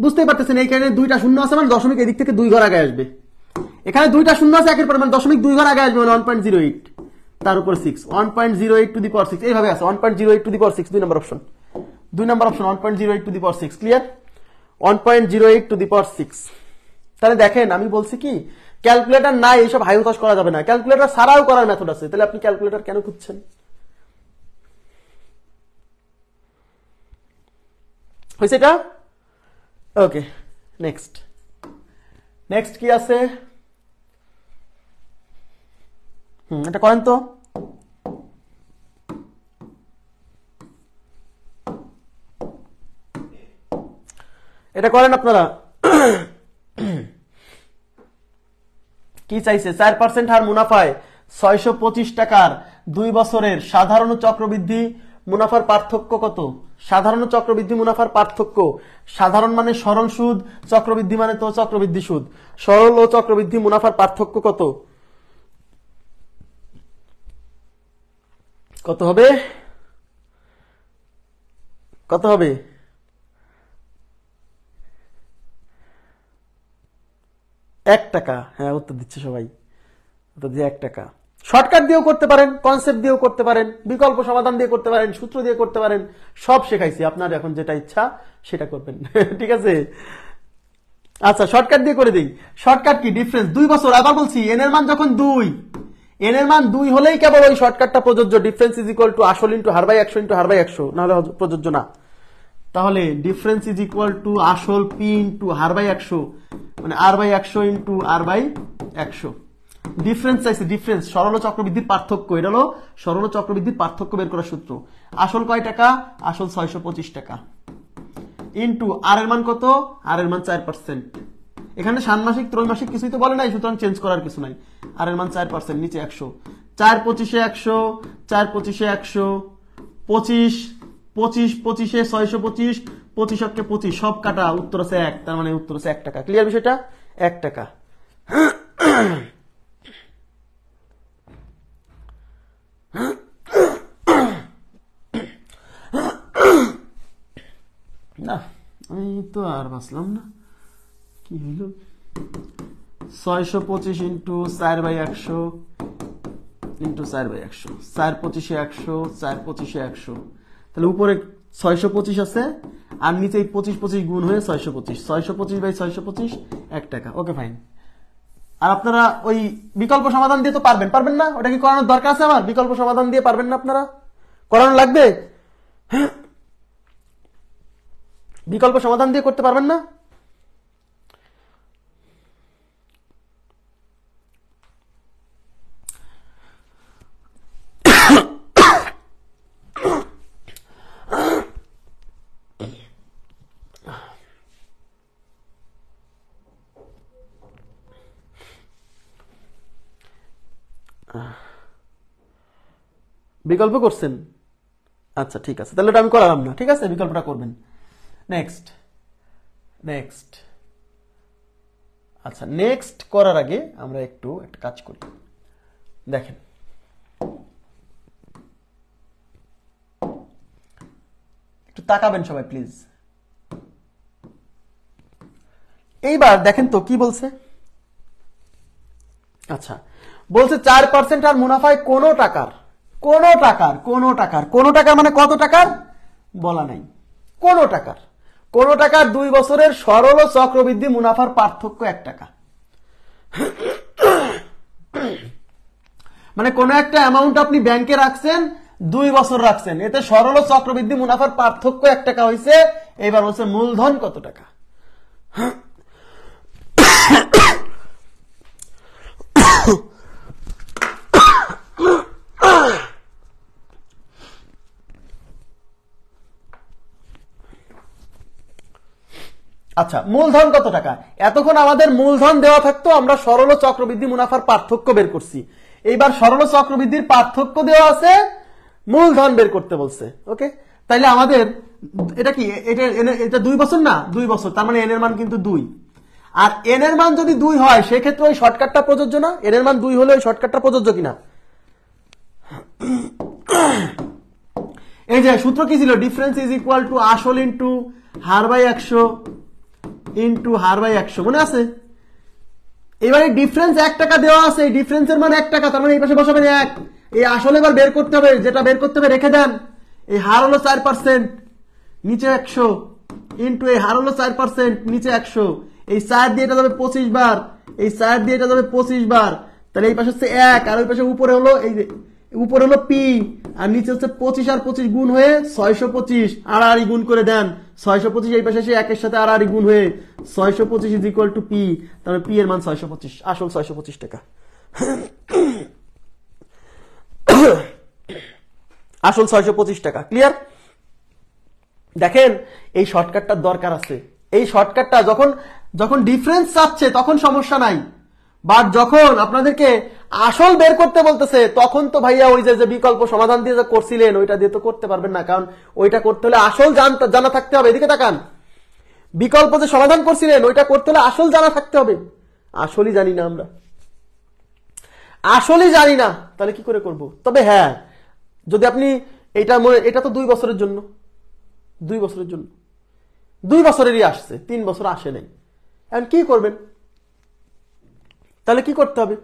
বুঝতেই পারতেছেন এইখানে দুইটা শূন্য আছে, মানে দশমিক এদিক থেকে 2 ঘর আগে আসবে। এখানে দুইটা শূন্য আছে একের পর, মানে দশমিক 2 ঘর আগে আসবে, মানে 1.08, তার উপর 6, 1.08 টু দি পাওয়ার 6, এইভাবে আছে 1.08 টু দি পাওয়ার 6, 2 নম্বর অপশন, 2 নম্বর option 1.08 to the power 6, clear, 1.08 to the power 6। তাহলে দেখেন আমি বলছি কি, ক্যালকুলেটর নাই, এইসব হাই হতাশ করা যাবে না, ক্যালকুলেটর ছাড়াও করার মেথড আছে, তাহলে আপনি ক্যালকুলেটর কেন খুঁজছেন? হয়েছে এটা? ওকে, নেক্সট। নেক্সট কি আছে, এটা করেন তো। এটা করেন আপনারা। কি চাইছে, 4% হার মুনাফায় 625 টাকার 2 বছরের সাধারণ চক্রবৃদ্ধি মুনাফার পার্থক্য কত? সাধারণ চক্রবৃদ্ধি মুনাফার পার্থক্য, সাধারণ মানে সরল সুদ, চক্রবৃদ্ধি মানে তো চক্রবৃদ্ধি সুদ, সরল ও চক্রবৃদ্ধি মুনাফার পার্থক্য কত? কত হবে, কত হবে? টাকা। হ্যাঁ উত্তর দিচ্ছে সবাই, উত্তর দিয়ে 1 টাকা। শর্টকাট দিয়েও করতে পারেন, কনসেপ্ট দিয়েও করতে পারেন, বিকল্প সমাধান দিয়ে করতে পারেন, সূত্র দিয়ে করতে পারেন, সব শেখাইছি, আপনার এখন যেটা ইচ্ছা সেটা করবেন। ঠিক আছে, আচ্ছা শর্টকাট দিয়ে করে দিই। শর্টকাট কি, ডিফারেন্স 2 বছর। আবার বলছি এন এর মান যখন 2, এন এর মান 2 হলেই কেবল ওই শর্টকাটটা প্রযোজ্য, ডিফারেন্স ইজ ইকুয়াল টু আসল ইন্টু হার বাই 100 ইন্টু হার বাই 100, নাহলে প্রযোজ্য না। তাহলে ডিফারেন্স ইজ ইকুয়াল টু আসল পি ইন্টু হার বাই 100, মানে R by 100 into R by 100। Difference চাইছে, ডিফারেন্স সরল চক্রবৃদ্ধির পার্থক্য, এটা হলো সরল চক্রবৃদ্ধির পার্থক্য বের করার সূত্র। আসল কয় টাকা, আসল 625 টাকা, ইন্টু আর এর মান কত, আর এর মান 4%। এখানে ষান্মাসিক ত্রৈমাসিক কিছুই তো বলে নাই, সুতরাং চেঞ্জ করার কিছু নাই। আর এর মান 4%, নিচে 100, 4 25 100, 4 25 100, 25 25 25 625, 25 অক্ষে 25, সব কাটা, উত্তর আছে 1, তার মানে উত্তর আছে 1 টাকা। ক্লিয়ার বিষয়টা? 1 টাকা। না আমি তো আর বাঁচলাম না, কি হইল, 625 ইন্টু 4 বাই 100 ইন্টু 4 বাই 100, 4 25 100, 4 25 100, তাহলে উপরে 625 আছে, আর নিচে 25 25 গুণ হয়ে 625, 625 বাই 625, 1 টাকা। Okay fine. আর আপনারা ওই বিকল্প সমাধান দিয়ে তো পারবেন, পারবেন না? ওটা কি করানোর দরকার আছে আমার? বিকল্প সমাধান দিয়ে পারবেন না আপনারা? করানো লাগবে? বিকল্প সমাধান দিয়ে করতে পারবেন না? বিকল্প করছেন? আচ্ছা ঠিক আছে, তাহলে ওটা আমি করালাম না, ঠিক আছে, বিকল্পটা করবেন। Next, next. আচ্ছা নেক্সট করার আগে আমরা একটু একটা কাজ করি, দেখেন একটু তাকাবেন সবাই প্লিজ। এইবার দেখেন তো কি বলছে। আচ্ছা বলছে 4% আর মুনাফায় কোনো টাকার, কোনো টাকার, কোনো টাকার, কোনো টাকার মানে কত টাকার বলা নাই, কোন টাকার 2 বছরের সরল ও চক্রবৃদ্ধি মুনাফার পার্থক্য 1 টাকা। মানে কোন একটা অ্যামাউন্ট আপনি ব্যাংকে রাখছেন, 2 বছর রাখছেন, এতে সরল ও চক্রবৃদ্ধি মুনাফার পার্থক্য 1 টাকা হয়েছে। এবার হচ্ছে মূলধন কত টাকা। আচ্ছা, মূলধন কত টাকা। এতক্ষণ আমাদের মূলধন দেওয়া থাকতো, আমরা সরল ও চক্রবৃদ্ধি মুনাফার পার্থক্য বের করছি। এইবার সরল ও চক্রবৃদ্ধির পার্থক্য দেওয়া আছে, মূলধন বের করতে বলছে। ওকে, তাইলে আমাদের এটা কি, এটা 2 বছর না, 2 বছর, তার মানে এন এর মান কিন্তু 2। আর এন এর মান যদি 2 হয় সেক্ষেত্রে ওই শর্টকাটটা প্রযোজ্য না। এন এর মান 2 হলে ওই শর্টকাটটা প্রযোজ্য কিনা। এই যে সূত্র কি ছিল, ডিফারেন্স ইজ ইকুয়াল টু আসল ইন্টু হার বাই 100 ইন্টু হার বাই 100, মনে আছে। এবারে ডিফারেন্স 1 টাকা দেওয়া আছে, এই ডিফারেন্সের মান 1 টাকা, তার মানে এই পাশে বসাবেন 1। এই আসলে এবার বের করতে হবে, যেটা বের করতে হবে রেখে দেন। এই হার হলো 4%, নিচে 100, ইন্টু এই হার হলো 4%, নিচে 100। এই 4 দিয়ে এটা যাবে 25 বার, এই 4 দিয়ে এটা যাবে 25 বার, তাহলে এই পাশে হচ্ছে 1, আর ওই পাশে উপরে হলো, এই উপরে হলো পি, আর নিচে হচ্ছে 25 আর 25 গুণ হয়ে 625, আড়াআড়ি গুণ করে দেন। 625 এই পাশে এসে 1 এর সাথে আড়াআড়ি গুণ হয়ে 625 ইজ ইকুয়াল টু পি, তাহলে পি এর মান 625, আসল 625 টাকা। আসল 625 টাকা। ক্লিয়ার। দেখেন এই শর্টকাটটার দরকার আছে। এই শর্টকাটটা যখন ডিফারেন্স চাচ্ছে তখন সমস্যা নাই, বাট যখন আপনাদেরকে আসল বের করতে বলতেছে তখন তো ভাইয়া ওই যে বিকল্প সমাধান দিয়ে যে করছিলেন ওইটা দিয়ে তো করতে পারবেন না, কারণ ওইটা করতে হলে আসল জানা থাকতে হবে। এদিকে তাকান, বিকল্প যে সমাধান করছিলেন ওইটা করতে হলে আসল জানা থাকতে হবে। আসলই জানি না আমরা, আসলই জানি না, তাহলে কি করে করব। তবে হ্যাঁ, যদি আপনি এটা তো 2 বছরের জন্য, 2 বছরের জন্য, 2 বছরেরই আসছে, 3 বছর আসে নাই। এখন কি করবেন, তাহলে কি করতে হবে।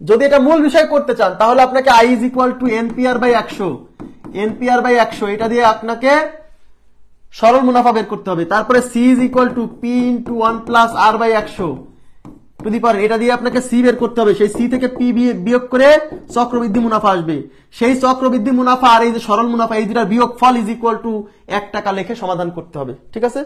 যদি এটা মূল বিষয় করতে চান তাহলে আপনাকে I is equal to NPR by 100, NPR by 100 এটা দিয়ে আপনাকে সরল মুনাফা বের করতে হবে। তারপরে C is equal to P into 1 plus R by 100 to the power, এটা দিয়ে আপনাকে সি বের করতে হবে। সেই সি থেকে পি বিয়োগ করে চক্রবৃদ্ধি মুনাফা আসবে। সেই চক্রবৃদ্ধি মুনাফা আর এই যে সরল মুনাফা, এই দুটার বিয়োগ ফল ইজ ইকুয়াল টু 1 টাকা লিখে সমাধান করতে হবে। ঠিক আছে।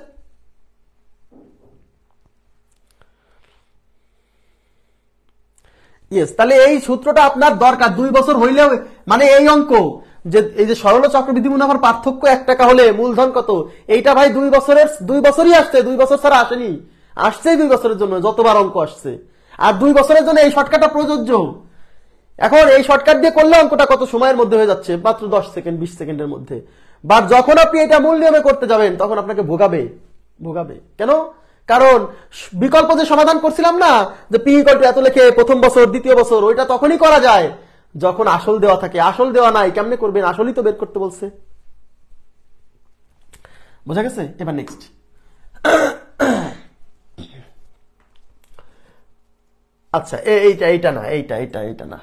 ইয়েস, তাহলে এই সূত্রটা আপনার দরকার 2 বছর হইলেও, মানে এই অঙ্ক যে এই যে সরল চক্রবৃদ্ধি মুনাফার পার্থক্য 1 টাকা হলে মূলধন কত, এইটা ভাই 2 বছরই আসছে, 2 বছর ছাড়া আসেনি, আসছেই 2 বছরের জন্য, যতবার অঙ্ক আসছে। আর 2 বছরের জন্য এই শর্টকাটটা প্রযোজ্য। এখন এই শর্টকাট দিয়ে করলে অঙ্কটা কত সময়ের মধ্যে হয়ে যাচ্ছে, মাত্র 10 সেকেন্ড 20 সেকেন্ডের মধ্যে। বাট যখন আপনি এটা মূল নিয়মে করতে যাবেন তখন আপনাকে ভোগাবে। কেন? কারণ বিকল্প যে সমাধান করছিলাম না, যে পি ইকুয়াল টু এত লিখে প্রথম বছর দ্বিতীয় বছর, ওইটা তখনই করা যায় যখন আসল দেওয়া থাকে। আসল দেওয়া নাই, কেমনে করবেন, আসলই তো বের করতে বলছে। বোঝা গেছে। এবার নেক্সট, আচ্ছা এইটা না, এইটা না,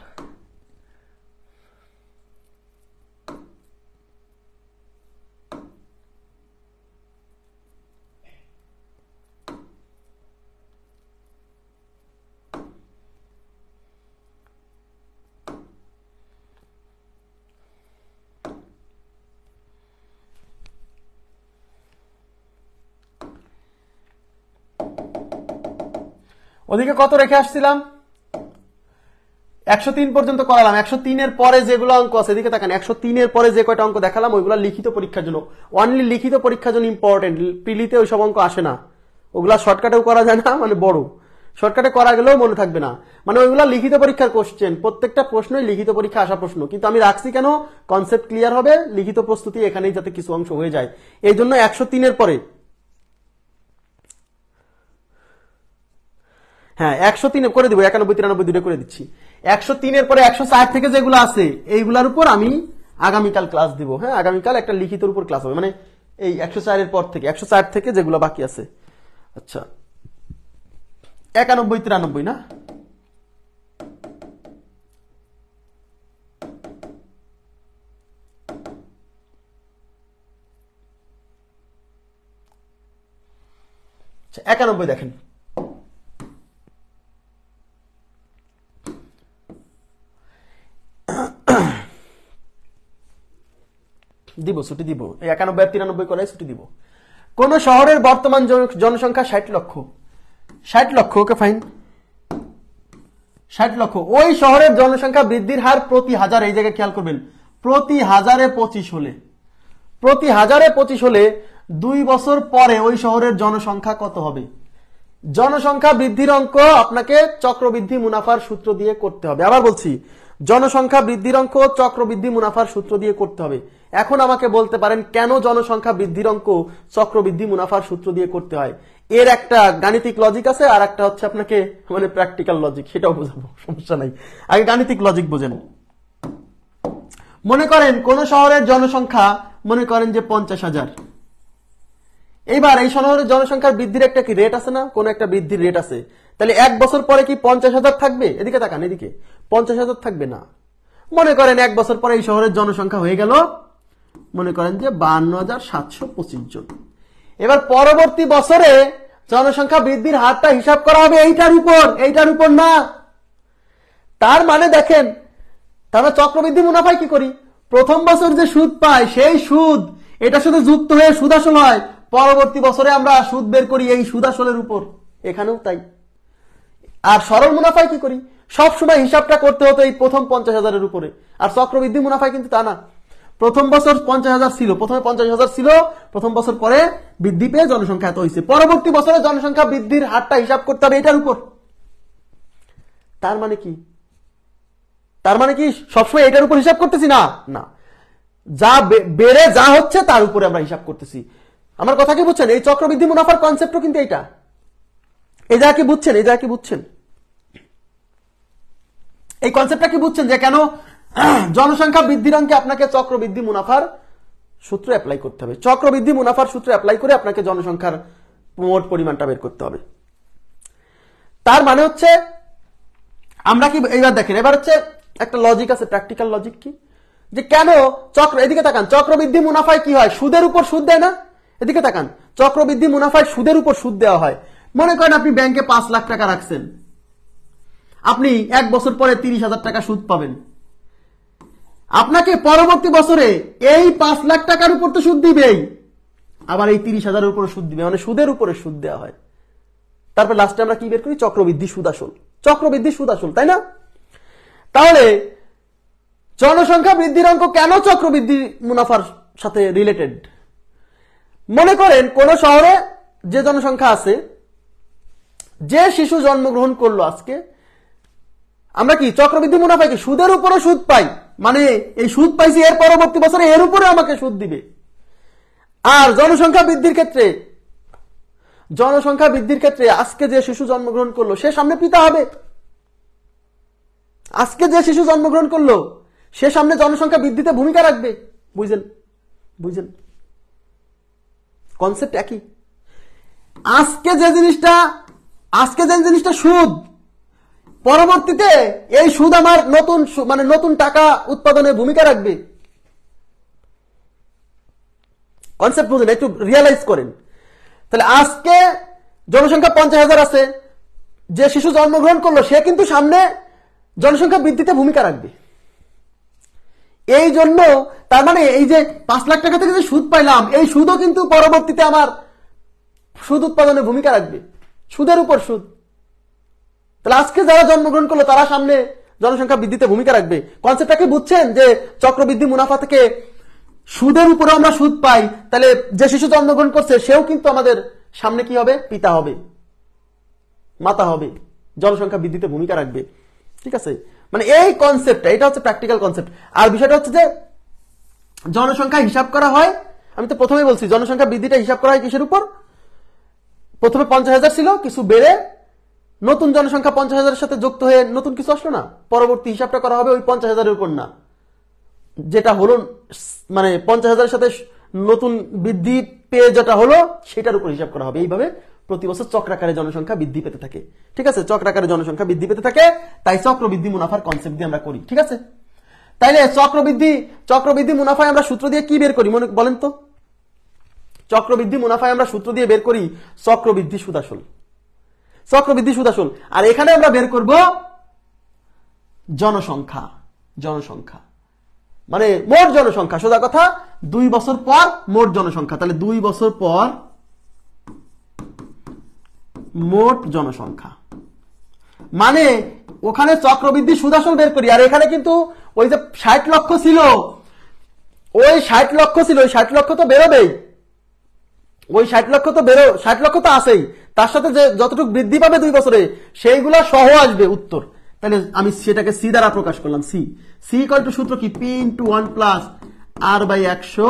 ওদিকে কত রেখে আসছিলাম, 103 পর্যন্ত করালাম। 103 এর পরে যেগুলো অঙ্ক আছে, এদিকে তাকান, 103 এর পরে যে কয়টা অঙ্ক দেখালাম ওইগুলো লিখিত পরীক্ষার জন্য, অনলি লিখিত পরীক্ষার জন্য ইম্পর্টেন্ট। প্রিলিতে ওই সব অঙ্ক আসে না, ওগুলা শর্টকাটেও করা যায় না, মানে বড় শর্টকাটে করা গেলেও মনে থাকবে না, মানে ওইগুলা লিখিত পরীক্ষার কোশ্চেন, প্রত্যেকটা প্রশ্নই লিখিত পরীক্ষা আসা প্রশ্ন। কিন্তু আমি রাখছি কেন, কনসেপ্ট ক্লিয়ার হবে, লিখিত প্রস্তুতি এখানেই যাতে কিছু অংশ হয়ে যায়, এই জন্য 103 এর পরে, হ্যাঁ 103 করে দিব, 91 93 দুটো করে দিচ্ছি। 103 এর পরে 104 থেকে যেগুলো আছে এইগুলার উপর আমি আগামীকাল ক্লাস দিব। হ্যাঁ, আগামীকাল একটা লিখিতের উপর ক্লাস হবে, মানে এই 104 এর পর থেকে, 104 থেকে যেগুলো বাকি আছে। আচ্ছা, 91 93 না, 91 দেখেন, দিব ছুটি দিব, এই 91 আর 93 করে ছুটি দিব। কোন শহরের বর্তমান জনসংখ্যা 60 লক্ষ, 60 লক্ষ, ওকে ফাইন, 60 লক্ষ। ওই শহরের জনসংখ্যা বৃদ্ধির হার প্রতি হাজার, এই জায়গায় খেয়াল করবেন, প্রতি হাজারে 25 হলে, প্রতি হাজারে 25 হলে 2 বছর পরে ওই শহরের জনসংখ্যা কত হবে? জনসংখ্যা বৃদ্ধির অঙ্ক আপনাকে চক্রবৃদ্ধি মুনাফার সূত্র দিয়ে করতে হবে। আবার বলছি, জনসংখ্যা বৃদ্ধির অঙ্ক চক্রবৃদ্ধি মুনাফার সূত্র দিয়ে করতে হবে। এখন আমাকে বলতে পারেন কেন জনসংখ্যা বৃদ্ধির অঙ্ক চক্রবৃদ্ধি মুনাফার সূত্র দিয়ে করতে হয়? এর একটা গাণিতিক লজিক আছে, আর একটা হচ্ছে আপনাকে মানে প্র্যাকটিক্যাল লজিক, সেটাও বোঝাবো, সমস্যা নাই। আগে গাণিতিক লজিক বোঝেন। মনে করেন কোন শহরের জনসংখ্যা মনে করেন যে 50,000। এইবার এই শহরের জনসংখ্যার বৃদ্ধির একটা কি রেট আছে না, কোন একটা বৃদ্ধির রেট আছে। তাহলে 1 বছর পরে কি 50,000 থাকবে? এদিকে তাকান, এদিকে 50,000 থাকবে না। মনে করেন 1 বছর পরে এই শহরের জনসংখ্যা হয়ে গেল মনে করেন যে 52,725 জন। এবার পরবর্তী বছরে জনসংখ্যা বৃদ্ধির হারটা হিসাব করা হবে এইটার উপর না। তার মানে দেখেন, তাহলে চক্রবৃদ্ধি মুনাফায় কি করি? প্রথম বছর যে সুদ পায় সেই সুদ এটা শুধু যুক্ত হয়ে সুদ আসল হয়, পরবর্তী বছরে আমরা সুদ বের করি এই সুদ আসলের উপর, এখানেও তাই। আর সরল মুনাফায় কি করি? সবসময় হিসাবটা করতে হতো এই প্রথম 50,000-এর উপরে। আর চক্রবৃদ্ধি মুনাফায় কিন্তু তা না, প্রথম বছর 50,000 ছিল, প্রথমে 50,000 ছিল, প্রথম বছর পরে বৃদ্ধি পেয়ে জনসংখ্যা এত হয়েছে, পরবর্তী বছরে জনসংখ্যা বৃদ্ধির হারটা হিসাব করতে হবে এটার উপর। তার মানে কি? তার মানে কি সবসময় এটার উপর হিসাব করতেছি? না না, যা বেড়ে যা হচ্ছে তার উপরে আমরা হিসাব করতেছি। আমার কথা কি বুঝছেন? এই চক্রবৃদ্ধি মুনাফার কনসেপ্টও কিন্তু এইটা, এই জায়গা কি বুঝছেন? এই জায়গা কি বুঝছেন? এই কনসেপ্টটা কি বুঝছেন যে কেন জনসংখ্যা বৃদ্ধির অঙ্কে আপনাকে চক্রবৃদ্ধি মুনাফার সূত্র অ্যাপ্লাই করতে হবে? চক্রবৃদ্ধি মুনাফার সূত্র অ্যাপ্লাই করে আপনাকে জনসংখ্যার মোট পরিমাণটা বের করতে হবে। তার মানে হচ্ছে আমরা কি, এইবার দেখেন, এবার হচ্ছে একটা লজিক আছে, প্র্যাকটিক্যাল লজিক কি, যে কেন এদিকে তাকান, চক্রবৃদ্ধি মুনাফায় কি হয়? সুদের উপর সুদ দেয় না? এদিকে তাকান, চক্রবৃদ্ধি মুনাফায় সুদের উপর সুদ দেওয়া হয়। মনে করেন আপনি ব্যাংকে 5 লাখ টাকা রাখছেন, আপনি 1 বছর পরে 30,000 টাকা সুদ পাবেন। আপনাকে পরবর্তী বছরে এই 5 লাখ টাকার উপর তো সুদ দিবেই, আবার এই 30,000-এর উপর সুদ দিবে, মানে সুদের উপরে সুদ দেওয়া হয়। তারপর লাস্টে আমরা কি বের করি? চক্রবৃদ্ধি সুদ আসল, চক্রবৃদ্ধি সুদ আসল, তাই না? তাহলে জনসংখ্যা বৃদ্ধির অঙ্ক কেন চক্রবৃদ্ধি মুনাফার সাথে রিলেটেড? মনে করেন কোন শহরে যে জনসংখ্যা আছে, যে শিশু জন্মগ্রহণ করলো আজকে, আমরা কি চক্রবৃদ্ধি মুনাফা কি সুদের উপরও সুদ পাই, মানে এই সুদ পাইছি এর পরবর্তী বছরে এর উপরে আমাকে সুদ দিবে। আর জনসংখ্যা বৃদ্ধির ক্ষেত্রে আজকে যে শিশু জন্মগ্রহণ করলো সে সামনে পিতা হবে। আজকে যে শিশু জন্মগ্রহণ করলো সে সামনে জনসংখ্যা বৃদ্ধিতে ভূমিকা রাখবে। বুঝছেন? কনসেপ্ট একই। আজকে যে জিনিসটা সুদ, পরবর্তীতে এই সুদ আমার নতুন টাকা উৎপাদনে ভূমিকা রাখবে। কনসেপ্ট বুঝেন, একটু রিয়ালাইজ করেন। তাহলে আজকে জনসংখ্যা 50,000 আছে, যে শিশু জন্মগ্রহণ করলো সে কিন্তু সামনে জনসংখ্যা বৃদ্ধিতে ভূমিকা রাখবে। এই জন্য তার মানে এই যে 5 লাখ টাকা থেকে যে সুদ পাইলাম, এই সুদও কিন্তু পরবর্তীতে আমার সুদ উৎপাদনে ভূমিকা রাখবে, সুদের উপর সুদ। তাহলে আজকে যারা জন্মগ্রহণ করলো তারা সামনে জনসংখ্যা বৃদ্ধিতে ভূমিকা রাখবে। কনসেপ্টটা কি বুঝছেন? যে চক্রবৃদ্ধি মুনাফা থেকে সুদের উপরে আমরা সুদ পাই, তাহলে যে শিশু জন্মগ্রহণ করছে সেও কিন্তু আমাদের সামনে কি হবে? পিতা হবে, মাতা হবে, জনসংখ্যা বৃদ্ধিতে ভূমিকা রাখবে। ঠিক আছে, মানে এই কনসেপ্টটা, এটা হচ্ছে প্র্যাকটিক্যাল কনসেপ্ট। আর বিষয়টা হচ্ছে যে জনসংখ্যা হিসাব করা হয়, আমি তো প্রথমেই বলছি জনসংখ্যা বৃদ্ধিটা হিসাব করা হয় কিসের উপর? প্রথমে 50,000 ছিল, কিছু বেড়ে নতুন জনসংখ্যা 50,000-এর সাথে যুক্ত হয়ে নতুন কিছু আসলো না, পরবর্তী হিসাবটা করা হবে ওই 50,000-এর উপর না, যেটা হলো মানে 50,000-এর সাথে নতুন বৃদ্ধি পেয়ে যেটা হলো সেটার উপর হিসাব করা হবে। এইভাবে প্রতি বছর চক্রাকারে জনসংখ্যা বৃদ্ধি পেতে থাকে। ঠিক আছে, চক্রাকারে জনসংখ্যা বৃদ্ধি পেতে থাকে, তাই চক্রবৃদ্ধি মুনাফার কনসেপ্ট দিয়ে আমরা করি। ঠিক আছে, তাইলে চক্রবৃদ্ধি মুনাফায় আমরা সূত্র দিয়ে কি বের করি বলেন তো? চক্রবৃদ্ধি মুনাফায় আমরা সূত্র দিয়ে বের করি চক্রবৃদ্ধি সুদ আসল, চক্রবৃদ্ধি সুদ আসল। আর এখানে আমরা বের করব জনসংখ্যা, জনসংখ্যা মানে মোট জনসংখ্যা, সোজা কথা 2 বছর পর মোট জনসংখ্যা। তাহলে 2 বছর পর মোট জনসংখ্যা মানে ওখানে চক্রবৃদ্ধি সুদ আসল বের করি, আর এখানে কিন্তু ওই যে 60 লক্ষ ছিল, ওই 60 লক্ষ ছিল, ওই 60 লক্ষ তো বেরোবেই, ওই 60 লক্ষ তো 60 লক্ষ তো আসেই, তার সাথে যে যতটুকু বৃদ্ধি পাবে 2 বছরে সেইগুলো সহ আসবে উত্তর। তাহলে আমি সেটাকে সি দ্বারা প্রকাশ করলাম, সি সি ইকুয়াল টু সূত্র কি, P into 1 plus R by 100,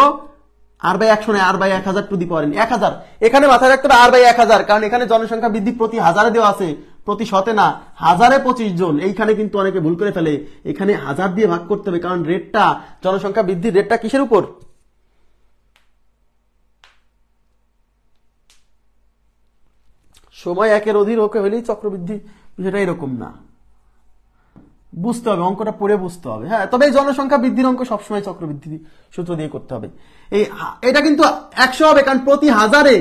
R by 100 নয়, R by 1000 to the power n, 1000। এখানে মাথায় রাখতে হবে আর বাই 1000, কারণ এখানে জনসংখ্যা বৃদ্ধি প্রতি হাজারে দেওয়া আছে, প্রতি শতে না, হাজারে 25 জন। এইখানে কিন্তু অনেকে ভুল করে ফেলে, এখানে 1000 দিয়ে ভাগ করতে হবে, কারণ রেটটা, জনসংখ্যা বৃদ্ধির রেটটা কিসের উপর, সময় 1-এর অধীর ওকে হলেই চক্রবৃদ্ধি, সেটা এরকম না, বুঝতে হবে, অঙ্কটা পড়ে বুঝতে হবে। হ্যাঁ, তবে এই জনসংখ্যা বৃদ্ধির অঙ্ক সবসময় চক্রবৃদ্ধি সূত্র দিয়ে করতে হবে। এটা কিন্তু 100 হবে, কারণ প্রতি হাজারে।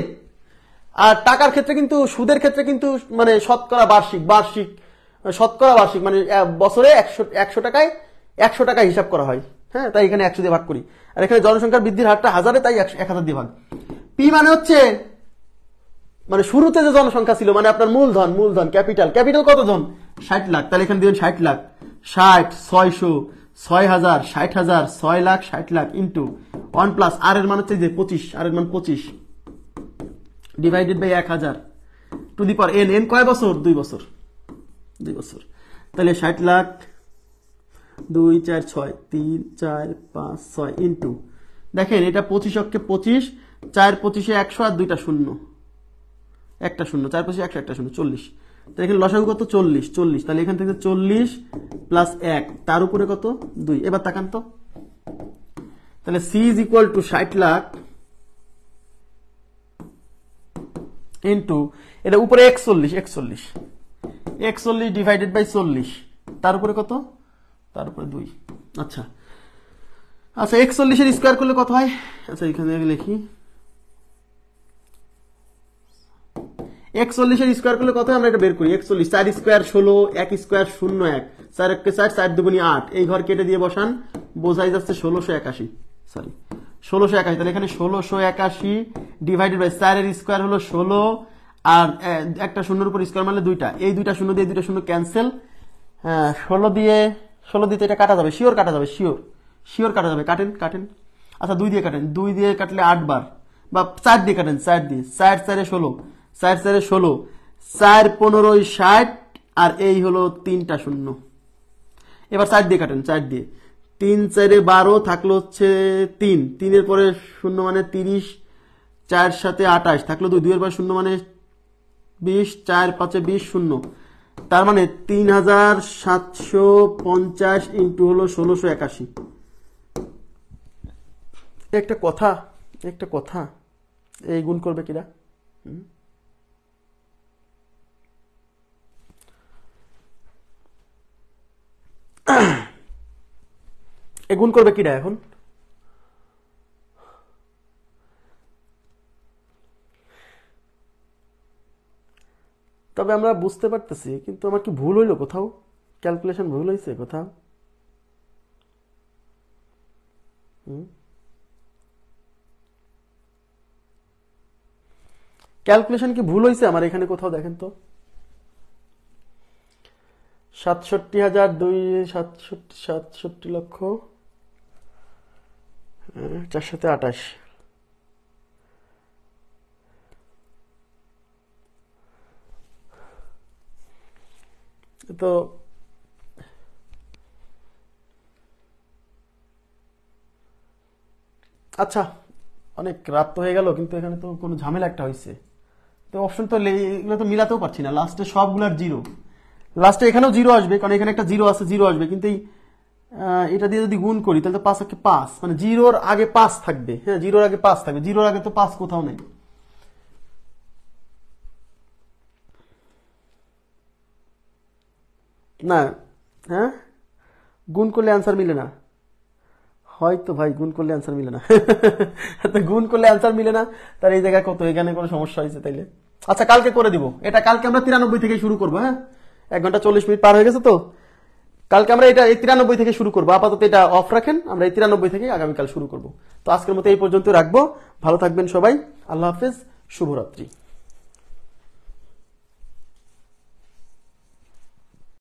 আর টাকার ক্ষেত্রে কিন্তু, সুদের ক্ষেত্রে কিন্তু মানে শতকরা বার্ষিক, বার্ষিক শতকরা বার্ষিক, মানে বছরে 100 টাকায় 100 টাকা হিসাব করা হয়। হ্যাঁ, তাই এখানে 100 দিয়ে ভাগ করি, আর এখানে জনসংখ্যার বৃদ্ধির হারটা হাজারে, তাই 1000 দিয়ে ভাগ। পি মানে হচ্ছে মানে শুরুতে যে জনসংখ্যা ছিল, মানে আপনার মূলধন, মূলধন ক্যাপিটাল, ক্যাপিটাল কত জন, 60 লাখ, তাহলে এখানে দিবেন 60 lakh, 60, 600, 6000, 60,000, 6 lakh, 60 lakh into 1 plus R এর মান হচ্ছে যে 25, আর এর মান 25 divided by 1000 to the power n, n কয় বছর, 2 বছর, 2 বছর। তাহলে 60 লাখ 2 4 6 3 4 5 6 ইন্টু, দেখেন এটা 25 অক্ষে 25, 4 25-এ 100 আর 2টা শূন্য, একটা শূন্য, 4 25 100, একটা শূন্য, 40। তাহলে এখানে লসাগু কত, 40, 40। তাহলে এখান থেকে 40 প্লাস 1, তার উপরে কত, 2। এবার তাকান তো, তাহলে C is equal to 60 lakh into এটা উপরে 41 ডিভাইডেড বাই 40, তার উপরে কত, তার উপরে 2। আচ্ছা আচ্ছা, 41-এর স্কোয়ার করলে কত হয়, আচ্ছা এখানে লিখি, 41-এর স্কোয়ার করলে কত হয় আমরা এটা বের করি। 41, 4 স্কোয়ার 16, 1 স্কোয়ার 0 1, 4 1 4, 4 2 8, এই ঘর কেটে দিয়ে বসান, বোঝাই যাচ্ছে 1681, সরি 1681। তাহলে এখানে 1681 ডিভাইডেড বাই 4 এর স্কোয়ার হলো 16, আর একটা শূন্যের উপর স্কোয়ার মারলে 2টা, এই 2টা শূন্য দিয়ে 2টা শূন্য ক্যান্সেল, 16 দিয়ে এটা কাটা যাবে, শিওর কাটা যাবে, শিওর কাটা যাবে, কাটেন কাটেন। আচ্ছা 2 দিয়ে কাটেন, 2 দিয়ে কাটলে 8 বার, বা 4 দিয়ে কাটেন, 4 দিয়ে, 4 4 16, 4 4 16, 4 15 60, আর এই হলো 3টা শূন্য। এবার 4 দিয়ে কাটেন, 4 দিয়ে, 3 4 12 থাকলো হচ্ছে 3, 3 এর পরে শূন্য মানে 30, 4 7 28 থাকলো 2, 2 এর পরে শূন্য মানে 20, 4 5 20 শূন্য, তার মানে 3750 ইন্টু হলো 1681। একটা কথা, এই গুণ করবে কিরা, এ গুণ করবে কিরা এখন, তবে আমরা বুঝতে পারতেছি, কিন্তু আমার কি ভুল হইলো কোথাও, ক্যালকুলেশন ভুল হয়েছে কোথাও, ক্যালকুলেশন কি ভুল হয়েছে আমার এখানে কোথাও, দেখেন তো, 67,267 লক্ষ 428, তো আচ্ছা অনেক রাত তো হয়ে গেল, কিন্তু এখানে তো কোনো ঝামেলা একটা হয়েছে, তো অপশন তো এগুলো তো মিলাতেও পারছি না, লাস্টে সবগুলার জিরো, লাস্টে এখানেও জিরো আসবে, কারণ এখানে একটা জিরো আছে, জিরো আসবে, কিন্তু এটা দিয়ে যদি গুণ করি তাহলে তো 5 একে 5, মানে জিরোর আগে 5 থাকবে, হ্যাঁ জিরোর আগে 5 থাকবে, জিরোর আগে তো 5 কোথাও নেই। না, হ্যাঁ গুণ করলে অ্যান্সার মিলে না, হয়তো ভাই গুণ করলে অ্যান্সার মিলে না। তো গুণ করলে অ্যান্সার মিলে না, তার এই জায়গায় কত, এখানে কোনো সমস্যা হয়েছে তাইলে? আচ্ছা কালকে করে দিব এটা, কালকে আমরা 93 থেকে শুরু করবো। হ্যাঁ, 1 ঘন্টা 40 মিনিট পার হয়ে গেছে তো, কালকে আমরা এটা এই 93 থেকে শুরু করবো। আপাতত এটা অফ রাখেন, আমরা এই 93 থেকে আগামীকাল শুরু করবো। তো আজকের মতো এই পর্যন্ত রাখবো। ভালো থাকবেন সবাই, আল্লাহ হাফেজ, শুভরাত্রি।